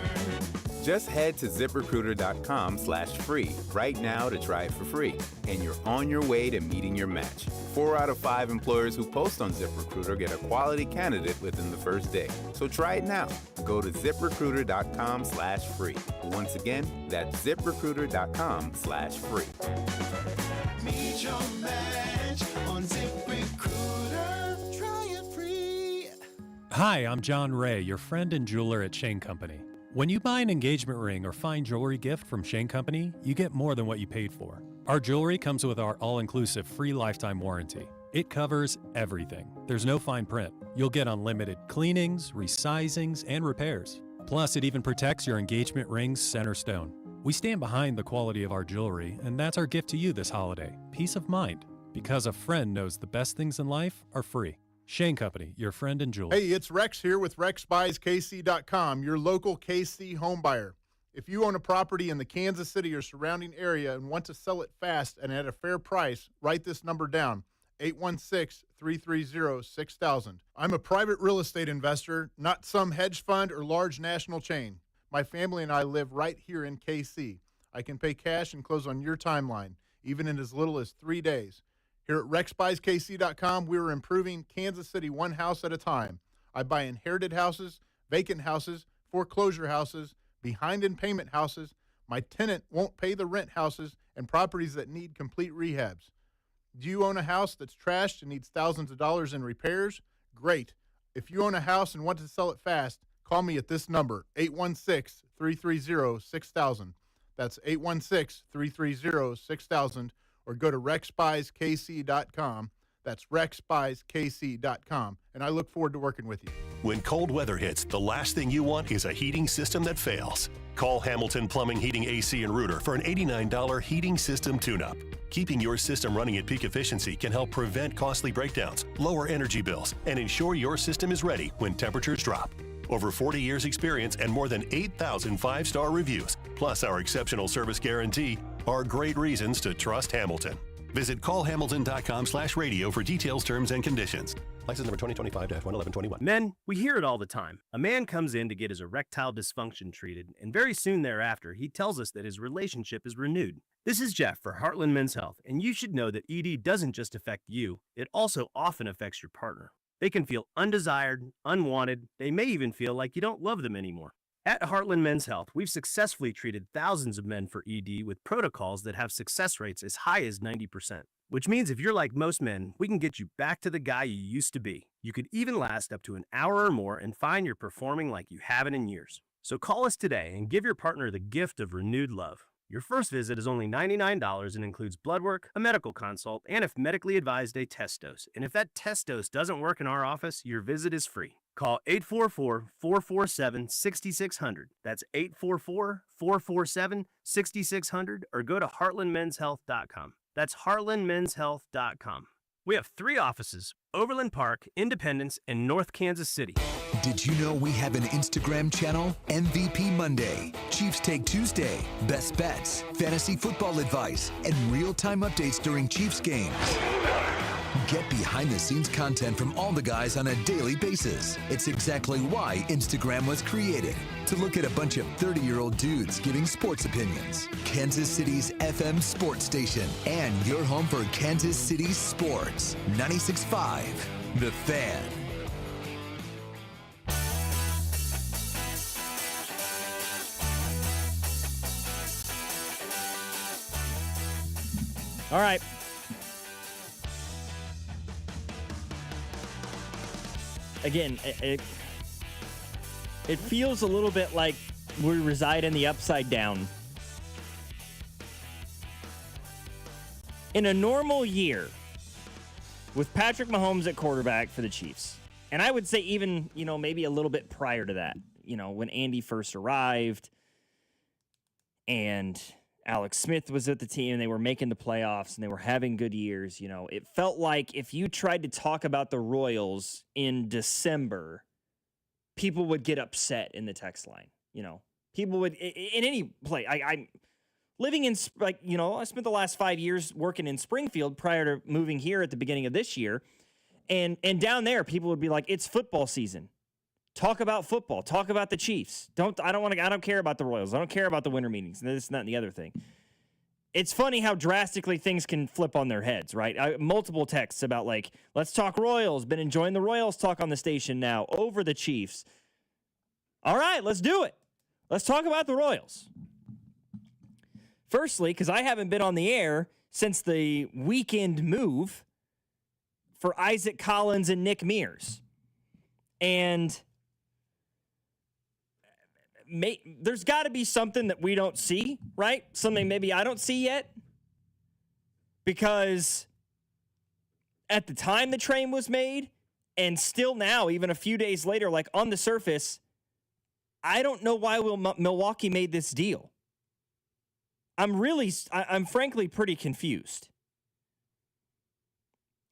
Just head to ZipRecruiter.com/free right now to try it for free. And you're on your way to meeting your match. 4 out of 5 employers who post on ZipRecruiter get a quality candidate within the first day. So try it now. Go to ZipRecruiter.com/free. Once again, that's ZipRecruiter.com/free. Meet your match on ZipRecruiter. Hi, I'm John Ray, your friend and jeweler at Shane Company. When you buy an engagement ring or fine jewelry gift from Shane Company, you get more than what you paid for. Our jewelry comes with our all-inclusive free lifetime warranty. It covers everything. There's no fine print. You'll get unlimited cleanings, resizings, and repairs. Plus, it even protects your engagement ring's center stone. We stand behind the quality of our jewelry, and that's our gift to you this holiday. Peace of mind. Because a friend knows the best things in life are free. Shane Company, your friend and jeweler. Hey, it's Rex here with RexBuysKC.com, your local KC home buyer. If you own a property in the Kansas City or surrounding area and want to sell it fast and at a fair price, write this number down, 816-330-6000. I'm a private real estate investor, not some hedge fund or large national chain. My family and I live right here in KC. I can pay cash and close on your timeline, even in as little as 3 days. Here at RexBuysKC.com, we're improving Kansas City one house at a time. I buy inherited houses, vacant houses, foreclosure houses, behind in payment houses, my tenant won't pay the rent houses, and properties that need complete rehabs. Do you own a house that's trashed and needs thousands of dollars in repairs? Great. If you own a house and want to sell it fast, call me at this number, 816-330-6000. That's 816-330-6000. Or go to RexBuysKC.com. That's RexBuysKC.com. And I look forward to working with you. When cold weather hits, the last thing you want is a heating system that fails. Call Hamilton Plumbing, Heating, AC, and Rooter for an $89 heating system tune-up. Keeping your system running at peak efficiency can help prevent costly breakdowns, lower energy bills, and ensure your system is ready when temperatures drop. Over 40 years experience and more than 8,000 five-star reviews, plus our exceptional service guarantee, are great reasons to trust Hamilton. Visit callhamilton.com/radio for details, terms, and conditions. License number 2025-11121. Men, we hear it all the time. A man comes in to get his erectile dysfunction treated, and very soon thereafter, he tells us that his relationship is renewed. This is Jeff for Heartland Men's Health, and you should know that ED doesn't just affect you, it also often affects your partner. They can feel undesired, unwanted, they may even feel like you don't love them anymore. At Heartland Men's Health, we've successfully treated thousands of men for ED with protocols that have success rates as high as 90%. Which means if you're like most men, we can get you back to the guy you used to be. You could even last up to an hour or more and find you're performing like you haven't in years. So call us today and give your partner the gift of renewed love. Your first visit is only $99 and includes blood work, a medical consult, and if medically advised, a test dose. And if that test dose doesn't work in our office, your visit is free. Call 844-447-6600. That's 844-447-6600 or go to heartlandmenshealth.com. That's heartlandmenshealth.com. We have 3 offices, Overland Park, Independence, and North Kansas City. Did you know we have an Instagram channel? MVP Monday, Chiefs Take Tuesday, Best Bets, Fantasy Football Advice, and real-time updates during Chiefs games. Get behind-the-scenes content from all the guys on a daily basis. It's exactly why Instagram was created, to look at a bunch of 30-year-old dudes giving sports opinions. Kansas City's FM sports station and your home for Kansas City sports. 96.5, The Fan. All right. Again, it feels a little bit like we reside in the upside down. In a normal year, with Patrick Mahomes at quarterback for the Chiefs, and I would say even, maybe a little bit prior to that, when Andy first arrived and Alex Smith was at the team and they were making the playoffs and they were having good years, it felt like if you tried to talk about the Royals in December, people would get upset in the text line. People would, in any play. I'm living in, I spent the last 5 years working in Springfield prior to moving here at the beginning of this year. And down there, people would be like, it's football season. Talk about football. Talk about the Chiefs. I don't care about the Royals. I don't care about the winter meetings. This, and that, and the other thing. It's funny how drastically things can flip on their heads, right? Multiple texts about let's talk Royals. Been enjoying the Royals talk on the station now over the Chiefs. All right, let's do it. Let's talk about the Royals. Firstly, because I haven't been on the air since the weekend move for Isaac Collins and Nick Mears. And there's got to be something that we don't see, right? Something maybe I don't see yet. Because at the time the trade was made, and still now, even a few days later, like on the surface, I don't know why Milwaukee made this deal. I'm frankly pretty confused.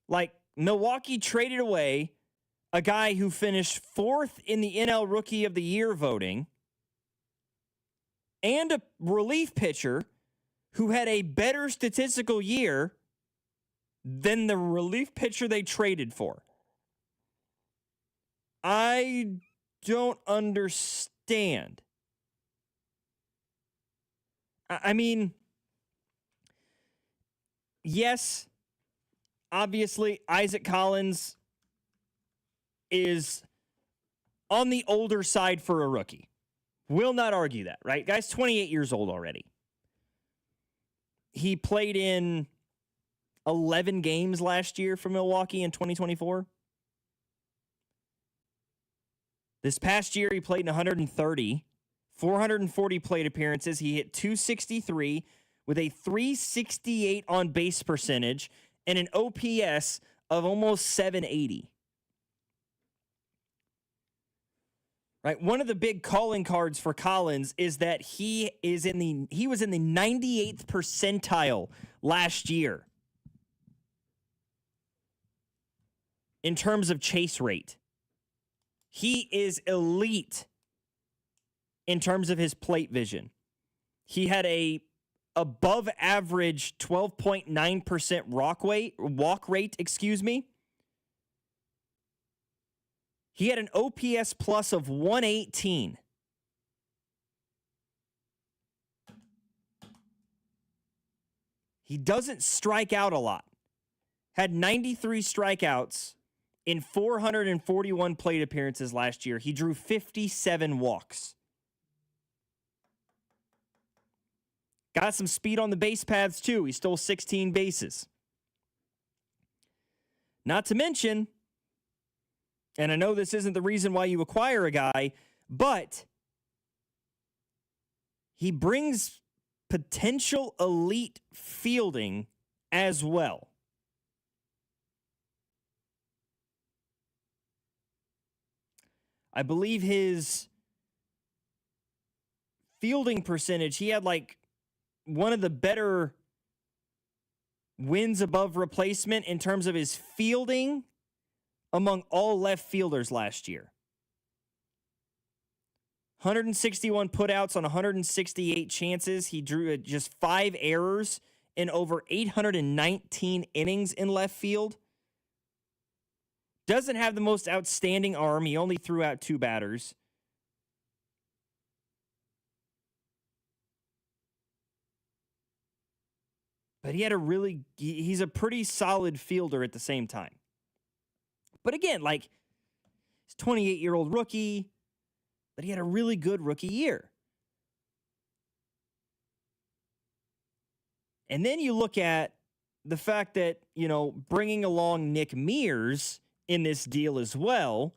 Like, Milwaukee traded away a guy who finished 4th in the NL Rookie of the Year voting and a relief pitcher who had a better statistical year than the relief pitcher they traded for. I don't understand. I mean, yes, obviously, Isaac Collins is on the older side for a rookie. Will not argue that, right? Guy's 28 years old already. He played in 11 games last year for Milwaukee in 2024. This past year, he played in 130, 440 plate appearances. He hit .263 with a .368 on base percentage and an OPS of almost .780. Right, one of the big calling cards for Collins is that he was in the 98th percentile last year in terms of chase rate. He is elite in terms of his plate vision. He had a above average 12.9% walk rate, He had an OPS plus of 118. He doesn't strike out a lot. Had 93 strikeouts in 441 plate appearances last year. He drew 57 walks. Got some speed on the base paths, too. He stole 16 bases. Not to mention, and I know this isn't the reason why you acquire a guy, but he brings potential elite fielding as well. I believe his fielding percentage, he had like one of the better wins above replacement in terms of his fielding among all left fielders last year. 161 putouts on 168 chances. He drew just 5 errors in over 819 innings in left field. Doesn't have the most outstanding arm. He only threw out 2 batters. But he's a pretty solid fielder at the same time. But again, like, he's a 28-year-old rookie, but he had a really good rookie year. And then you look at the fact that, bringing along Nick Mears in this deal as well,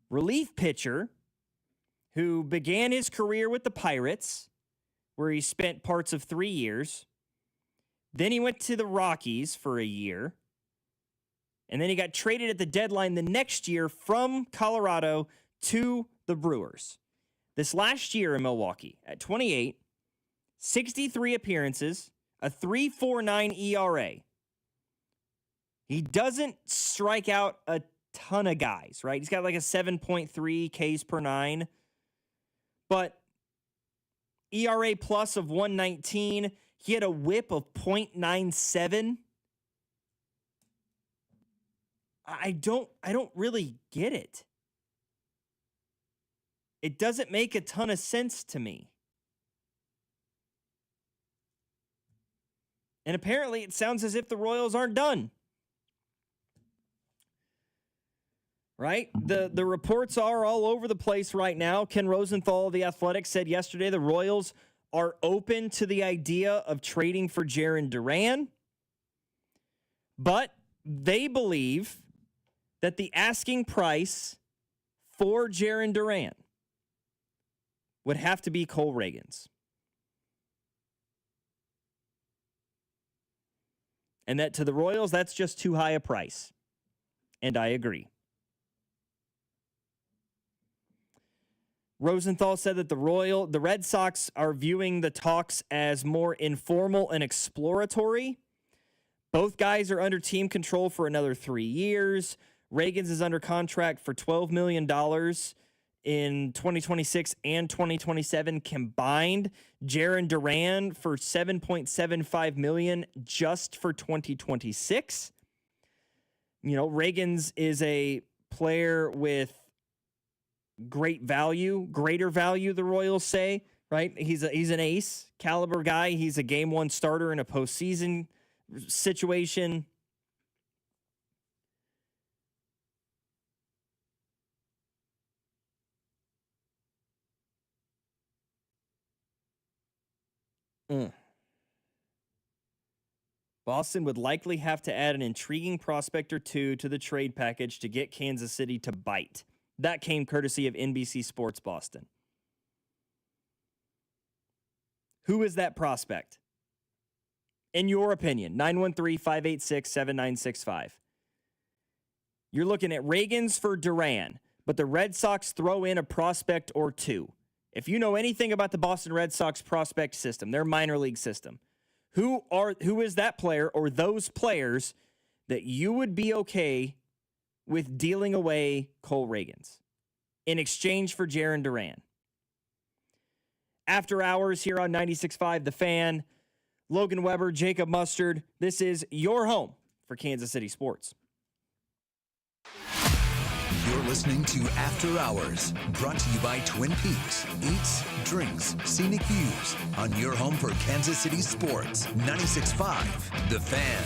relief pitcher who began his career with the Pirates, where he spent parts of 3 years. Then he went to the Rockies for a year. And then he got traded at the deadline the next year from Colorado to the Brewers. This last year in Milwaukee, at 28, 63 appearances, a 3.49 ERA. He doesn't strike out a ton of guys, right? He's got like a 7.3 Ks per 9. But ERA plus of 119. He had a whip of 0.97. I don't really get it. It doesn't make a ton of sense to me. And apparently it sounds as if the Royals aren't done. Right? The reports are all over the place right now. Ken Rosenthal of The Athletic said yesterday the Royals are open to the idea of trading for Jarren Duran, but they believe that the asking price for Jaren Duran would have to be Cole Reagans. And that to the Royals, that's just too high a price. And I agree. Rosenthal said that the Red Sox are viewing the talks as more informal and exploratory. Both guys are under team control for another 3 years. Reagans is under contract for $12 million in 2026 and 2027 combined. Jaren Duran for $7.75 million just for 2026. You know, Reagans is a player with great value, greater value, the Royals say, right? He's an ace caliber guy. He's a game one starter in a postseason situation. Boston would likely have to add an intriguing prospect or two to the trade package to get Kansas City to bite. That came courtesy of NBC Sports Boston. Who is that prospect? In your opinion, 913-586-7965. You're looking at Reagans for Duran, but the Red Sox throw in a prospect or two. If you know anything about the Boston Red Sox prospect system, their minor league system, who is that player or those players that you would be okay with dealing away Cole Reagans in exchange for Jaren Duran? After hours here on 96.5 The Fan, Logan Weber, Jacob Mustard. This is your home for Kansas City sports. You're listening to After Hours, brought to you by Twin Peaks. Eats, drinks, scenic views on your home for Kansas City sports. 96.5 The Fan.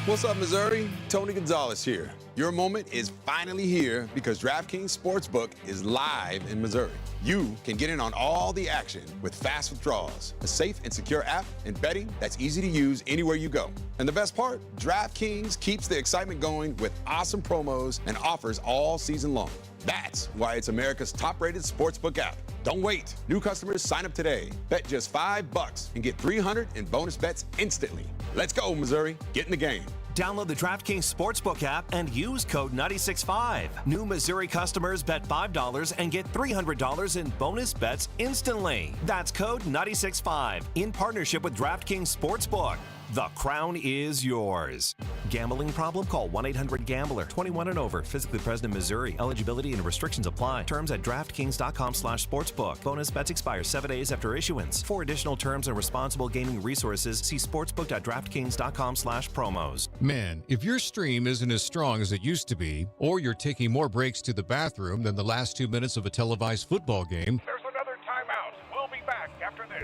What's up, Missouri? Tony Gonzalez here. Your moment is finally here because DraftKings Sportsbook is live in Missouri. You can get in on all the action with fast withdrawals, a safe and secure app, and betting that's easy to use anywhere you go. And the best part, DraftKings keeps the excitement going with awesome promos and offers all season long. That's why it's America's top-rated sportsbook app. Don't wait. New customers sign up today. Bet just $5 and get $300 in bonus bets instantly. Let's go, Missouri. Get in the game. Download the DraftKings Sportsbook app and use code 965. New Missouri customers bet $5 and get $300 in bonus bets instantly. That's code 965 in partnership with DraftKings Sportsbook. The crown is yours. Gambling problem? Call 1-800-GAMBLER. 21 and over. Physically present in Missouri. Eligibility and restrictions apply. Terms at DraftKings.com/sportsbook. Bonus bets expire 7 days after issuance. For additional terms and responsible gaming resources, see sportsbook.draftkings.com/promos. Man, if your stream isn't as strong as it used to be, or you're taking more breaks to the bathroom than the last 2 minutes of a televised football game, there's another timeout. We'll be back after this.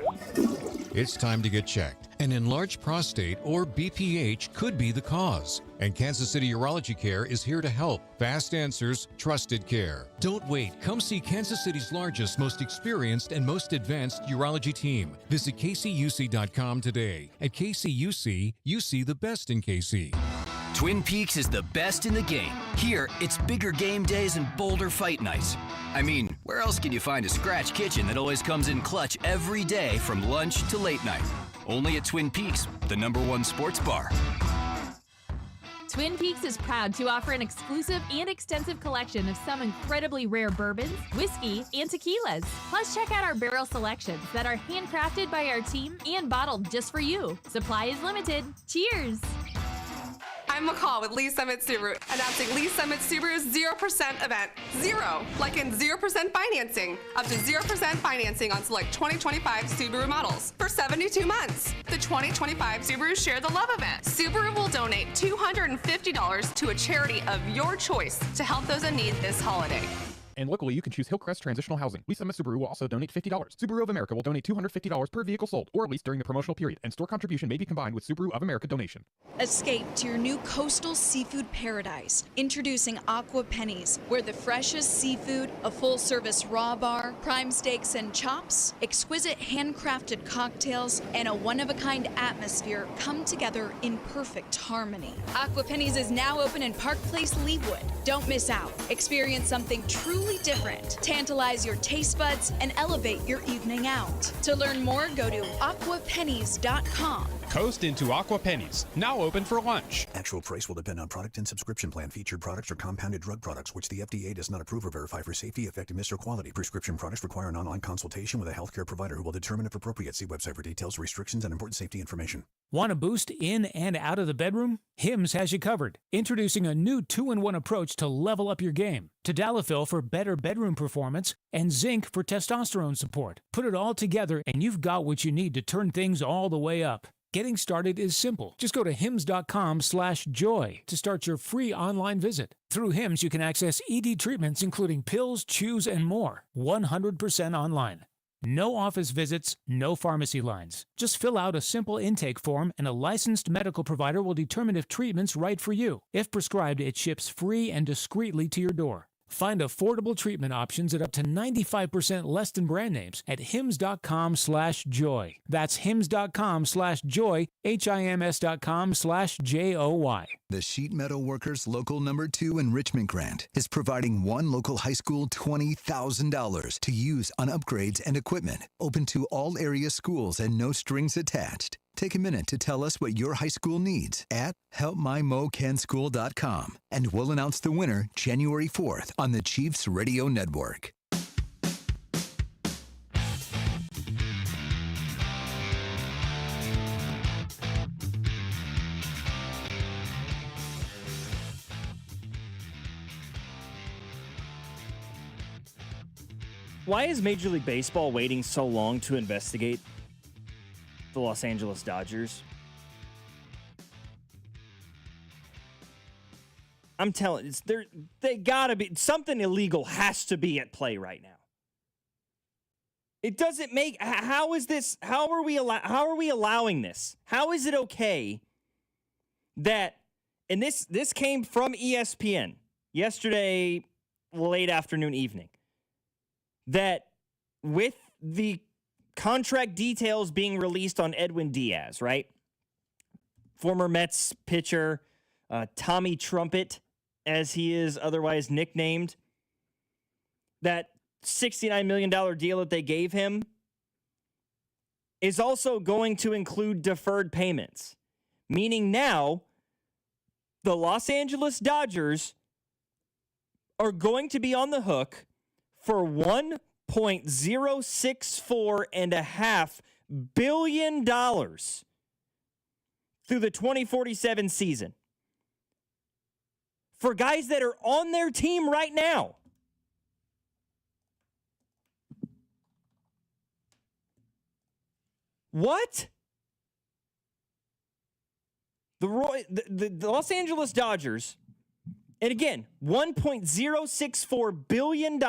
it's time to get checked. An enlarged prostate, or BPH, could be the cause. And Kansas City Urology Care is here to help. Fast answers, trusted care. Don't wait. Come see Kansas City's largest, most experienced, and most advanced urology team. Visit kcuc.com today. At KCUC, you see the best in KC. Twin Peaks is the best in the game. Here, it's bigger game days and bolder fight nights. I mean, where else can you find a scratch kitchen that always comes in clutch every day from lunch to late night? Only at Twin Peaks, the #1 sports bar. Twin Peaks is proud to offer an exclusive and extensive collection of some incredibly rare bourbons, whiskey, and tequilas. Plus, check out our barrel selections that are handcrafted by our team and bottled just for you. Supply is limited. Cheers! I'm McCall with Lee Summit Subaru, announcing Lee Summit Subaru's 0% event. Zero, like in 0% financing. Up to 0% financing on select 2025 Subaru models for 72 months. The 2025 Subaru Share the Love event. Subaru will donate $250 to a charity of your choice to help those in need this holiday. And locally, you can choose Hillcrest Transitional Housing. Lee Summit Subaru will also donate $50. Subaru of America will donate $250 per vehicle sold or leased during the promotional period, and store contribution may be combined with Subaru of America donation. Escape to your new coastal seafood paradise. Introducing Aqua Pennies, where the freshest seafood, a full-service raw bar, prime steaks and chops, exquisite handcrafted cocktails, and a one-of-a-kind atmosphere come together in perfect harmony. Aqua Pennies is now open in Park Place, Leawood. Don't miss out. Experience something truly totally different. Tantalize your taste buds and elevate your evening out. To learn more, go to aquapennies.com. Coast into Aqua Pennies, now open for lunch. Actual price will depend on product and subscription plan. Featured products are compounded drug products, which the FDA does not approve or verify for safety, effectiveness, or quality. Prescription products require an online consultation with a healthcare provider who will determine if appropriate. See website for details, restrictions, and important safety information. Want a boost in and out of the bedroom? Hims has you covered. Introducing a new 2-in-1 approach to level up your game. Tadalafil for better bedroom performance and zinc for testosterone support. Put it all together and you've got what you need to turn things all the way up. Getting started is simple. Just go to hims.com/joy to start your free online visit. Through Hims, you can access ED treatments including pills, chews, and more. 100% online. No office visits, no pharmacy lines. Just fill out a simple intake form and a licensed medical provider will determine if treatment's right for you. If prescribed, it ships free and discreetly to your door. Find affordable treatment options at up to 95% less than brand names at hims.com/joy. That's hims.com/joy, hims.com/joy. The Sheet Metal Workers Local Number 2 Enrichment Grant is providing one local high school $20,000 to use on upgrades and equipment. Open to all area schools and no strings attached. Take a minute to tell us what your high school needs at helpmymocanschool.com, and we'll announce the winner January 4th on the Chiefs Radio Network. Why is Major League Baseball waiting so long to investigate the Los Angeles Dodgers? I'm telling you, they gotta be, something illegal has to be at play right now. It doesn't make, how is this, how are we allowing this? How is it okay that, and this came from ESPN yesterday, late afternoon, evening, that with the contract details being released on Edwin Diaz, right? Former Mets pitcher, Tommy Trumpet, as he is otherwise nicknamed. That $69 million deal that they gave him is also going to include deferred payments, meaning now the Los Angeles Dodgers are going to be on the hook for $1.064.5 billion through the 2047 season for guys that are on their team right now. What? The Los Angeles Dodgers, and again, $1.064 billion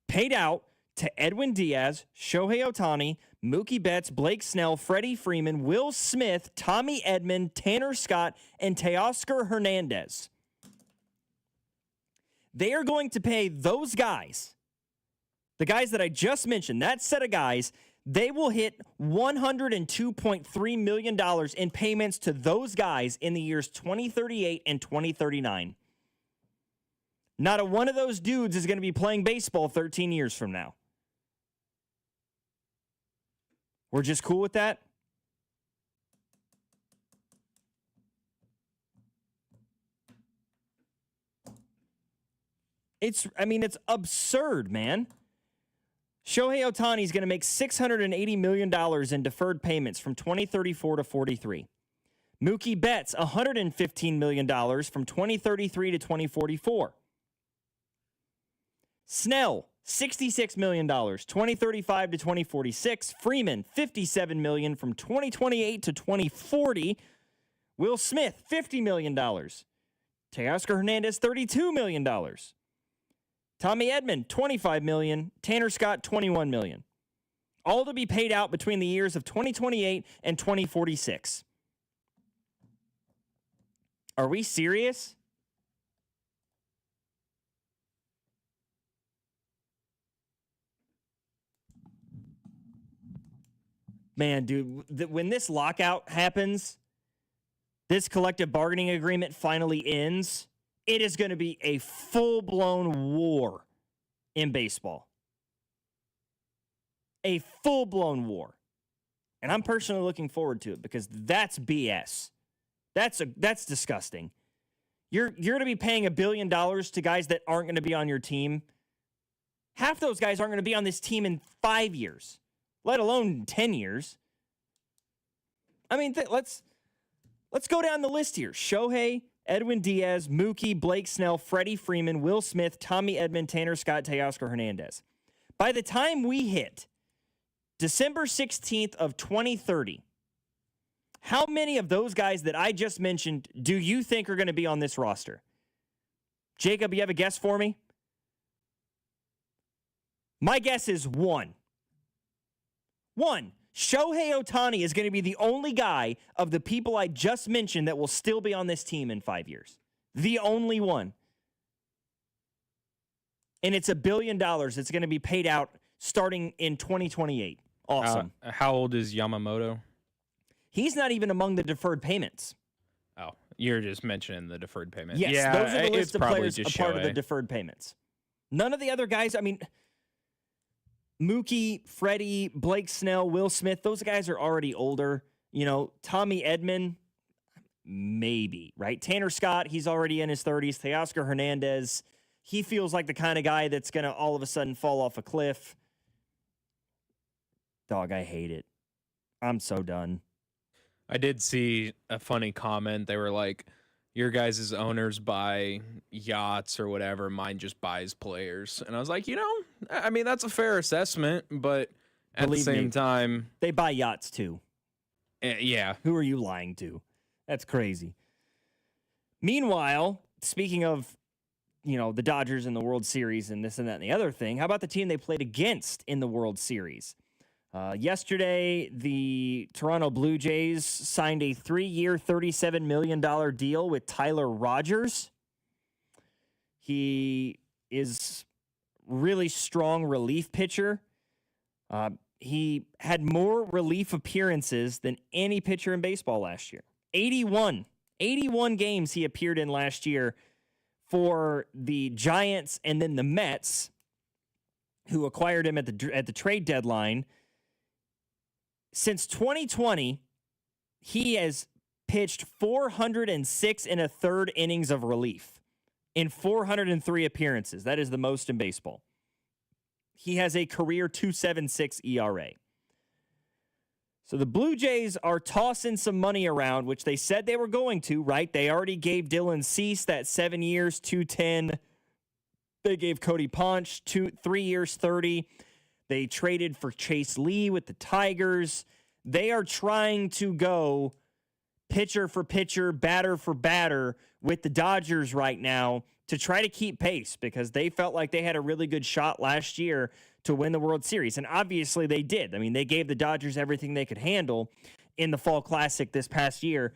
paid out to Edwin Diaz, Shohei Ohtani, Mookie Betts, Blake Snell, Freddie Freeman, Will Smith, Tommy Edman, Tanner Scott, and Teoscar Hernandez. They are going to pay those guys, the guys that I just mentioned, that set of guys, they will hit $102.3 million in payments to those guys in the years 2038 and 2039. Not a one of those dudes is going to be playing baseball 13 years from now. We're just cool with that? It's absurd, man. Shohei Ohtani is going to make $680 million in deferred payments from 2034 to 43. Mookie Betts, $115 million from 2033 to 2044. Snell, $66 million, 2035 to 2046. Freeman, $57 million from 2028 to 2040. Will Smith, $50 million. Teoscar Hernandez, $32 million. Tommy Edman, $25 million. Tanner Scott, $21 million. All to be paid out between the years of 2028 and 2046. Are we serious? Man, dude, when this lockout happens, this collective bargaining agreement finally ends, it is going to be a full-blown war in baseball. A full-blown war. And I'm personally looking forward to it because that's BS. That's disgusting. You're going to be paying $1 billion to guys that aren't going to be on your team. Half those guys aren't going to be on this team in 5 years, let alone 10 years. I mean, let's go down the list here. Shohei, Edwin Diaz, Mookie, Blake Snell, Freddie Freeman, Will Smith, Tommy Edman, Tanner Scott, Teoscar Hernandez. By the time we hit December 16th of 2030, how many of those guys that I just mentioned do you think are going to be on this roster? Jacob, you have a guess for me? My guess is one. Shohei Ohtani is going to be the only guy of the people I just mentioned that will still be on this team in 5 years. The only one. And it's $1 billion. It's going to be paid out starting in 2028. Awesome. How old is Yamamoto? He's not even among the deferred payments. Oh, you're just mentioning the deferred payments. Yes, yeah, those are the list of players just a part of the Shohei. deferred payments. None of the other guys, I mean, Mookie, Freddie, Blake Snell, Will Smith, those guys are already older. You know, Tommy Edman, maybe, right? Tanner Scott, he's already in his 30s. Teoscar Hernandez, he feels like the kind of guy that's going to all of a sudden fall off a cliff. Dog, I hate it. I'm so done. I did see a funny comment. They were like, your guys' owners buy yachts or whatever. Mine just buys players. And I was like, I mean, that's a fair assessment, but at Believe the same me, time, they buy yachts too. Yeah. Who are you lying to? That's crazy. Meanwhile, speaking of, the Dodgers in the World Series and this and that and the other thing, how about the team they played against in the World Series? Yesterday, the Toronto Blue Jays signed a 3-year, $37 million deal with Tyler Rogers. He is really strong relief pitcher. He had more relief appearances than any pitcher in baseball last year. 81 games he appeared in last year for the Giants and then the Mets, who acquired him at the trade deadline. Since 2020, he has pitched 406 and a third innings of relief in 403 appearances. That is the most in baseball. He has a career 2.76 ERA. So the Blue Jays are tossing some money around, which they said they were going to, right? They already gave Dylan Cease that 7 years, 210. They gave Cody Ponch 3 years, 30. They traded for Chase Lee with the Tigers. They are trying to go pitcher for pitcher, batter for batter with the Dodgers right now to try to keep pace because they felt like they had a really good shot last year to win the World Series. And obviously they did. I mean, they gave the Dodgers everything they could handle in the Fall Classic this past year.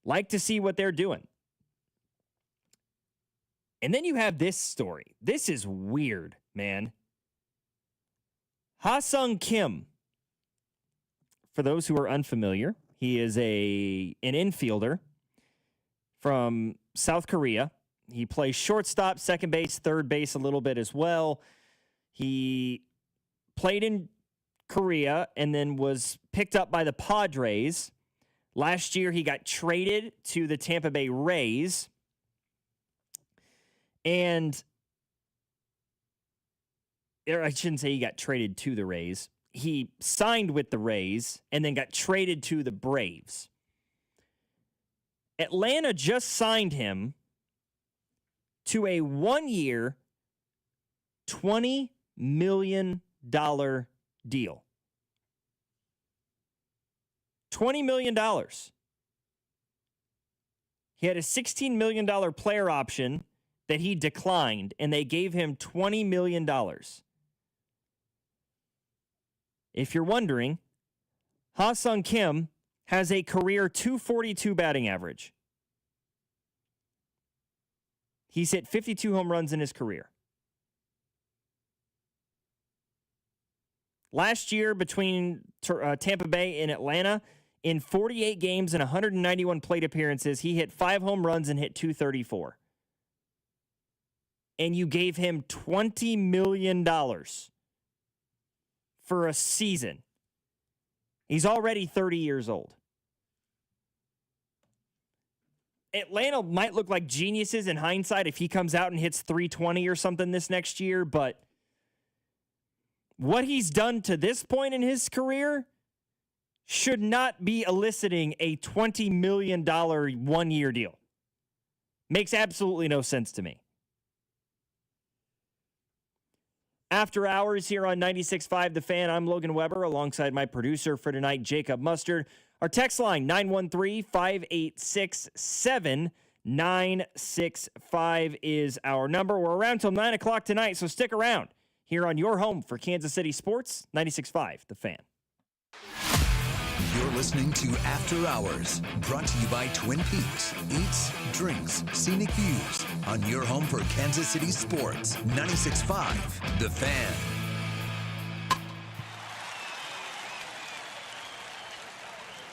Like to see what they're doing. And then you have this story. This is weird, man. Ha-Sung Kim, for those who are unfamiliar, he is an infielder from South Korea. He plays shortstop, second base, third base a little bit as well. He played in Korea and then was picked up by the Padres. Last year, he got traded to the Tampa Bay Rays. And I shouldn't say he got traded to the Rays. He signed with the Rays and then got traded to the Braves. Atlanta just signed him to a 1-year, $20 million deal. $20 million. He had a $16 million player option that he declined, and they gave him $20 million. If you're wondering, Ha-Sung Kim has a career 242 batting average. He's hit 52 home runs in his career. Last year, between Tampa Bay and Atlanta, in 48 games and 191 plate appearances, he hit 5 home runs and hit 234. and you gave him $20 million for a season. He's already 30 years old. Atlanta might look like geniuses in hindsight if he comes out and hits 320 or something this next year, but what he's done to this point in his career should not be eliciting a $20 million one-year deal. Makes absolutely no sense to me. After Hours here on 96.5 The Fan, I'm Logan Weber alongside my producer for tonight, Jacob Mustard. Our text line, 913-586-7965 is our number. We're around till 9 o'clock tonight, so stick around here on your home for Kansas City sports, 96.5 The Fan. You're listening to After Hours, brought to you by Twin Peaks. Eats, drinks, scenic views on your home for Kansas City sports, 96.5 The Fan.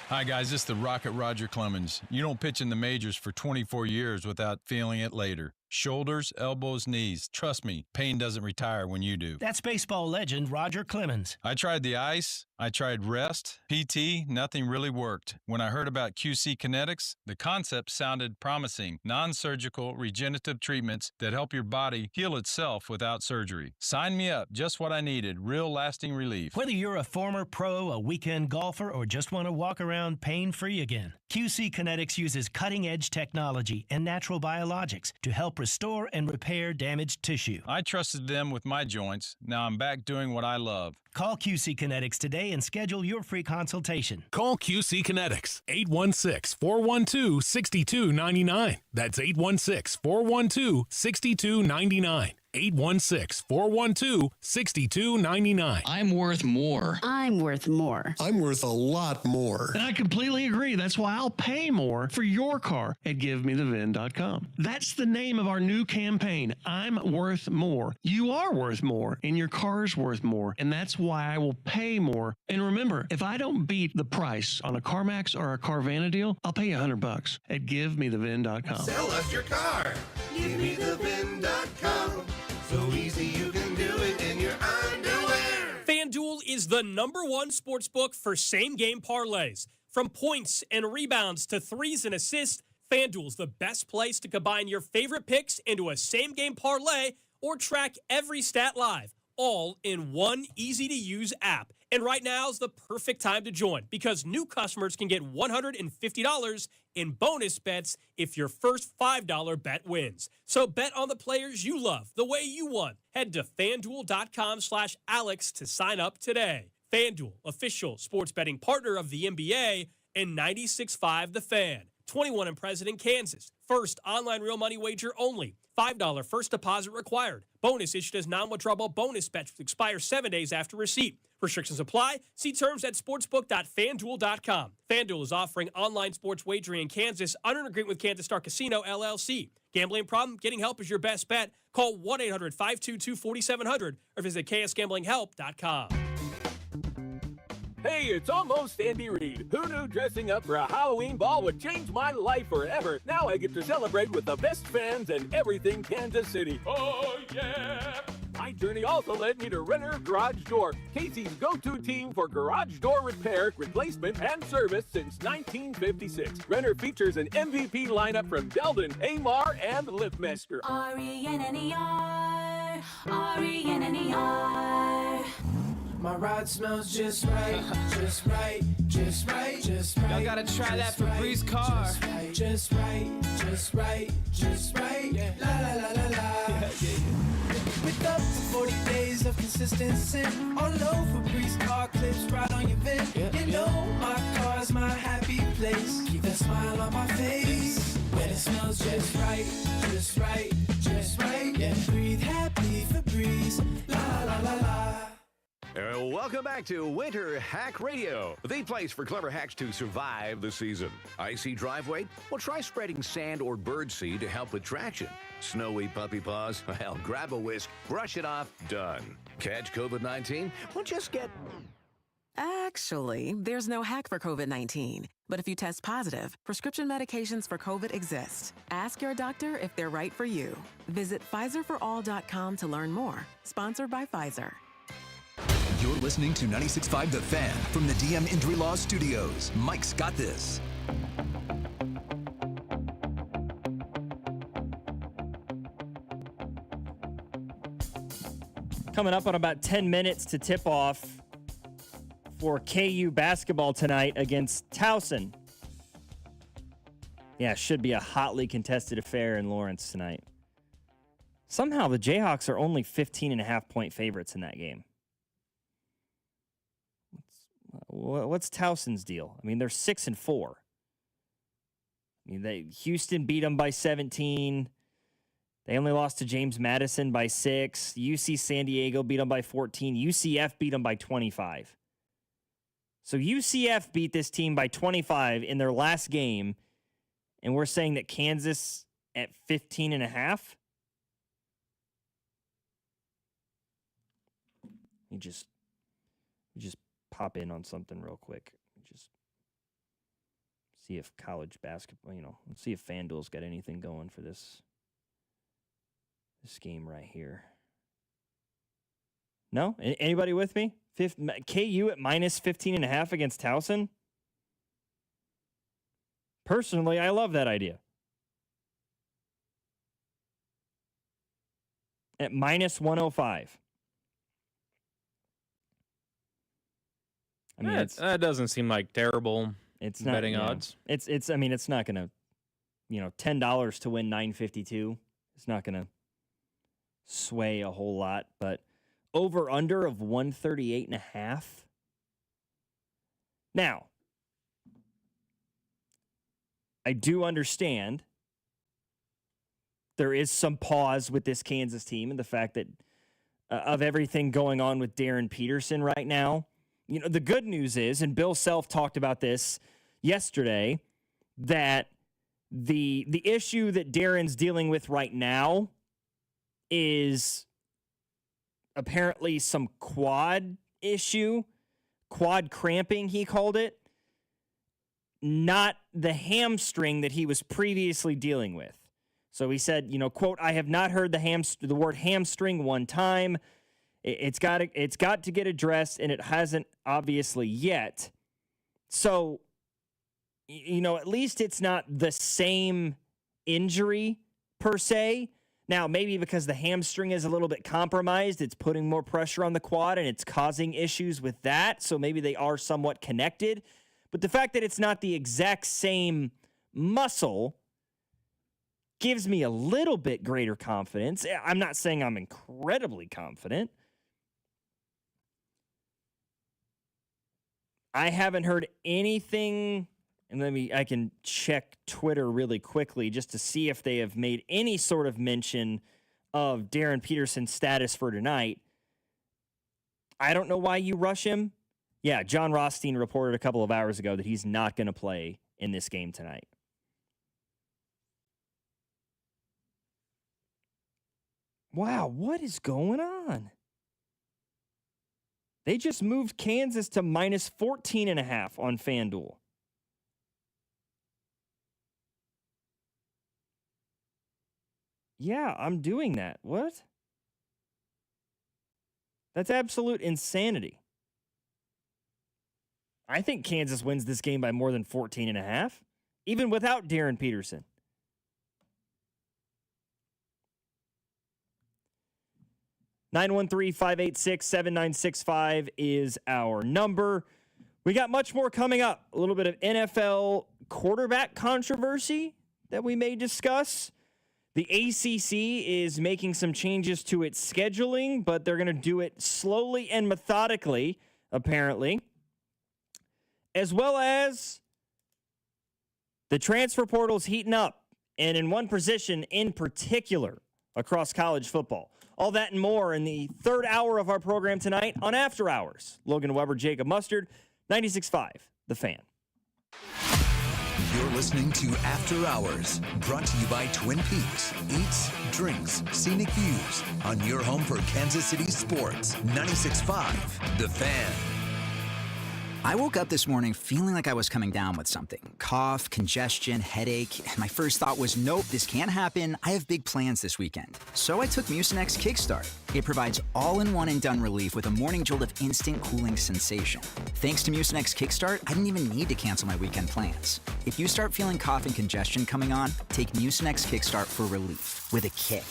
Hi, guys. This is the Rocket Roger Clemens. You don't pitch in the majors for 24 years without feeling it later. Shoulders, elbows, knees. Trust me, pain doesn't retire when you do. That's baseball legend Roger Clemens. I tried the ice. I tried rest, PT, nothing really worked. When I heard about QC Kinetics, the concept sounded promising. Non-surgical regenerative treatments that help your body heal itself without surgery. Sign me up, just what I needed, real lasting relief. Whether you're a former pro, a weekend golfer, or just want to walk around pain-free again, QC Kinetics uses cutting-edge technology and natural biologics to help restore and repair damaged tissue. I trusted them with my joints. Now I'm back doing what I love. Call QC Kinetics today and schedule your free consultation. Call QC Kinetics, 816-412-6299. That's 816-412-6299. 816-412-6299. I'm worth more. I'm worth more. I'm worth a lot more. And I completely agree. That's why I'll pay more for your car at GiveMeTheVin.com. That's the name of our new campaign. I'm worth more. You are worth more, and your car's worth more. And that's why I will pay more. And remember, if I don't beat the price on a CarMax or a Carvana deal, I'll pay you $100 at GiveMeTheVin.com. Sell us your car. GiveMeTheVin.com. So easy you can do it in your underwear. FanDuel is the #1 sportsbook for same-game parlays. From points and rebounds to threes and assists, FanDuel's the best place to combine your favorite picks into a same-game parlay or track every stat live, all in one easy-to-use app. And right now is the perfect time to join because new customers can get $150 in bonus bets if your first $5 bet wins. So bet on the players you love the way you want. Head to FanDuel.com/Alex to sign up today. FanDuel, official sports betting partner of the NBA and 96.5 The Fan. 21 and present in Kansas. First online real money wager only. $5 first deposit required. Bonus issued as non-withdrawable bonus bets expire 7 days after receipt. Restrictions apply. See terms at sportsbook.fanduel.com. FanDuel is offering online sports wagering in Kansas under an agreement with Kansas Star Casino, LLC. Gambling problem? Getting help is your best bet. Call 1-800-522-4700 or visit ksgamblinghelp.com. Hey, it's almost Andy Reid. Who knew dressing up for a Halloween ball would change my life forever? Now I get to celebrate with the best fans and everything Kansas City. Oh, yeah! My journey also led me to Renner Garage Door, Casey's go-to team for garage door repair, replacement, and service since 1956. Renner features an MVP lineup from Delden, Amar, and Liftmaster. R-E-N-N-E-R, R-E-N-N-E-R. My ride smells just right, just right, just right, just right. Y'all gotta try that Febreze car. Just right, just right, just right. Yeah. La la la la la. With up to 40 days of consistency, all over Febreze car clips right on your VIN. You know my car's my happy place. Keep that smile on my face. When it smells just right, just right, just right. Yeah, breathe happy Febreze. La la la la. Welcome back to Winter Hack Radio, the place for clever hacks to survive the season. Icy driveway? Well, try spreading sand or birdseed to help with traction. Snowy puppy paws? Well, grab a whisk, brush it off, done. Catch COVID-19? Well, just get Actually, there's no hack for COVID-19. But if you test positive, prescription medications for COVID exist. Ask your doctor if they're right for you. Visit PfizerForAll.com to learn more. Sponsored by Pfizer. You're listening to 96.5 The Fan from the DM Injury Law Studios. Mike's got this. Coming up on about 10 minutes to tip off for KU basketball tonight against Towson. Yeah, should be a hotly contested affair in Lawrence tonight. Somehow the Jayhawks are only 15.5-point favorites in that game. What's Towson's deal? I mean, they're 6-4. I mean, Houston beat them by 17. They only lost to James Madison by 6. UC San Diego beat them by 14. UCF beat them by 25. So UCF beat this team by 25 in their last game, and we're saying that Kansas at 15.5? You just pop in on something real quick. Just see if college basketball, let's see if FanDuel's got anything going for this game right here. No? Anybody with me? KU at minus 15.5 against Towson? Personally, I love that idea. At minus 105. I mean, that doesn't seem like terrible it's not, betting odds. It's not going to, $10 to win 952. It's not going to sway a whole lot, but over under of 138.5. Now, I do understand there is some pause with this Kansas team and the fact that of everything going on with Darren Peterson right now. The good news is, and Bill Self talked about this yesterday, that the issue that Darren's dealing with right now is apparently some quad issue, quad cramping, he called it, not the hamstring that he was previously dealing with. So he said, quote, I have not heard the word hamstring one time. It's got to get addressed, and it hasn't obviously yet. So, at least it's not the same injury per se. Now, maybe because the hamstring is a little bit compromised, it's putting more pressure on the quad and it's causing issues with that. So maybe they are somewhat connected. But the fact that it's not the exact same muscle gives me a little bit greater confidence. I'm not saying I'm incredibly confident. I haven't heard anything, and I can check Twitter really quickly just to see if they have made any sort of mention of Darren Peterson's status for tonight. I don't know why you rush him. Yeah, John Rothstein reported a couple of hours ago that he's not going to play in this game tonight. Wow, what is going on? They just moved Kansas to minus 14.5 on FanDuel. Yeah, I'm doing that. What? That's absolute insanity. I think Kansas wins this game by more than 14.5, even without Darren Peterson. (913-586-7965) is our number. We got much more coming up. A little bit of NFL quarterback controversy that we may discuss. The ACC is making some changes to its scheduling, but they're going to do it slowly and methodically, apparently. As well as the transfer portal's heating up, and in one position in particular across college football. All that and more in the third hour of our program tonight on After Hours. Logan Weber, Jacob Mustard, 96.5, The Fan. You're listening to After Hours, brought to you by Twin Peaks. Eats, drinks, scenic views on your home for Kansas City sports. 96.5, The Fan. I woke up this morning feeling like I was coming down with something. Cough, congestion, headache. My first thought was, nope, this can't happen. I have big plans this weekend. So I took Mucinex Kickstart. It provides all-in-one and done relief with a morning jolt of instant cooling sensation. Thanks to Mucinex Kickstart, I didn't even need to cancel my weekend plans. If you start feeling cough and congestion coming on, take Mucinex Kickstart for relief with a kick.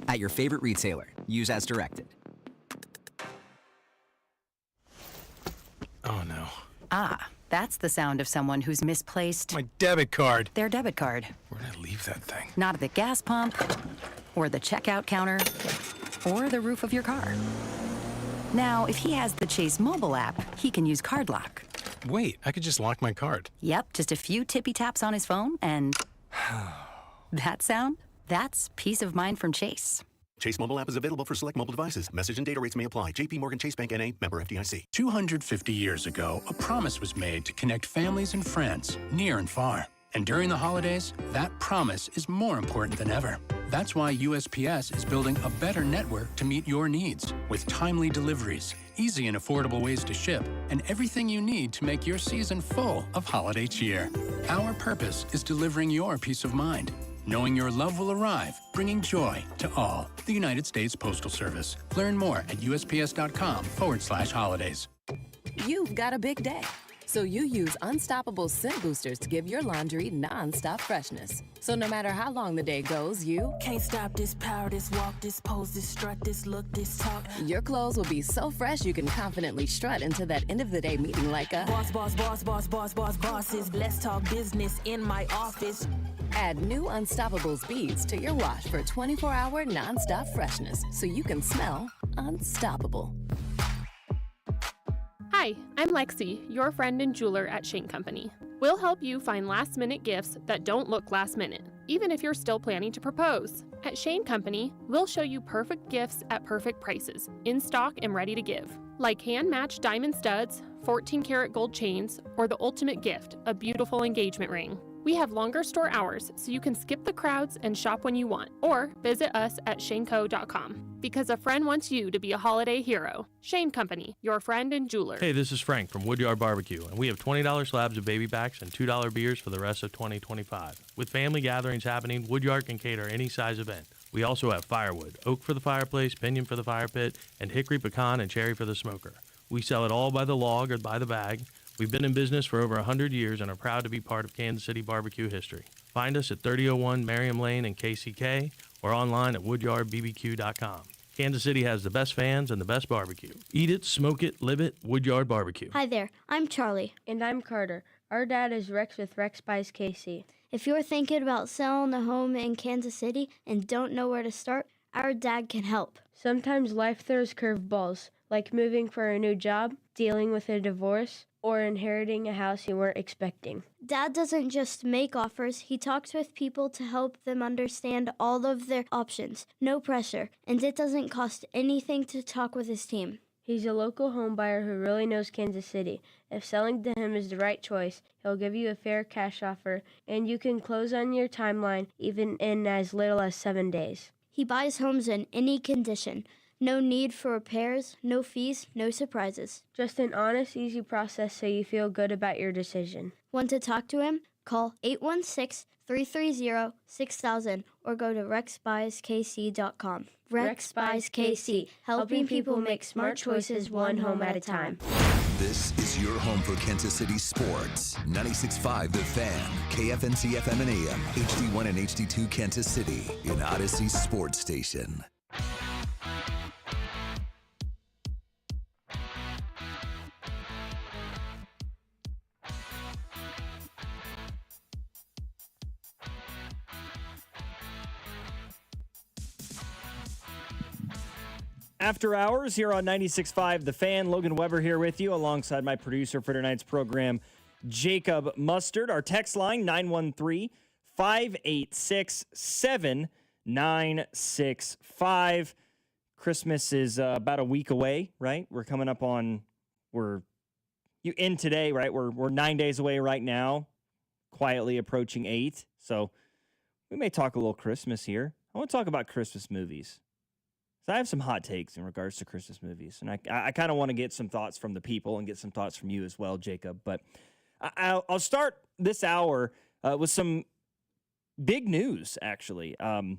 At your favorite retailer. Use as directed. Oh, no. Ah, that's the sound of someone who's misplaced My debit card. their debit card. Where'd I leave that thing? Not at the gas pump, or the checkout counter, or the roof of your car. Now, if he has the Chase mobile app, he can use Card Lock. Wait, I could just lock my card. Yep, just a few tippy taps on his phone, and that sound? That's peace of mind from Chase. Chase mobile app is available for select mobile devices. Message and data rates may apply. JP Morgan Chase Bank N.A. member FDIC. 250 years ago, a promise was made to connect families and friends, near and far. And during the holidays, that promise is more important than ever. That's why USPS is building a better network to meet your needs, with timely deliveries, easy and affordable ways to ship, and everything you need to make your season full of holiday cheer. Our purpose is delivering your peace of mind, knowing your love will arrive, bringing joy to all. The United States Postal Service. Learn more at USPS.com/holidays. You've got a big day, so you use Unstoppable Scent Boosters to give your laundry non-stop freshness. So no matter how long the day goes, you can't stop this power, this walk, this pose, this strut, this look, this talk. Your clothes will be so fresh you can confidently strut into that end of the day meeting like a boss, boss, boss, boss, boss, boss, bosses. Let's talk business in my office. Add new Unstoppables beads to your wash for 24-hour non-stop freshness so you can smell unstoppable. Hi, I'm Lexi, your friend and jeweler at Shane Company. We'll help you find last-minute gifts that don't look last-minute, even if you're still planning to propose. At Shane Company, we'll show you perfect gifts at perfect prices, in stock and ready to give. Like hand-matched diamond studs, 14-karat gold chains, or the ultimate gift, a beautiful engagement ring. We have longer store hours, so you can skip the crowds and shop when you want, or visit us at shaneco.com. Because a friend wants you to be a holiday hero. Shane Company, your friend and jeweler. Hey, this is Frank from Woodyard Barbecue, and we have $20 slabs of baby backs and $2 beers for the rest of 2025. With family gatherings happening, Woodyard can cater any size event. We also have firewood, oak for the fireplace, pinyon for the fire pit, and hickory, pecan, and cherry for the smoker. We sell it all by the log or by the bag. We've been in business for over 100 years and are proud to be part of Kansas City barbecue history. Find us at 3001 Merriam Lane in KCK or online at woodyardbbq.com. Kansas City has the best fans and the best barbecue. Eat it, smoke it, live it, Woodyard Barbecue. Hi there, I'm Charlie. And I'm Carter. Our dad is Rex with Rex Buys KC. If you're thinking about selling a home in Kansas City and don't know where to start, our dad can help. Sometimes life throws curveballs, like moving for a new job, dealing with a divorce, or inheriting a house you weren't expecting. Dad doesn't just make offers, he talks with people to help them understand all of their options. No pressure, and it doesn't cost anything to talk with his team. He's a local home buyer who really knows Kansas City. If selling to him is the right choice, he'll give you a fair cash offer, and you can close on your timeline even in as little as 7 days. He buys homes in any condition. No need for repairs, no fees, no surprises. Just an honest, easy process so you feel good about your decision. Want to talk to him? Call 816-330-6000 or go to rexbuyskc.com. Rex Buys KC, helping people make smart choices one home at a time. This is your home for Kansas City sports. 96.5 The Fan, KFNC FM and AM, HD1 and HD2 Kansas City, in Odyssey Sports Station. After hours here on 96.5 The Fan, Logan Weber here with you alongside my producer for tonight's program, Jacob Mustard. Our text line, 913-586-7965. Christmas is about a week away, right? We're coming up on, you in today, right? We're 9 days away right now, quietly approaching 8. So we may talk a little Christmas here. I want to talk about Christmas movies. So I have some hot takes in regards to Christmas movies, and I kind of want to get some thoughts from the people and get some thoughts from you as well, Jacob. But I'll start this hour with some big news, actually. I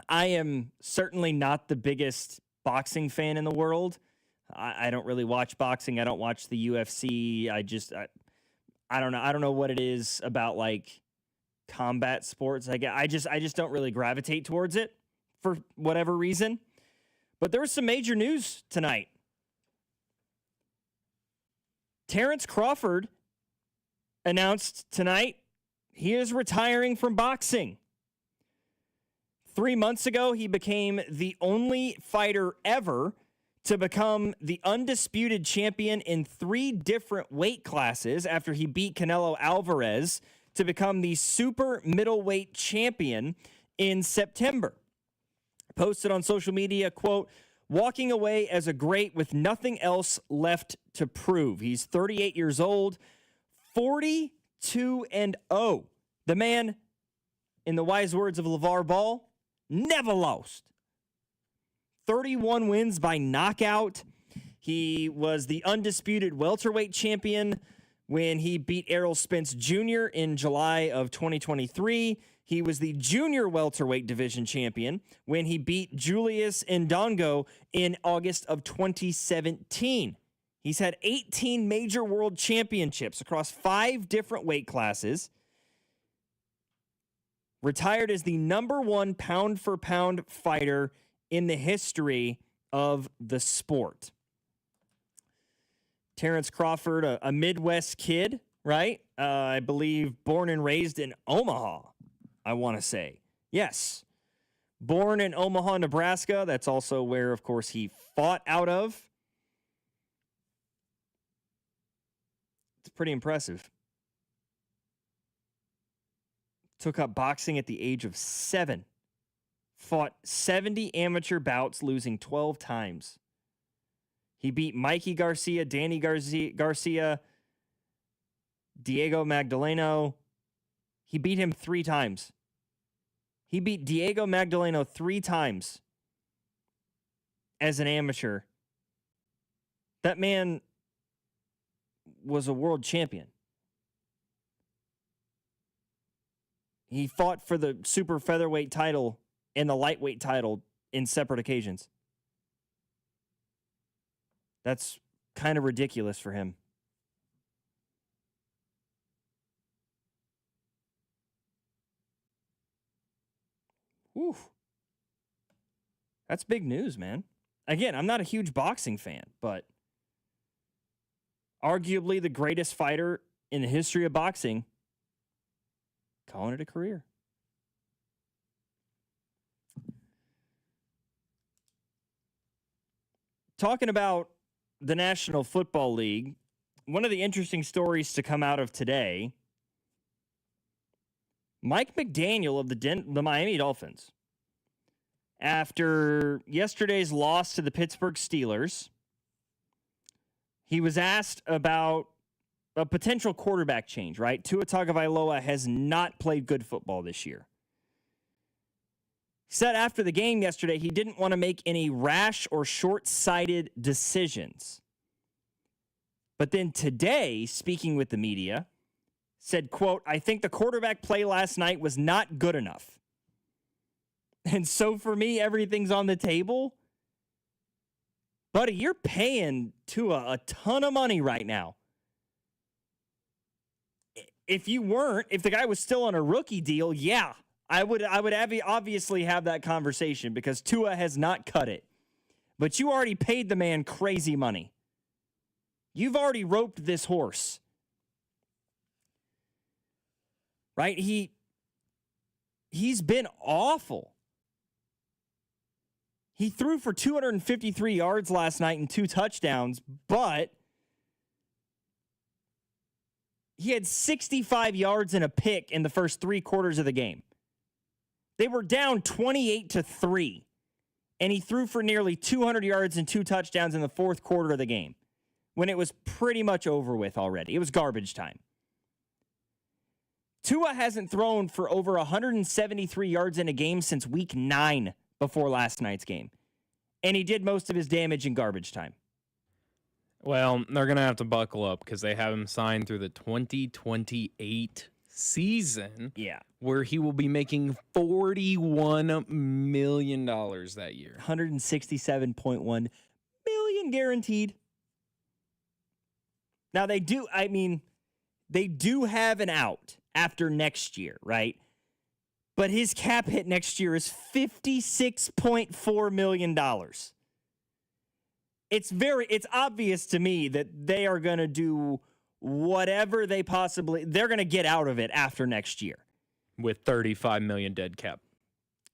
am certainly not the biggest boxing fan in the world. I don't really watch boxing. I don't watch the UFC. I don't know. I don't know what it is about like combat sports. I just don't really gravitate towards it for whatever reason. But there was some major news tonight. Terrence Crawford announced tonight he is retiring from boxing. 3 months ago, he became the only fighter ever to become the undisputed champion in 3 different weight classes after he beat Canelo Alvarez to become the super middleweight champion in September. Posted on social media, quote, walking away as a great with nothing else left to prove. He's 38 years old, 42-0. The man, in the wise words of LeVar Ball, never lost. 31 wins by knockout. He was the undisputed welterweight champion when he beat Errol Spence Jr. in July of 2023. He was the junior welterweight division champion when he beat Julius Ndongo in August of 2017. He's had 18 major world championships across 5 different weight classes. Retired as the #1 pound-for-pound fighter in the history of the sport. Terrence Crawford, a Midwest kid, right? I believe born and raised in Omaha, I want to say. Yes. Born in Omaha, Nebraska. That's also where, of course, he fought out of. It's pretty impressive. Took up boxing at the age of 7. Fought 70 amateur bouts, losing 12 times. He beat Mikey Garcia, Danny Garcia, Diego Magdaleno. He beat him 3 times. He beat Diego Magdaleno 3 times as an amateur. That man was a world champion. He fought for the super featherweight title and the lightweight title in separate occasions. That's kind of ridiculous for him. Whew. That's big news, man. Again, I'm not a huge boxing fan, but arguably the greatest fighter in the history of boxing, calling it a career. Talking about the National Football League, one of the interesting stories to come out of today, Mike McDaniel of the Miami Dolphins, after yesterday's loss to the Pittsburgh Steelers, he was asked about a potential quarterback change, right? Tua Tagovailoa has not played good football this year. He said after the game yesterday he didn't want to make any rash or short-sighted decisions. But then today, speaking with the media, said, quote, I think the quarterback play last night was not good enough. And so for me, everything's on the table. Buddy, you're paying Tua a ton of money right now. If the guy was still on a rookie deal, yeah, I would obviously have that conversation because Tua has not cut it. But you already paid the man crazy money. You've already roped this horse. Right? He's been awful. He threw for 253 yards last night and 2 touchdowns, but he had 65 yards and a pick in the first 3 quarters of the game. They were down 28-3, and he threw for nearly 200 yards and 2 touchdowns in the 4th quarter of the game when it was pretty much over with already. It was garbage time. Tua hasn't thrown for over 173 yards in a game since week 9 before last night's game. and he did most of his damage in garbage time. Well, they're going to have to buckle up because they have him signed through the 2028 season. Yeah. Where he will be making $41 million that year. 167.1 million guaranteed. Now they do have an out after next year, right? But his cap hit next year is $56.4 million. It's obvious to me that they are going to do whatever they're going to get out of it after next year. With $35 million dead cap.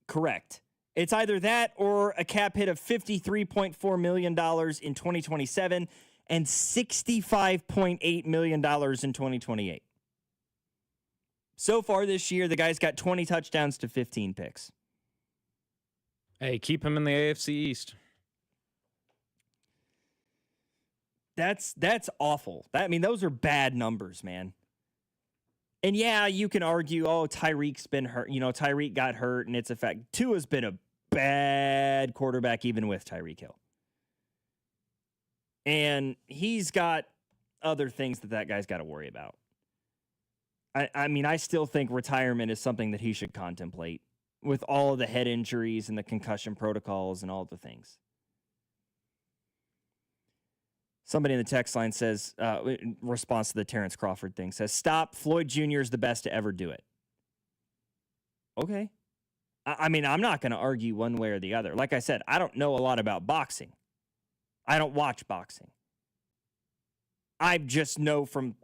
Correct. It's either that or a cap hit of $53.4 million in 2027 and $65.8 million in 2028. So far this year, the guy's got 20 touchdowns to 15 picks. Hey, keep him in the AFC East. That's awful. Those are bad numbers, man. And yeah, you can argue, Tyreek's been hurt. Tyreek got hurt, and it's a fact. Tua's been a bad quarterback even with Tyreek Hill. And he's got other things that guy's got to worry about. I still think retirement is something that he should contemplate with all of the head injuries and the concussion protocols and all the things. Somebody in the text line says, in response to the Terrence Crawford thing, says, stop, Floyd Jr. is the best to ever do it. Okay. I'm not going to argue one way or the other. Like I said, I don't know a lot about boxing. I don't watch boxing. I just know from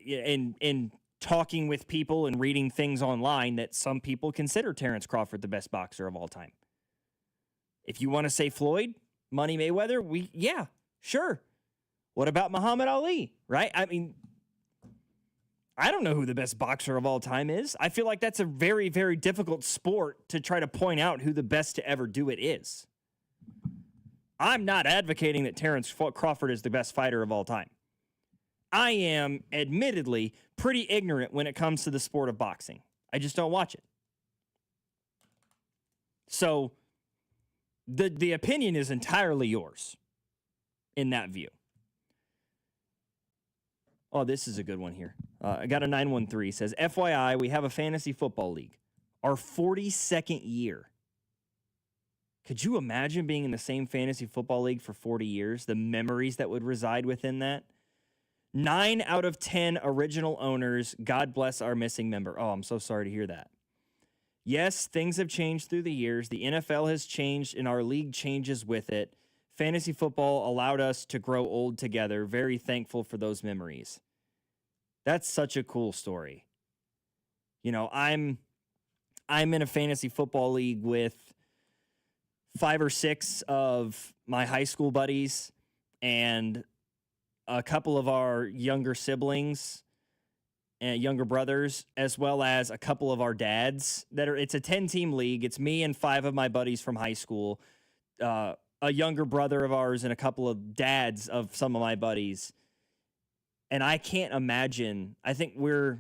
in talking with people and reading things online that some people consider Terrence Crawford the best boxer of all time. If you want to say Floyd, Money Mayweather, yeah, sure. What about Muhammad Ali, right? I don't know who the best boxer of all time is. I feel like that's a very, very difficult sport to try to point out who the best to ever do it is. I'm not advocating that Terrence Crawford is the best fighter of all time. I am, admittedly, pretty ignorant when it comes to the sport of boxing. I just don't watch it. So, the opinion is entirely yours in that view. Oh, this is a good one here. I got a 913. Says, FYI, we have a fantasy football league. Our 42nd year. Could you imagine being in the same fantasy football league for 40 years? The memories that would reside within that? 9 out of 10 original owners. God bless our missing member. Oh, I'm so sorry to hear that. Yes, things have changed through the years. The NFL has changed, and our league changes with it. Fantasy football allowed us to grow old together. Very thankful for those memories. That's such a cool story. I'm in a fantasy football league with 5 or 6 of my high school buddies and a couple of our younger siblings and younger brothers, as well as a couple of our dads. It's a 10-team league. It's me and 5 of my buddies from high school, a younger brother of ours, and a couple of dads of some of my buddies. And I can't imagine. I think we're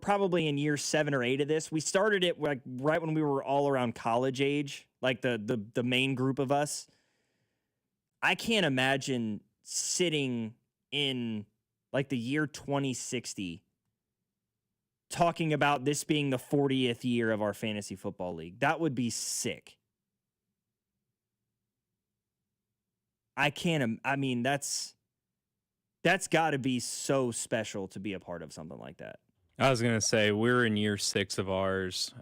probably in year 7 or 8 of this. We started it right when we were all around college age, like the main group of us. I can't imagine sitting in like the year 2060 talking about this being the 40th year of our fantasy football league. That would be sick. That's got to be so special to be a part of something like that. I was going to say, we're in year 6 of ours,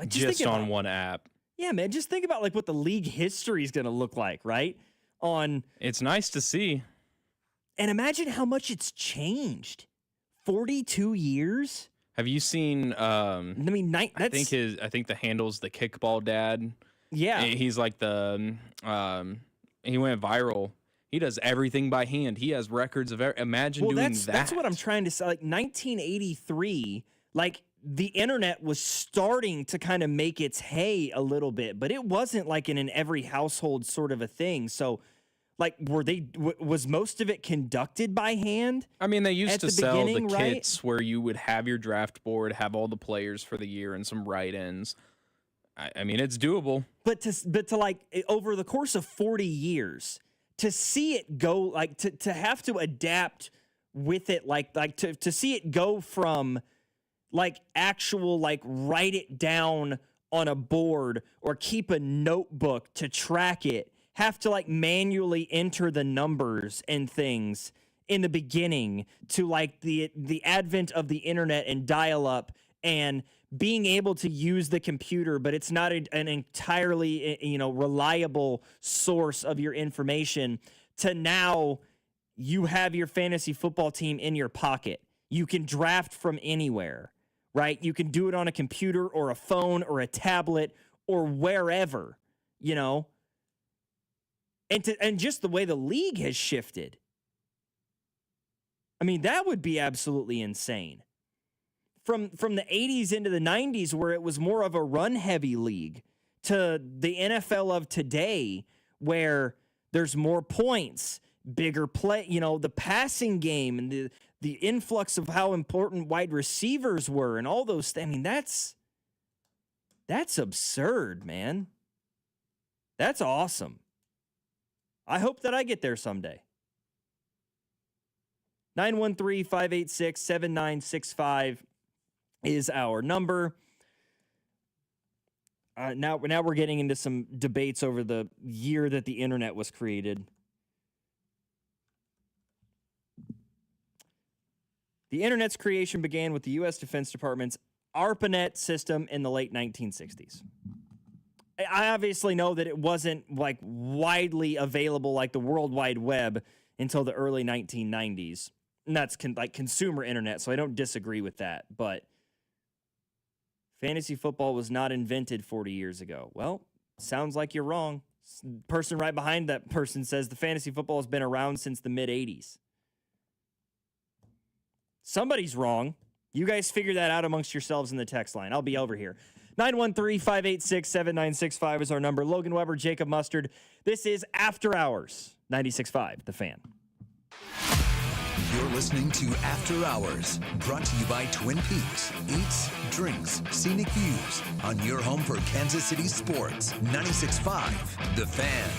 just on one app. Yeah, man, just think about what the league history is going to look like, right? It's nice to see. And imagine how much it's changed. 42 years? Have you seen I think the handle's the Kickball Dad. Yeah. He's like he went viral. He does everything by hand. He has records of imagine doing that. That's what I'm trying to say. 1983, the internet was starting to kind of make its hay a little bit, but it wasn't in an every household sort of a thing. So, was most of it conducted by hand? They used to sell the kits right? where you would have your draft board, have all the players for the year, and some write-ins. I mean, it's doable. But to like over the course of 40 years, to see it go, like to have to adapt with it, like to see it go from like actual, like write it down on a board or keep a notebook to track it, have to like manually enter the numbers and things in the beginning, to like the advent of the internet and dial-up and being able to use the computer, but it's not an entirely, reliable source of your information, to now you have your fantasy football team in your pocket. You can draft from anywhere, right? You can do it on a computer or a phone or a tablet or wherever, and just the way the league has shifted. I mean, that would be absolutely insane. From the 80s into the 90s, where it was more of a run-heavy league, to the NFL of today, where there's more points, bigger play, the passing game and the influx of how important wide receivers were and all those things. I mean, that's absurd, man. That's awesome. I hope that I get there someday. 913-586-7965 is our number. Now we're getting into some debates over the year that the internet was created. The internet's creation began with the U.S. Defense Department's ARPANET system in the late 1960s. I obviously know that it wasn't like widely available like the World Wide Web until the early 1990s. And that's like consumer internet, so I don't disagree with that. But fantasy football was not invented 40 years ago. Well, sounds like you're wrong. Person right behind that person says the fantasy football has been around since the mid-'80s. Somebody's wrong. You guys figure that out amongst yourselves in the text line. I'll be over here. 913-586-7965 is our number. Logan Weber, Jacob Mustard. This is After Hours, 96.5, The Fan. You're listening to After Hours, brought to you by Twin Peaks. Eats, drinks, scenic views on your home for Kansas City sports. 96.5, The Fan.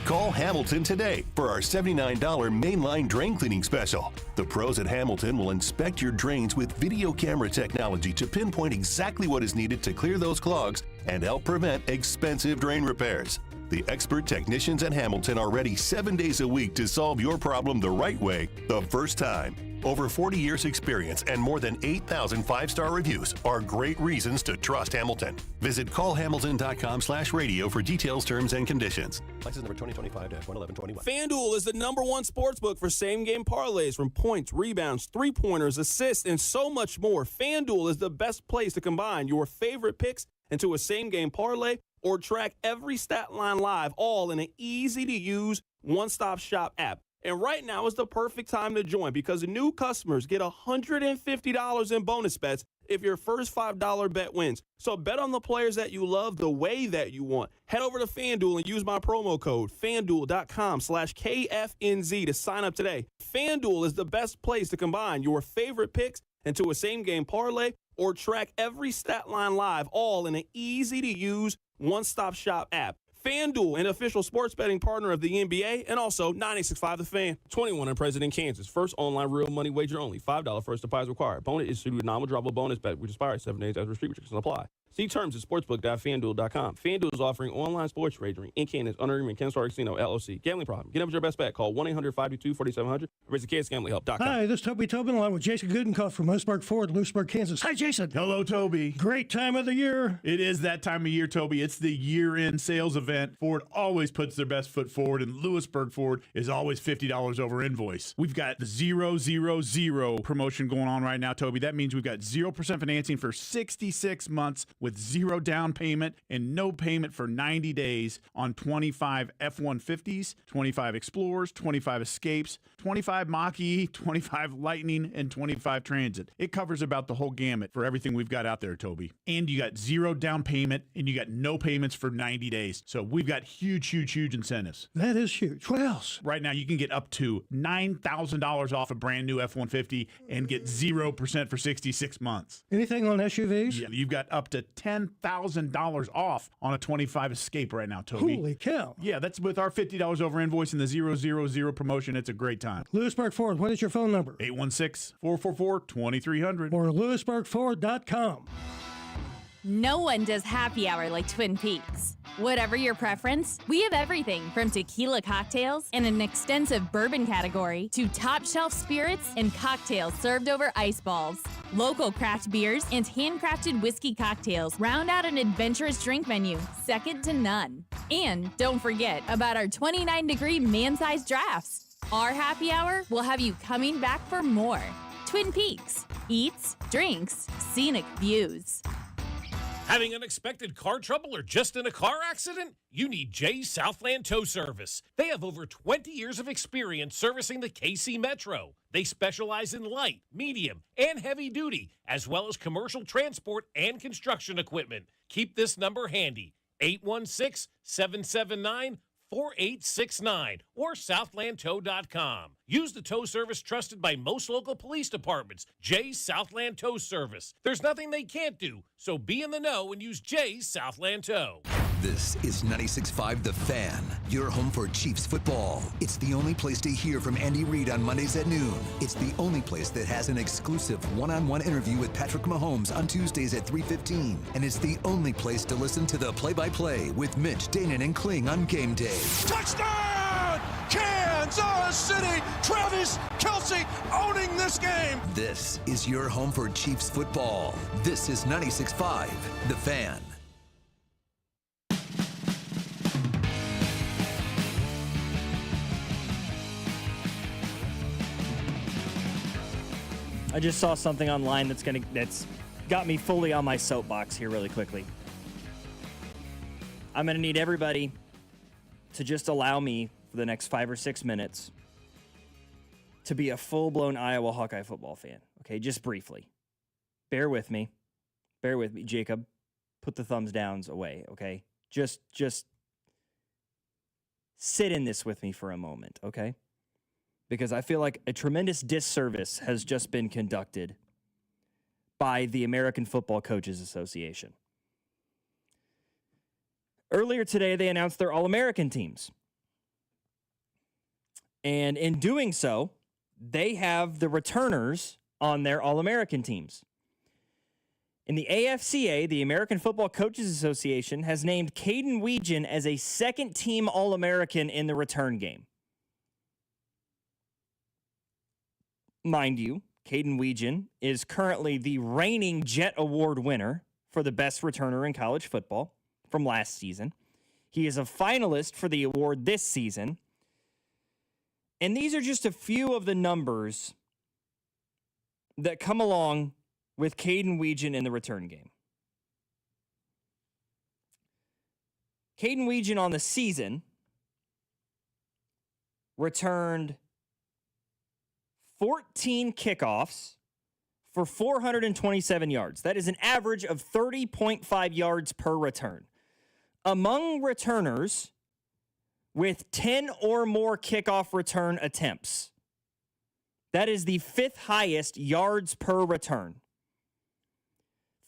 Call Hamilton today for our $79 mainline drain cleaning special. The pros at Hamilton will inspect your drains with video camera technology to pinpoint exactly what is needed to clear those clogs and help prevent expensive drain repairs. The expert technicians at Hamilton are ready 7 days a week to solve your problem the right way, the first time. Over 40 years experience and more than 8,000 five-star reviews are great reasons to trust Hamilton. Visit callhamilton.com/radio for details, terms, and conditions. License number 2025-11121. FanDuel is the #1 sportsbook for same-game parlays, from points, rebounds, three-pointers, assists, and so much more. FanDuel is the best place to combine your favorite picks into a same-game parlay or track every stat line live, all in an easy-to-use one-stop shop app. And right now is the perfect time to join, because new customers get $150 in bonus bets if your first $5 bet wins. So bet on the players that you love the way that you want. Head over to FanDuel and use my promo code FanDuel.com/KFNZ to sign up today. FanDuel is the best place to combine your favorite picks into a same-game parlay or track every stat line live, all in an easy-to-use one-stop shop app. FanDuel, an official sports betting partner of the NBA, and also 96.5 The Fan. 21 and present in Kansas. First online real money wager only. $5 first deposit required. Bonus issued with non-withdrawable bonus bet, which expires 7 days after restrictions apply. See terms at sportsbook.fanduel.com. FanDuel is offering online sports wagering in Kansas under agreement Kansas Casino, LLC. Gambling problem? Get up with your best bet. Call 1-800-522-4700 or visit kansasgamblinghelp.com. Hi, this is Toby Tobin along with Jason Goodenkoff from Lewisburg Ford, Lewisburg, Kansas. Hi, Jason. Hello, Toby. Great time of the year. It is that time of year, Toby. It's the year-end sales event. Ford always puts their best foot forward, and Lewisburg Ford is always $50 over invoice. We've got the 000 promotion going on right now, Toby. That means we've got 0% financing for 66 months with 0 down payment and no payment for 90 days on 25 F-150s, 25 Explorers, 25 Escapes, 25 Mach-E, 25 Lightning, and 25 Transit. It covers about the whole gamut for everything we've got out there, Toby. And you got 0 down payment, and you got no payments for 90 days. So we've got huge incentives. That is huge. What else? Right now, you can get up to $9,000 off a brand new F-150 and get 0% for 66 months. Anything on SUVs? Yeah, you've got up to $10,000 off on a 25 Escape right now, Toby. Holy cow. Yeah, that's with our $50 over invoice and the 000 promotion. It's a great time. Lewisburg Ford, what is your phone number? 816-444-2300. Or lewisburgford.com. No one does happy hour like Twin Peaks. Whatever your preference, we have everything from tequila cocktails and an extensive bourbon category to top shelf spirits and cocktails served over ice balls. Local craft beers and handcrafted whiskey cocktails round out an adventurous drink menu, second to none. And don't forget about our 29-degree man-sized drafts. Our happy hour will have you coming back for more. Twin Peaks. Eats, drinks, scenic views. Having unexpected car trouble or just in a car accident? You need Jay's Southland Tow Service. They have over 20 years of experience servicing the KC Metro. They specialize in light, medium, and heavy duty, as well as commercial transport and construction equipment. Keep this number handy, 816-779-4869 or southlandtow.com. Use the tow service trusted by most local police departments, Jay's Southland Tow Service. There's nothing they can't do, so be in the know and use Jay's Southland Tow. This is 96.5 The Fan, your home for Chiefs football. It's the only place to hear from Andy Reid on Mondays at noon. It's the only place that has an exclusive one-on-one interview with Patrick Mahomes on Tuesdays at 3:15. And it's the only place to listen to the play-by-play with Mitch, Danon, and Kling on game day. Touchdown! Kansas City! Travis Kelce owning this game! This is your home for Chiefs football. This is 96.5 The Fan. I just saw something online that's got me fully on my soapbox here really quickly. I'm going to need everybody to just allow me for the next 5 or 6 minutes to be a full-blown Iowa Hawkeye football fan. Okay, just briefly. Bear with me. Jacob. Put the thumbs downs away, okay? Just sit in this with me for a moment, okay? Because I feel like a tremendous disservice has just been conducted by the American Football Coaches Association. Earlier today, they announced their All-American teams. And in doing so, they have the returners on their All-American teams. In the AFCA, the American Football Coaches Association has named Caden Weegan as a second-team All-American in the return game. Mind you, Caden Weegan is currently the reigning Jet Award winner for the best returner in college football from last season. He is a finalist for the award this season. And these are just a few of the numbers that come along with Caden Weegan in the return game. Caden Weegan on the season returned 14 kickoffs for 427 yards. That is an average of 30.5 yards per return. Among returners with 10 or more kickoff return attempts, that is the 5th highest yards per return.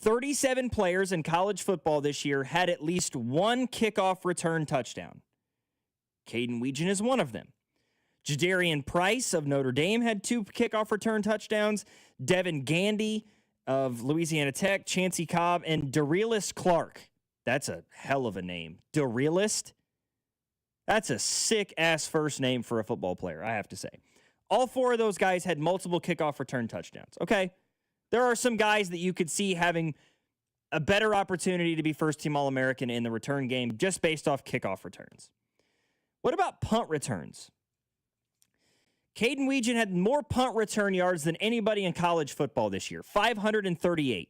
37 players in college football this year had at least one kickoff return touchdown. Caden Weegan is one of them. Jadarian Price of Notre Dame had 2 kickoff return touchdowns. Devin Gandy of Louisiana Tech, Chancey Cobb, and Darealist Clark. That's a hell of a name. Darealist? That's a sick-ass first name for a football player, I have to say. All 4 of those guys had multiple kickoff return touchdowns. Okay, there are some guys that you could see having a better opportunity to be first-team All-American in the return game just based off kickoff returns. What about punt returns? Caden Weegan had more punt return yards than anybody in college football this year, 538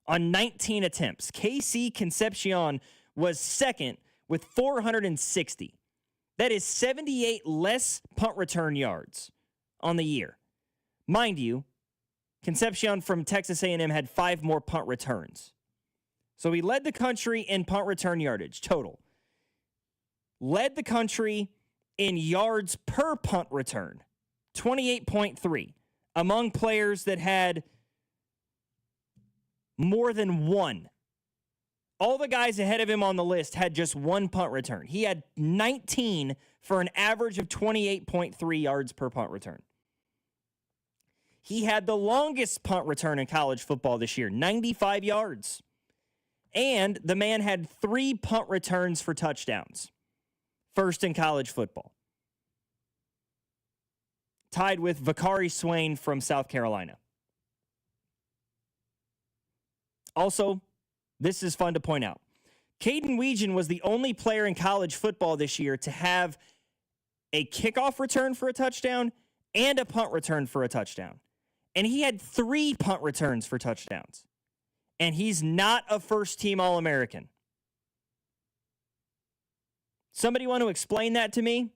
on 19 attempts. KC Concepcion was second with 460. That is 78 less punt return yards on the year. Mind you, Concepcion from Texas A&M had 5 more punt returns. So he led the country in punt return yardage total. Led the country in yards per punt return, 28.3, among players that had more than one. All the guys ahead of him on the list had just 1 punt return. He had 19 for an average of 28.3 yards per punt return. He had the longest punt return in college football this year, 95 yards. And the man had 3 punt returns for touchdowns. First in college football. Tied with Vakari Swain from South Carolina. Also, this is fun to point out. Caden Weegan was the only player in college football this year to have a kickoff return for a touchdown and a punt return for a touchdown. And he had 3 punt returns for touchdowns. And he's not a first-team All-American. Somebody want to explain that to me?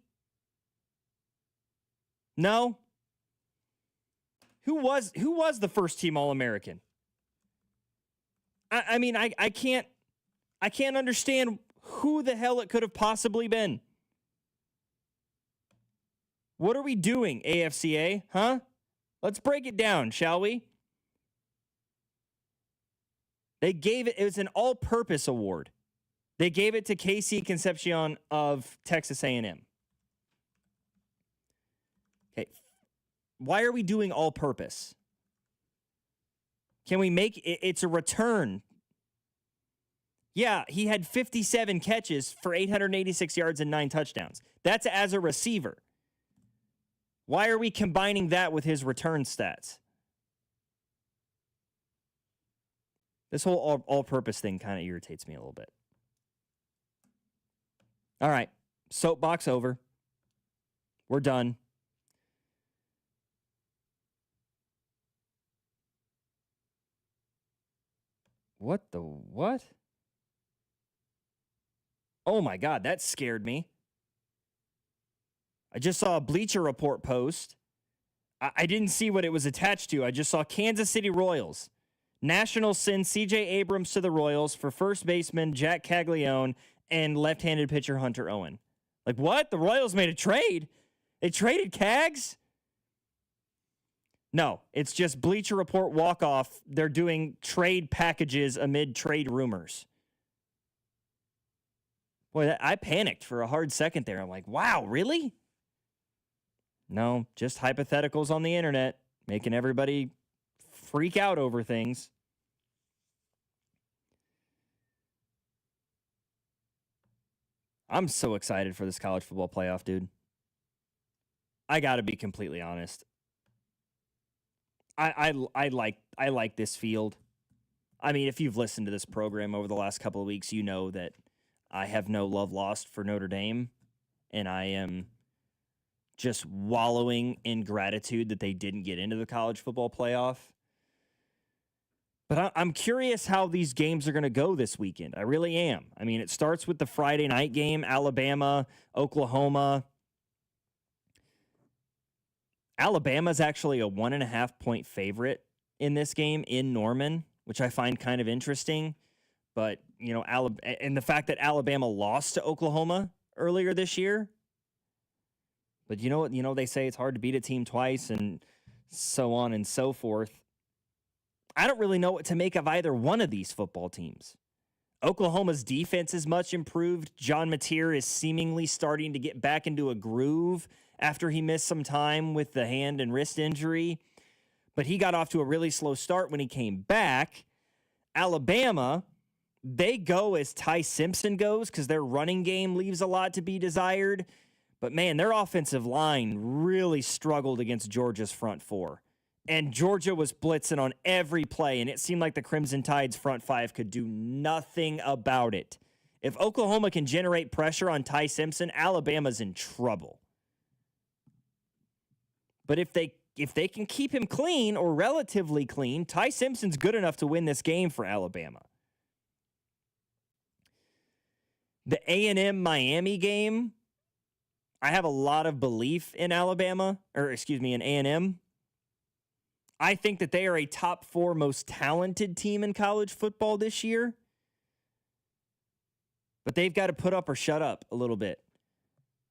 No? Who was the first-team All-American? I mean, I can't understand who the hell it could have possibly been. What are we doing, AFCA? Huh? Let's break it down, shall we? They gave it was an all-purpose award. They gave it to Casey Concepcion of Texas A&M. Okay. Why are we doing all-purpose? Can we make it? It's a return. Yeah, he had 57 catches for 886 yards and 9 touchdowns. That's as a receiver. Why are we combining that with his return stats? This whole all-purpose thing kind of irritates me a little bit. All right, soapbox over. We're done. What the what? Oh my God, that scared me. I just saw a Bleacher Report post. I didn't see what it was attached to. I just saw Kansas City Royals. Nationals send C.J. Abrams to the Royals for first baseman Jack Caglione and left-handed pitcher Hunter Owen. Like, what? The Royals made a trade? They traded Cags? No, it's just Bleacher Report walk-off. They're doing trade packages amid trade rumors. Boy, I panicked for a hard second there. I'm like, wow, really? No, just hypotheticals on the internet, making everybody freak out over things. I'm so excited for this college football playoff, dude. I got to be completely honest. I like this field. I mean, if you've listened to this program over the last couple of weeks, you know that I have no love lost for Notre Dame, and I am just wallowing in gratitude that they didn't get into the college football playoff. But I'm curious how these games are going to go this weekend. I really am. I mean, it starts with the Friday night game, Alabama, Oklahoma. Alabama's actually a 1.5-point favorite in this game in Norman, which I find kind of interesting. But, you know, and the fact that Alabama lost to Oklahoma earlier this year. But you know what? You know, they say it's hard to beat a team twice and so on and so forth. I don't really know what to make of either one of these football teams. Oklahoma's defense is much improved. John Mateer is seemingly starting to get back into a groove after he missed some time with the hand and wrist injury. But he got off to a really slow start when he came back. Alabama, they go as Ty Simpson goes because their running game leaves a lot to be desired. But, man, their offensive line really struggled against Georgia's front four. And Georgia was blitzing on every play, and it seemed like the Crimson Tide's front five could do nothing about it. If Oklahoma can generate pressure on Ty Simpson, Alabama's in trouble. But if they can keep him clean or relatively clean, Ty Simpson's good enough to win this game for Alabama. The A&M Miami game, I have a lot of belief in Alabama, in A&M. I think that they are a top 4 most talented team in college football this year. But they've got to put up or shut up a little bit,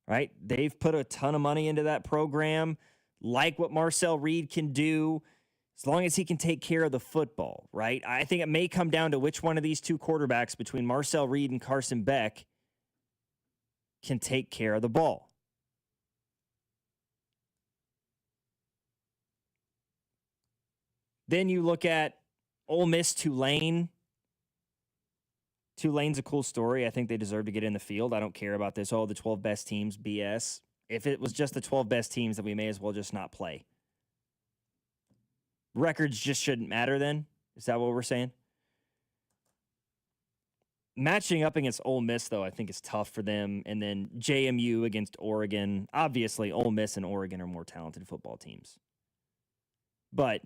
right? They've put a ton of money into that program, like what Marcel Reed can do, as long as he can take care of the football, right? I think it may come down to which one of these two quarterbacks between Marcel Reed and Carson Beck can take care of the ball. Then you look at Ole Miss, Tulane. Tulane's a cool story. I think they deserve to get in the field. I don't care about this. Oh, the 12 best teams, BS. If it was just the 12 best teams, then we may as well just not play. Records just shouldn't matter then? Is that what we're saying? Matching up against Ole Miss, though, I think is tough for them. And then JMU against Oregon. Obviously, Ole Miss and Oregon are more talented football teams. But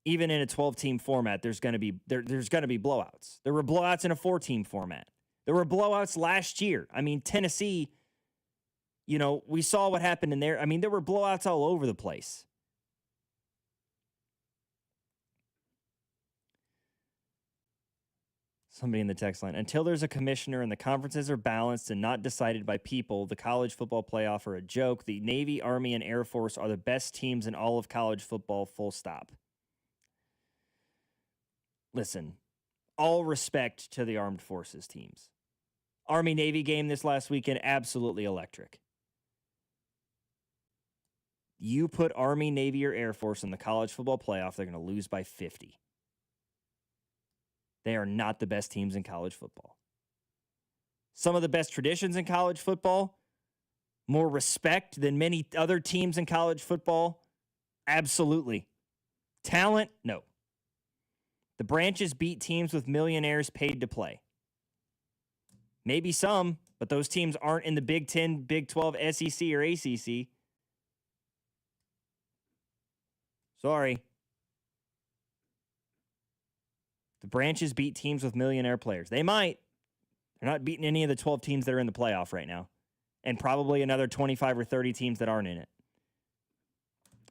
even in a 12-team format, there's going to be blowouts. There were blowouts in a 4-team format. There were blowouts last year. I mean, Tennessee, we saw what happened in there. I mean, there were blowouts all over the place. Somebody in the text line. Until there's a commissioner and the conferences are balanced and not decided by people, the college football playoff are a joke. The Navy, Army, and Air Force are the best teams in all of college football, full stop. Listen, all respect to the armed forces teams. Army-Navy game this last weekend, absolutely electric. You put Army, Navy, or Air Force in the college football playoff, they're going to lose by 50. They are not the best teams in college football. Some of the best traditions in college football, more respect than many other teams in college football, absolutely. Talent, no. The branches beat teams with millionaires paid to play. Maybe some, but those teams aren't in the Big 10, Big 12, SEC, or ACC. Sorry. The branches beat teams with millionaire players. They might. They're not beating any of the 12 teams that are in the playoff right now. And probably another 25 or 30 teams that aren't in it.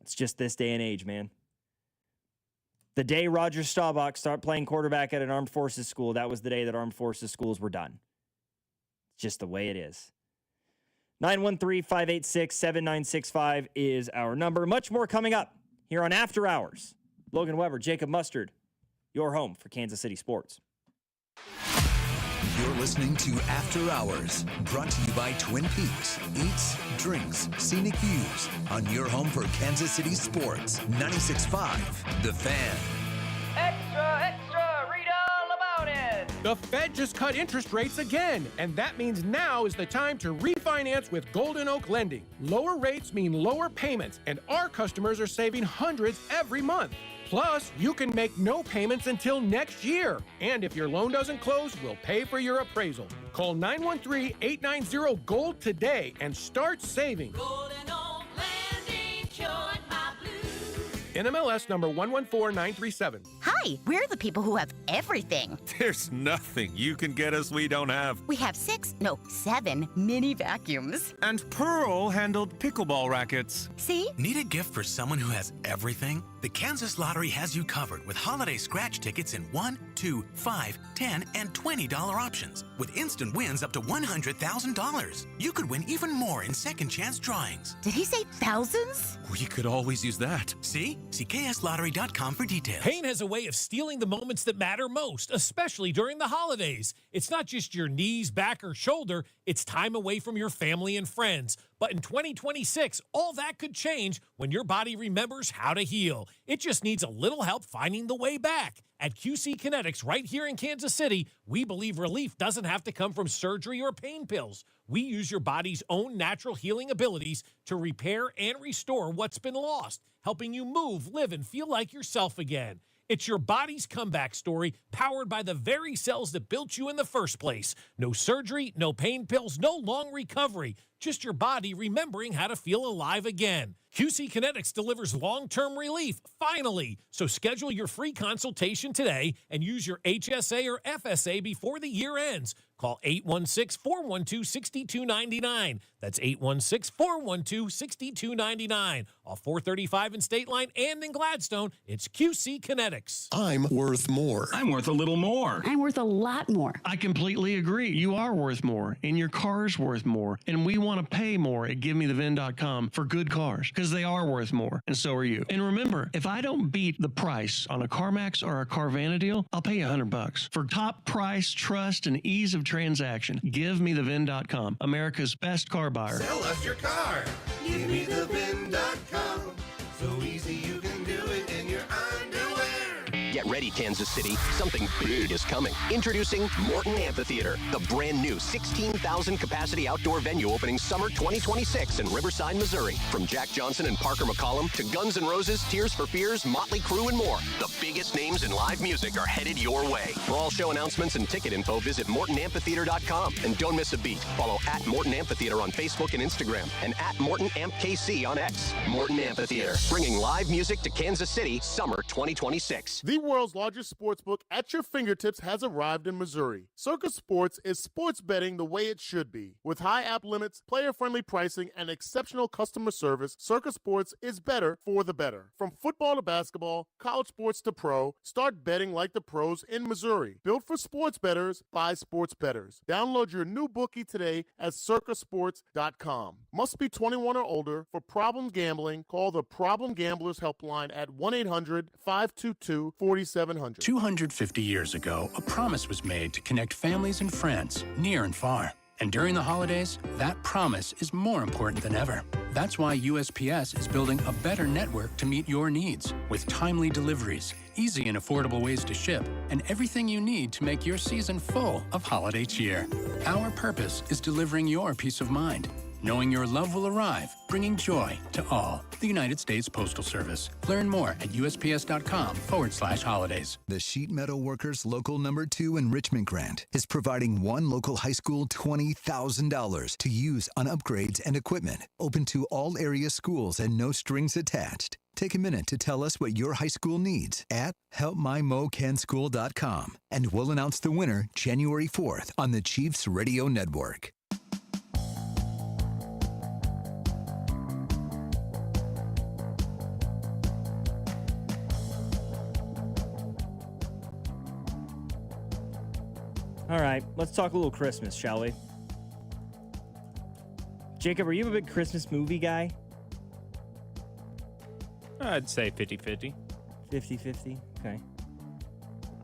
It's just this day and age, man. The day Roger Staubach started playing quarterback at an armed forces school, that was the day that armed forces schools were done. It's just the way it is. 913-586-7965 is our number. Much more coming up here on After Hours. Logan Weber, Jacob Mustard, your home for Kansas City sports. You're listening to After Hours, brought to you by Twin Peaks. Eats, drinks, scenic views on your home for Kansas City sports. 96.5, The Fan. Extra, extra, read all about it. The Fed just cut interest rates again, and that means now is the time to refinance with Golden Oak Lending. Lower rates mean lower payments, and our customers are saving hundreds every month. Plus, you can make no payments until next year. And if your loan doesn't close, we'll pay for your appraisal. Call 913-890-GOLD today and start saving. Golden Oak Landing, cured my blues. NMLS number 114937. Hi, we're the people who have everything. There's nothing you can get us we don't have. We have 7 mini vacuums. And Pearl handled pickleball rackets. See? Need a gift for someone who has everything? The Kansas Lottery has you covered with holiday scratch tickets in $1, $2, $5, $10, and $20 options with instant wins up to $100,000. You could win even more in second chance drawings. Did he say thousands? We could always use that. See kslottery.com for details. Pain has a way of stealing the moments that matter most, especially during the holidays. It's not just your knees, back, or shoulder. It's time away from your family and friends. But in 2026, all that could change when your body remembers how to heal. It just needs a little help finding the way back. At QC Kinetics, right here in Kansas City, we believe relief doesn't have to come from surgery or pain pills. We use your body's own natural healing abilities to repair and restore what's been lost, helping you move, live, and feel like yourself again. It's your body's comeback story, powered by the very cells that built you in the first place. No surgery, no pain pills, no long recovery. Just your body remembering how to feel alive again. QC Kinetics delivers long-term relief, finally. So schedule your free consultation today and use your HSA or FSA before the year ends. Call 816-412-6299. That's 816-412-6299. Off 435 in State Line and in Gladstone, it's QC Kinetics. I'm worth more. I'm worth a little more. I'm worth a lot more. I completely agree. You are worth more, and your car's worth more, and we want to pay more at GiveMeTheVin.com for good cars, because they are worth more, and so are you. And remember, if I don't beat the price on a CarMax or a Carvana deal, I'll pay you $100. For top price, trust, and ease of transaction, GiveMeTheVin.com, America's best car buyer. Sell us your car. GiveMeTheVin.com. So easy you can do it in your underwear. Get ready, Kansas City. Something big is coming. Introducing Morton Amphitheater, the brand new 16,000 capacity outdoor venue opening summer 2026 in Riverside, Missouri. From Jack Johnson and Parker McCollum to Guns N' Roses, Tears for Fears, Motley Crue, and more. The biggest names in live music are headed your way. For all show announcements and ticket info, visit MortonAmphitheater.com. And don't miss a beat. Follow at Morton Amphitheater on Facebook and Instagram and at Morton Amp KC on X. Morton Amphitheater, bringing live music to Kansas City summer 2026. The world's largest sports book at your fingertips has arrived in Missouri. Circus Sports is sports betting the way it should be. With high app limits, player-friendly pricing, and exceptional customer service, Circus Sports is better for the better. From football to basketball, college sports to pro, start betting like the pros in Missouri. Built for sports bettors by sports bettors. Download your new bookie today at circusports.com. Must be 21 or older. For problem gambling, call the Problem Gamblers Helpline at 1-800-522-4700. 250 years ago, a promise was made to connect families and friends, near and far. And during the holidays, that promise is more important than ever. That's why USPS is building a better network to meet your needs, with timely deliveries, easy and affordable ways to ship, and everything you need to make your season full of holiday cheer. Our purpose is delivering your peace of mind, knowing your love will arrive, bringing joy to all. The United States Postal Service. Learn more at USPS.com/holidays. The Sheet Metal Workers Local Number 2 Enrichment Grant is providing one local high school $20,000 to use on upgrades and equipment. Open to all area schools and no strings attached. Take a minute to tell us what your high school needs at helpmymocanschool.com, and we'll announce the winner January 4th on the Chiefs Radio Network. All right, let's talk a little Christmas, shall we? Jacob, are you a big Christmas movie guy? I'd say 50-50. 50-50? Okay.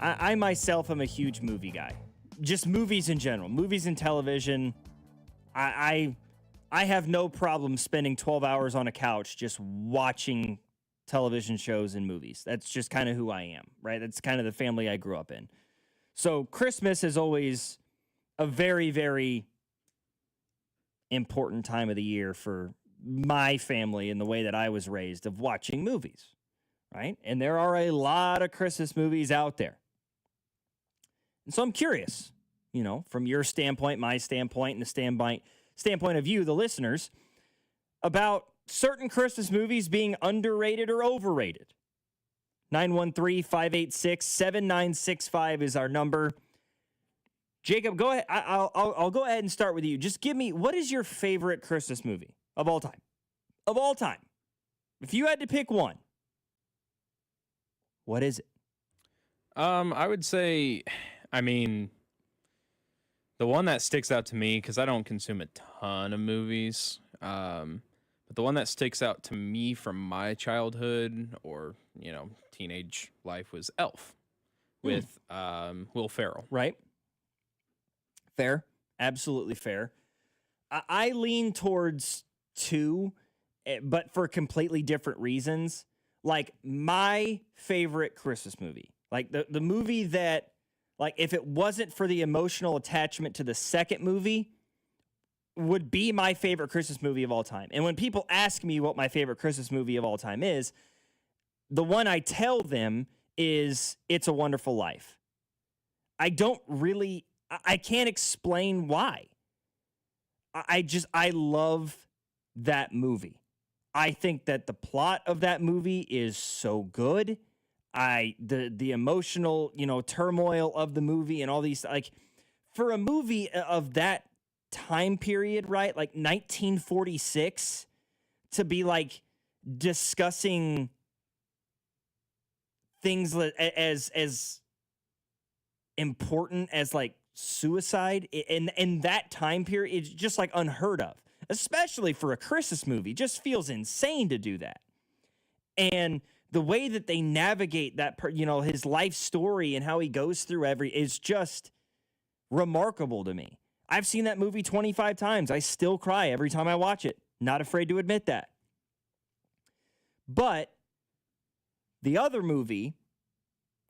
I myself am a huge movie guy. Just movies in general. Movies and television. I have no problem spending 12 hours on a couch just watching television shows and movies. That's just kind of who I am, right? That's kind of the family I grew up in. So Christmas is always a very, very important time of the year for my family and the way that I was raised of watching movies, right? And there are a lot of Christmas movies out there. And so I'm curious, from your standpoint, my standpoint, and the standpoint of you, the listeners, about certain Christmas movies being underrated or overrated. 913-586-7965 is our number. Jacob, go ahead. I'll go ahead and start with you. Just give me, what is your favorite Christmas movie of all time? Of all time. If you had to pick one, what is it? I would say, the one that sticks out to me, because I don't consume a ton of movies, but the one that sticks out to me from my childhood or, teenage life was Elf with Will Ferrell. Right. Fair. Absolutely fair. I lean towards 2, but for completely different reasons. Like, my favorite Christmas movie, like the movie that, like, if it wasn't for the emotional attachment to the second movie, would be my favorite Christmas movie of all time. And when people ask me what my favorite Christmas movie of all time is, the one I tell them is It's a Wonderful Life. I can't explain why. I love that movie. I think that the plot of that movie is so good. The emotional, turmoil of the movie and all these, for a movie of that time period, right? Like 1946, to be like discussing things as important as like suicide in that time period, it's just like unheard of, especially for a Christmas movie. Just feels insane to do that. And the way that they navigate that, his life story and how he goes through is just remarkable to me. I've seen that movie 25 times. I still cry every time I watch it. Not afraid to admit that. But the other movie,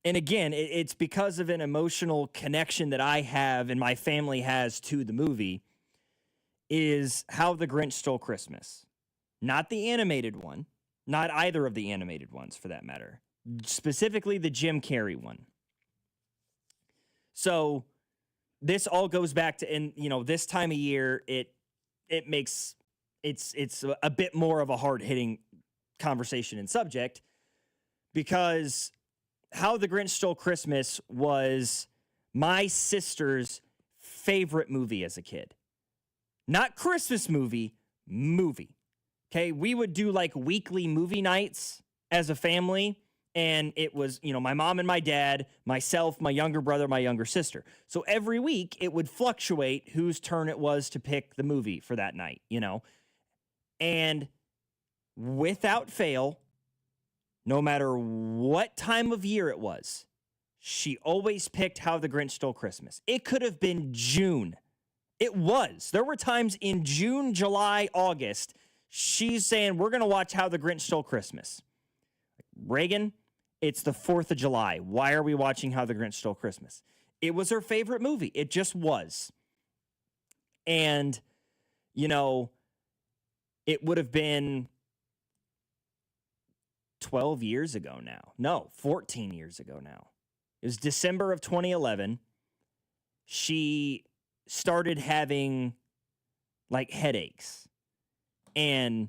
and again, it's because of an emotional connection that I have and my family has to the movie, is How the Grinch Stole Christmas. Not the animated one. Not either of the animated ones, for that matter. Specifically, the Jim Carrey one. So this all goes back to, and this time of year, it makes it's a bit more of a hard-hitting conversation and subject, because How the Grinch Stole Christmas was my sister's favorite movie as a kid. Not Christmas movie. Okay, we would do like weekly movie nights as a family, and it was, my mom and my dad, myself, my younger brother, my younger sister. So every week it would fluctuate whose turn it was to pick the movie for that night, And without fail, no matter what time of year it was, she always picked How the Grinch Stole Christmas. It could have been June. It was. There were times in June, July, August, she's saying, we're going to watch How the Grinch Stole Christmas. Reagan, it's the 4th of July. Why are we watching How the Grinch Stole Christmas? It was her favorite movie. It just was. And, it would have been 12 years ago now. No, 14 years ago now. It was December of 2011. She started having like headaches. And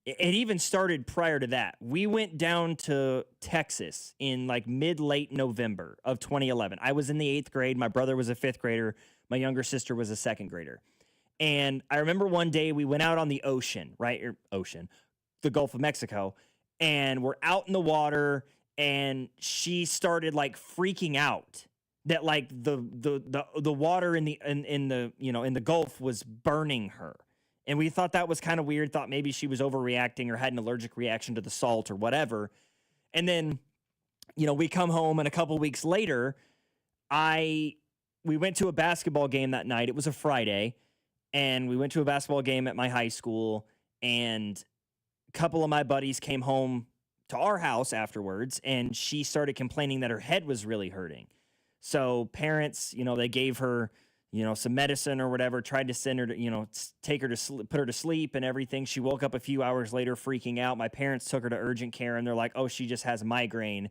it even started prior to that. We went down to Texas in like late November of 2011. I was in the 8th grade. My brother was a 5th grader. My younger sister was a 2nd grader. And I remember one day we went out on the ocean, right? The Gulf of Mexico. And we're out in the water, and she started like freaking out that like the water in the Gulf was burning her. And we thought that was kind of weird, thought maybe she was overreacting or had an allergic reaction to the salt or whatever. And then, we come home, and a couple weeks later, we went to a basketball game that night. It was a Friday, and we went to a basketball game at my high school, and a couple of my buddies came home to our house afterwards, and she started complaining that her head was really hurting. So parents, they gave her, some medicine or whatever, tried to send her to, take her to put her to sleep and everything. She woke up a few hours later freaking out. My parents took her to urgent care, and they're like, oh, she just has migraine.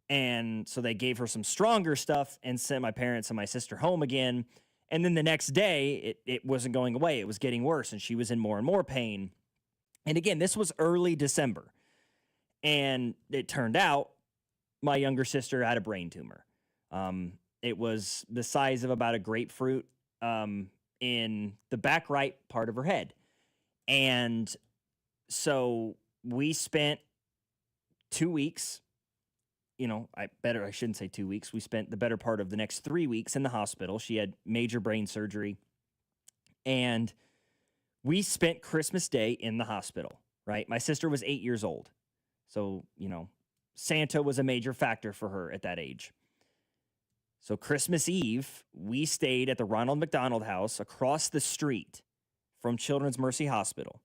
And so they gave her some stronger stuff and sent my parents and my sister home again. And then the next day, it wasn't going away. It was getting worse, and she was in more and more pain. And again, this was early December. And it turned out my younger sister had a brain tumor. It was the size of about a grapefruit in the back right part of her head. And so we spent 2 weeks, I shouldn't say 2 weeks. We spent the better part of the next 3 weeks in the hospital. She had major brain surgery. And we spent Christmas Day in the hospital, right? My sister was 8 years old. So, Santa was a major factor for her at that age. So Christmas Eve, we stayed at the Ronald McDonald House across the street from Children's Mercy Hospital.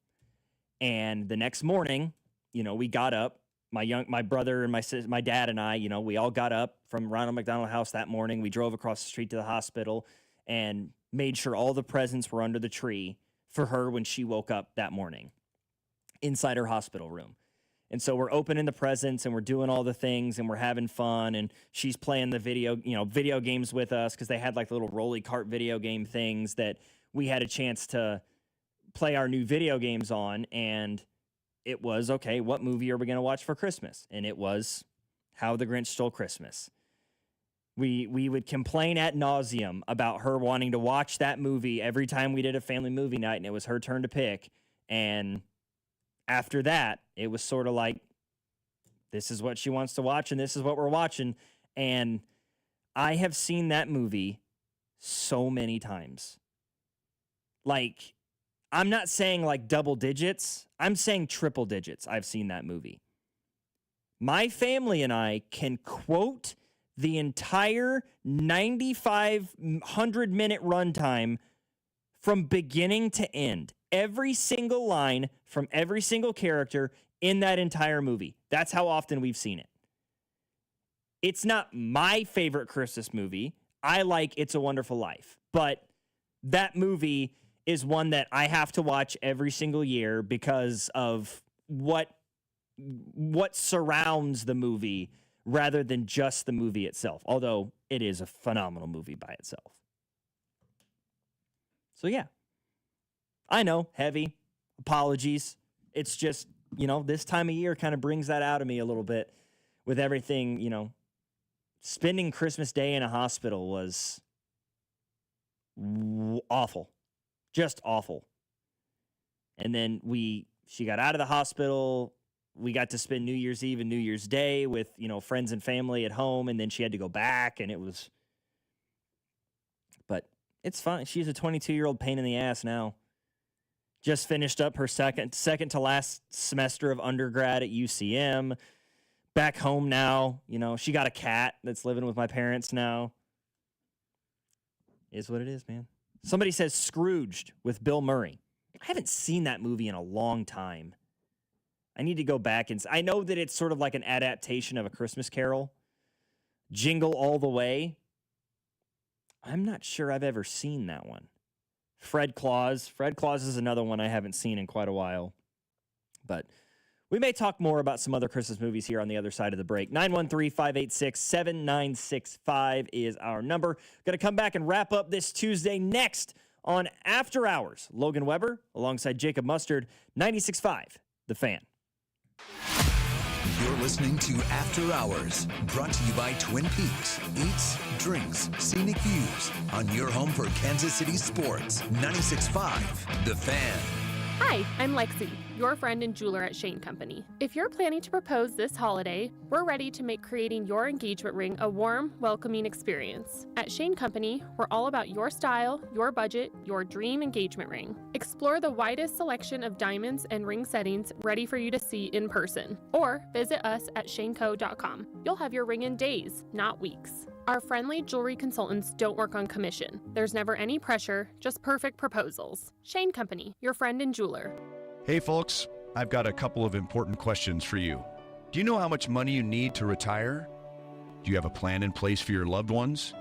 And the next morning, we got up. My brother and my dad and I, we all got up from Ronald McDonald House that morning. We drove across the street to the hospital and made sure all the presents were under the tree for her when she woke up that morning inside her hospital room. And so we're opening the presents, and we're doing all the things, and we're having fun, and she's playing the video games with us, because they had like little rolly cart video game things that we had a chance to play our new video games on. And it was, okay, what movie are we going to watch for Christmas? And it was How the Grinch Stole Christmas. We would complain ad nauseum about her wanting to watch that movie every time we did a family movie night, and it was her turn to pick. And after that, it was sort of like, this is what she wants to watch, and this is what we're watching. And I have seen that movie so many times. Like, I'm not saying like double digits. I'm saying triple digits. I've seen that movie. My family and I can quote the entire 9,500-minute runtime from beginning to end. Every single line from every single character in that entire movie. That's how often we've seen it. It's not my favorite Christmas movie. I like It's a Wonderful Life. But that movie is one that I have to watch every single year because of what surrounds the movie rather than just the movie itself, although it is a phenomenal movie by itself. So yeah, I know, heavy, apologies. It's just, this time of year kind of brings that out of me a little bit with everything, spending Christmas Day in a hospital was awful, just awful. And then she got out of the hospital. We got to spend New Year's Eve and New Year's Day with, friends and family at home. And then she had to go back but it's fine. She's a 22-year-old pain in the ass now. Just finished up her second to last semester of undergrad at UCM. Back home now. She got a cat that's living with my parents now. Is what it is, man. Somebody says Scrooged with Bill Murray. I haven't seen that movie in a long time. I need to go back and I know that it's sort of like an adaptation of A Christmas Carol. Jingle All the Way. I'm not sure I've ever seen that one. Fred Claus. Fred Claus is another one I haven't seen in quite a while. But we may talk more about some other Christmas movies here on the other side of the break. 913-586-7965 is our number. Going to come back and wrap up this Tuesday next on After Hours. Logan Weber alongside Jacob Mustard, 96.5, The Fan. You're listening to After Hours, brought to you by Twin Peaks. Eats, drinks, scenic views on your home for Kansas City sports. 96.5, The Fan. Hi, I'm Lexi, your friend and jeweler at Shane Company. If you're planning to propose this holiday, we're ready to make creating your engagement ring a warm, welcoming experience. At Shane Company, we're all about your style, your budget, your dream engagement ring. Explore the widest selection of diamonds and ring settings ready for you to see in person, or visit us at shaneco.com. You'll have your ring in days, not weeks. Our friendly jewelry consultants don't work on commission. There's never any pressure, just perfect proposals. Shane Company, your friend and jeweler. Hey folks, I've got a couple of important questions for you. Do you know how much money you need to retire? Do you have a plan in place for your loved ones?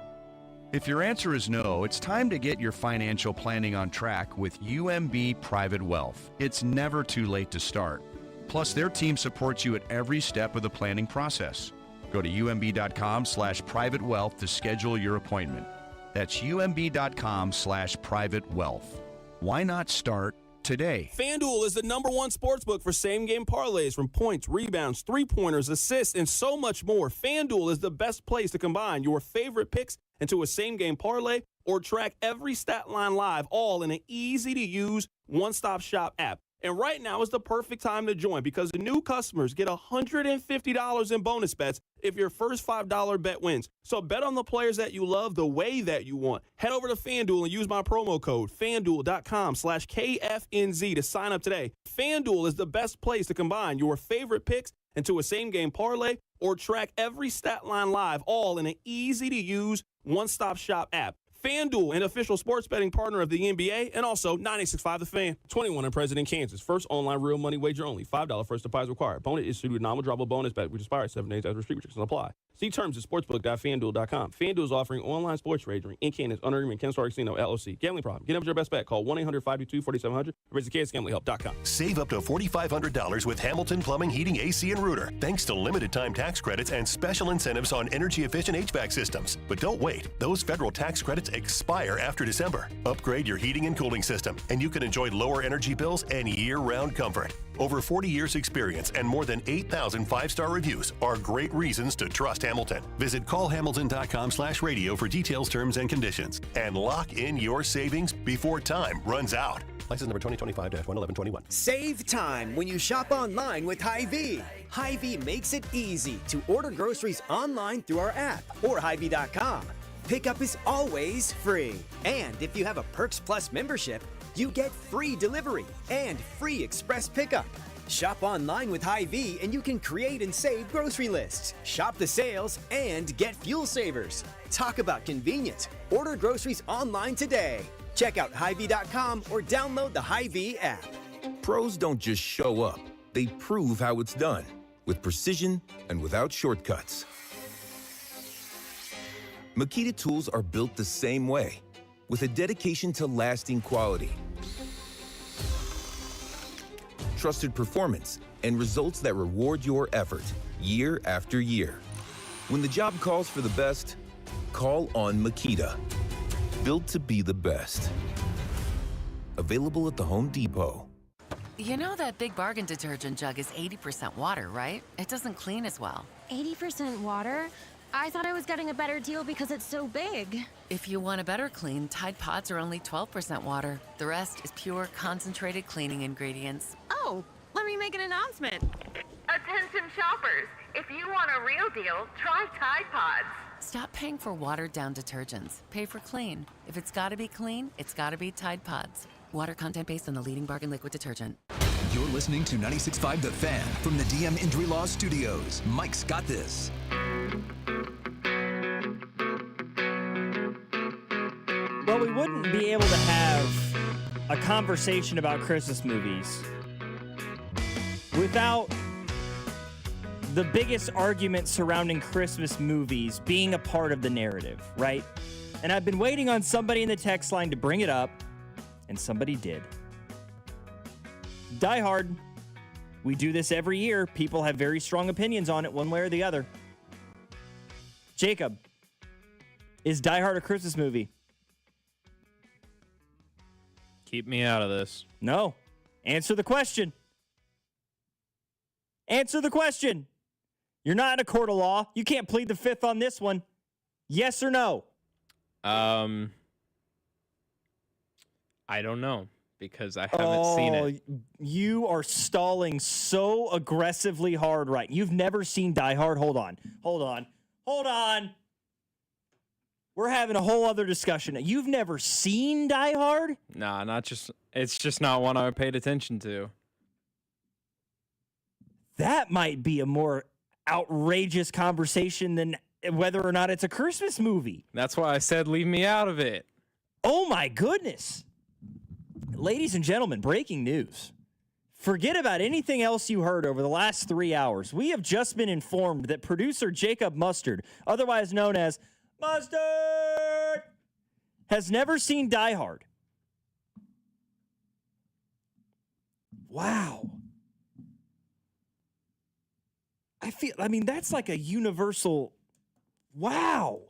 If your answer is no, it's time to get your financial planning on track with UMB Private Wealth. It's never too late to start. Plus, their team supports you at every step of the planning process. Go to umb.com/privatewealth to schedule your appointment. That's umb.com/privatewealth. Why not start today? FanDuel is the #1 sportsbook for same-game parlays, from points, rebounds, three-pointers, assists, and so much more. FanDuel is the best place to combine your favorite picks into a same-game parlay or track every stat line live, all in an easy-to-use one-stop shop app. And right now is the perfect time to join because the new customers get $150 in bonus bets if your first $5 bet wins. So bet on the players that you love the way that you want. Head over to FanDuel and use my promo code FanDuel.com/KFNZ to sign up today. FanDuel is the best place to combine your favorite picks into a same-game parlay or track every stat line live, all in an easy-to-use one-stop shop app. FanDuel, an official sports betting partner of the NBA, and also 96.5 The Fan. 21 in President, Kansas. First online real money wager only. $5 first deposit required. Bonus issued with nominal drawable bonus bet, which expires 7 days after restrictions apply. See terms at sportsbook.fanduel.com. FanDuel is offering online sports wagering in Kansas under agreement Kansas Casino LLC. Gambling problem? Get up with your best bet. Call 1-800-522-4700 or visit KansasGamblingHelp.com. Save up to $4,500 with Hamilton Plumbing, Heating, AC, and Rooter, thanks to limited time tax credits and special incentives on energy efficient HVAC systems. But don't wait. Those federal tax credits expire after December. Upgrade your heating and cooling system, and you can enjoy lower energy bills and year-round comfort. Over 40 years experience and more than 8,000 five-star reviews are great reasons to trust Hamilton. Visit callhamilton.com/radio for details, terms, and conditions. And lock in your savings before time runs out. License number 2025-11121. Save time when you shop online with Hy-Vee. Hy-Vee makes it easy to order groceries online through our app or Hy-Vee.com. Pickup is always free. And if you have a Perks Plus membership, you get free delivery and free express pickup. Shop online with Hy-Vee and you can create and save grocery lists, shop the sales, and get fuel savers. Talk about convenient. Order groceries online today. Check out Hy-Vee.com or download the Hy-Vee app. Pros don't just show up. They prove how it's done, with precision and without shortcuts. Makita tools are built the same way, with a dedication to lasting quality, trusted performance, and results that reward your effort year after year. When the job calls for the best, call on Makita. Built to be the best. Available at the Home Depot. You know that Big Bargain detergent jug is 80% water, right? It doesn't clean as well. 80% water? I thought I was getting a better deal because it's so big. If you want a better clean, Tide Pods are only 12% water. The rest is pure, concentrated cleaning ingredients. Oh, let me make an announcement. Attention shoppers, if you want a real deal, try Tide Pods. Stop paying for watered-down detergents. Pay for clean. If it's gotta be clean, it's gotta be Tide Pods. Water content based on the leading bargain liquid detergent. You're listening to 96.5 The Fan from the DM Injury Law Studios. Mike's got this. Well, we wouldn't be able to have a conversation about Christmas movies without the biggest argument surrounding Christmas movies being a part of the narrative, right? And I've been waiting on somebody in the text line to bring it up, and somebody did. Die Hard. We do this every year. People have very strong opinions on it, one way or the other. Jacob, is Die Hard a Christmas movie? Keep me out of this. No. Answer the question. Answer the question. You're not in a court of law. You can't plead the fifth on this one. Yes or no? I don't know because I haven't seen it. You are stalling so aggressively hard right. You've never seen Die Hard? Hold on. We're having a whole other discussion. You've never seen Die Hard? Nah, it's just not one I paid attention to. That might be a more outrageous conversation than whether or not it's a Christmas movie. That's why I said leave me out of it. Oh my goodness. Ladies and gentlemen, breaking news. Forget about anything else you heard over the last 3 hours. We have just been informed that producer Jacob Mustard, otherwise known as Mustard, has never seen Die Hard. Wow. That's like a universal, wow.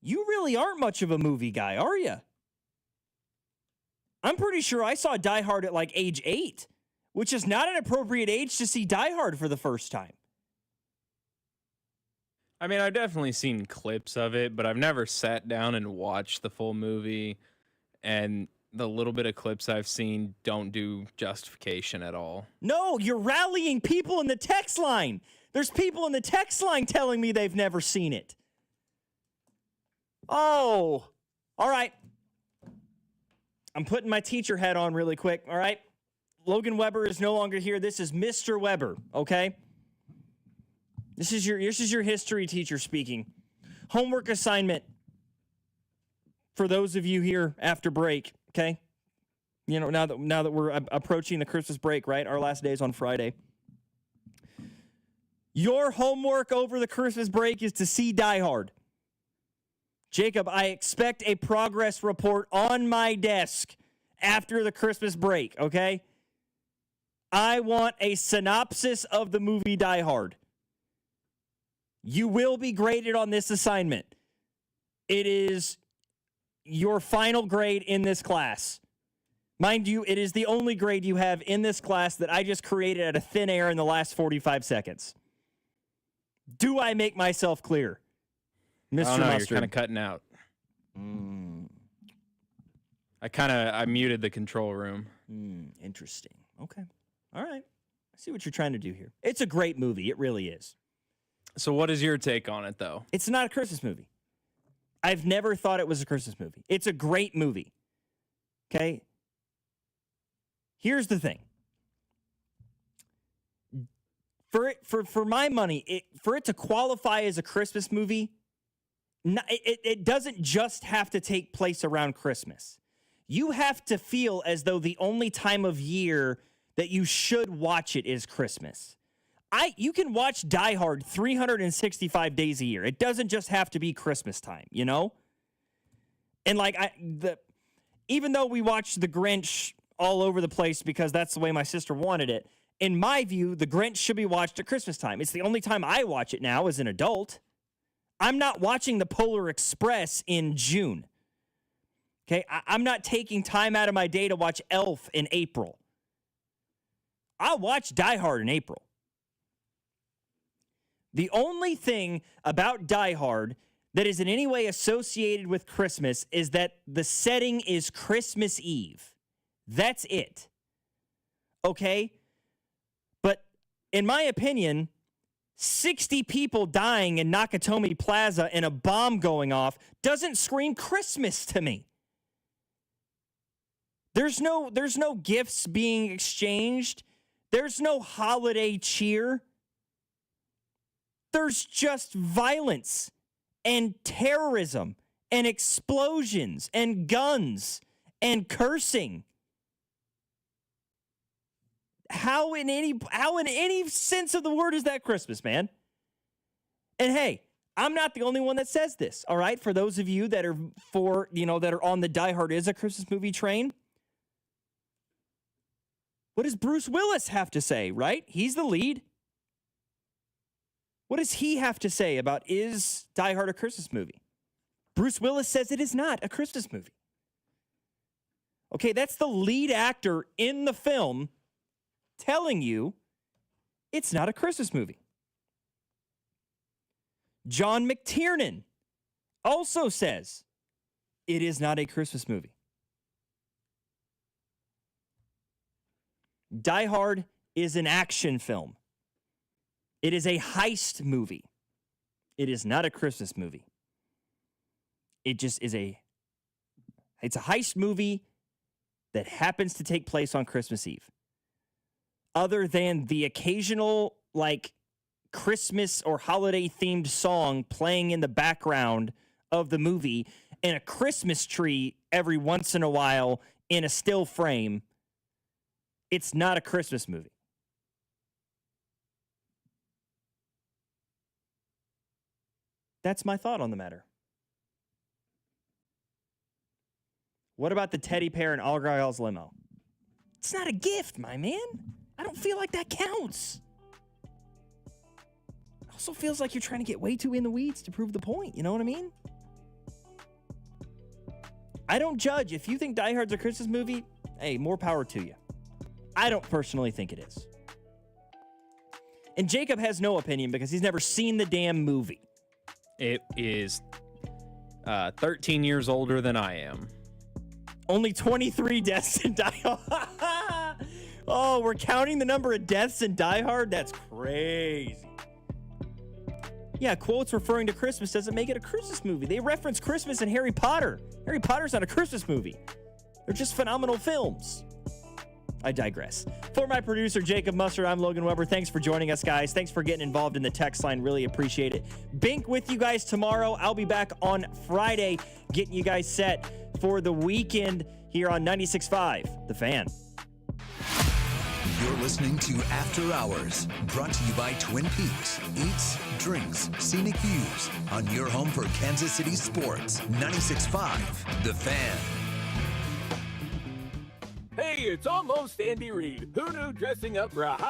You really aren't much of a movie guy, are you? I'm pretty sure I saw Die Hard at like age 8, which is not an appropriate age to see Die Hard for the first time. I mean, I've definitely seen clips of it, but I've never sat down and watched the full movie. And the little bit of clips I've seen don't do justification at all. No, you're rallying people in the text line. There's people in the text line telling me they've never seen it. Oh, all right. I'm putting my teacher hat on really quick, all right? Logan Weber is no longer here. This is Mr. Weber, okay? This is your history teacher speaking. Homework assignment for those of you here after break, okay? You know, now that we're approaching the Christmas break, right? Our last day is on Friday. Your homework over the Christmas break is to see Die Hard. Jacob, I expect a progress report on my desk after the Christmas break, okay? I want a synopsis of the movie Die Hard. You will be graded on this assignment. It is your final grade in this class. Mind you, it is the only grade you have in this class that I just created out of thin air in the last 45 seconds. Do I make myself clear, Mr. Oh, no, Mustard? you're kind of cutting out. I muted the control room. Interesting. Okay. All right. I see what you're trying to do here. It's a great movie. It really is. So what is your take on it, though? It's not a Christmas movie. I've never thought it was a Christmas movie. It's a great movie. Okay? Here's the thing. For my money, for it to qualify as a Christmas movie, it doesn't just have to take place around Christmas. You have to feel as though the only time of year that you should watch it is Christmas. You can watch Die Hard 365 days a year. It doesn't just have to be Christmas time, you know? And even though we watched The Grinch all over the place because that's the way my sister wanted it, in my view, The Grinch should be watched at Christmas time. It's the only time I watch it now as an adult. I'm not watching The Polar Express in June. Okay, I'm not taking time out of my day to watch Elf in April. I'll watch Die Hard in April. The only thing about Die Hard that is in any way associated with Christmas is that the setting is Christmas Eve. That's it. Okay? But in my opinion, 60 people dying in Nakatomi Plaza and a bomb going off doesn't scream Christmas to me. There's no gifts being exchanged. There's no holiday cheer. There's just violence and terrorism and explosions and guns and cursing. How in any sense of the word is that Christmas, man? And hey, I'm not the only one that says this, all right? For those of you that are that are on the Die Hard is a Christmas movie train, what does Bruce Willis have to say, right? He's the lead. What does he have to say about is Die Hard a Christmas movie? Bruce Willis says it is not a Christmas movie. Okay, that's the lead actor in the film telling you it's not a Christmas movie. John McTiernan also says it is not a Christmas movie. Die Hard is an action film. It is a heist movie. It is not a Christmas movie. It just is it's a heist movie that happens to take place on Christmas Eve. Other than the occasional, Christmas or holiday themed song playing in the background of the movie and a Christmas tree every once in a while in a still frame, it's not a Christmas movie. That's my thought on the matter. What about the teddy bear in Argyle's limo? It's not a gift, my man. I don't feel like that counts. It also feels like you're trying to get way too in the weeds to prove the point. You know what I mean? I don't judge. If you think Die Hard's a Christmas movie, hey, more power to you. I don't personally think it is. And Jacob has no opinion because he's never seen the damn movie. It is 13 years older than I am. Only 23 deaths in Die Hard. Oh, we're counting the number of deaths in Die Hard? That's crazy. Yeah, quotes referring to Christmas doesn't make it a Christmas movie. They reference Christmas in Harry Potter. Harry Potter's not a Christmas movie. They're just phenomenal films. I digress. For my producer, Jacob Mustard, I'm Logan Weber. Thanks for joining us, guys. Thanks for getting involved in the text line. Really appreciate it. Bink with you guys tomorrow. I'll be back on Friday getting you guys set for the weekend here on 96.5, The Fan. You're listening to After Hours, brought to you by Twin Peaks. Eats, drinks, scenic views on your home for Kansas City sports. 96.5, The Fan. Hey, it's almost Andy Reid. Who knew dressing up for a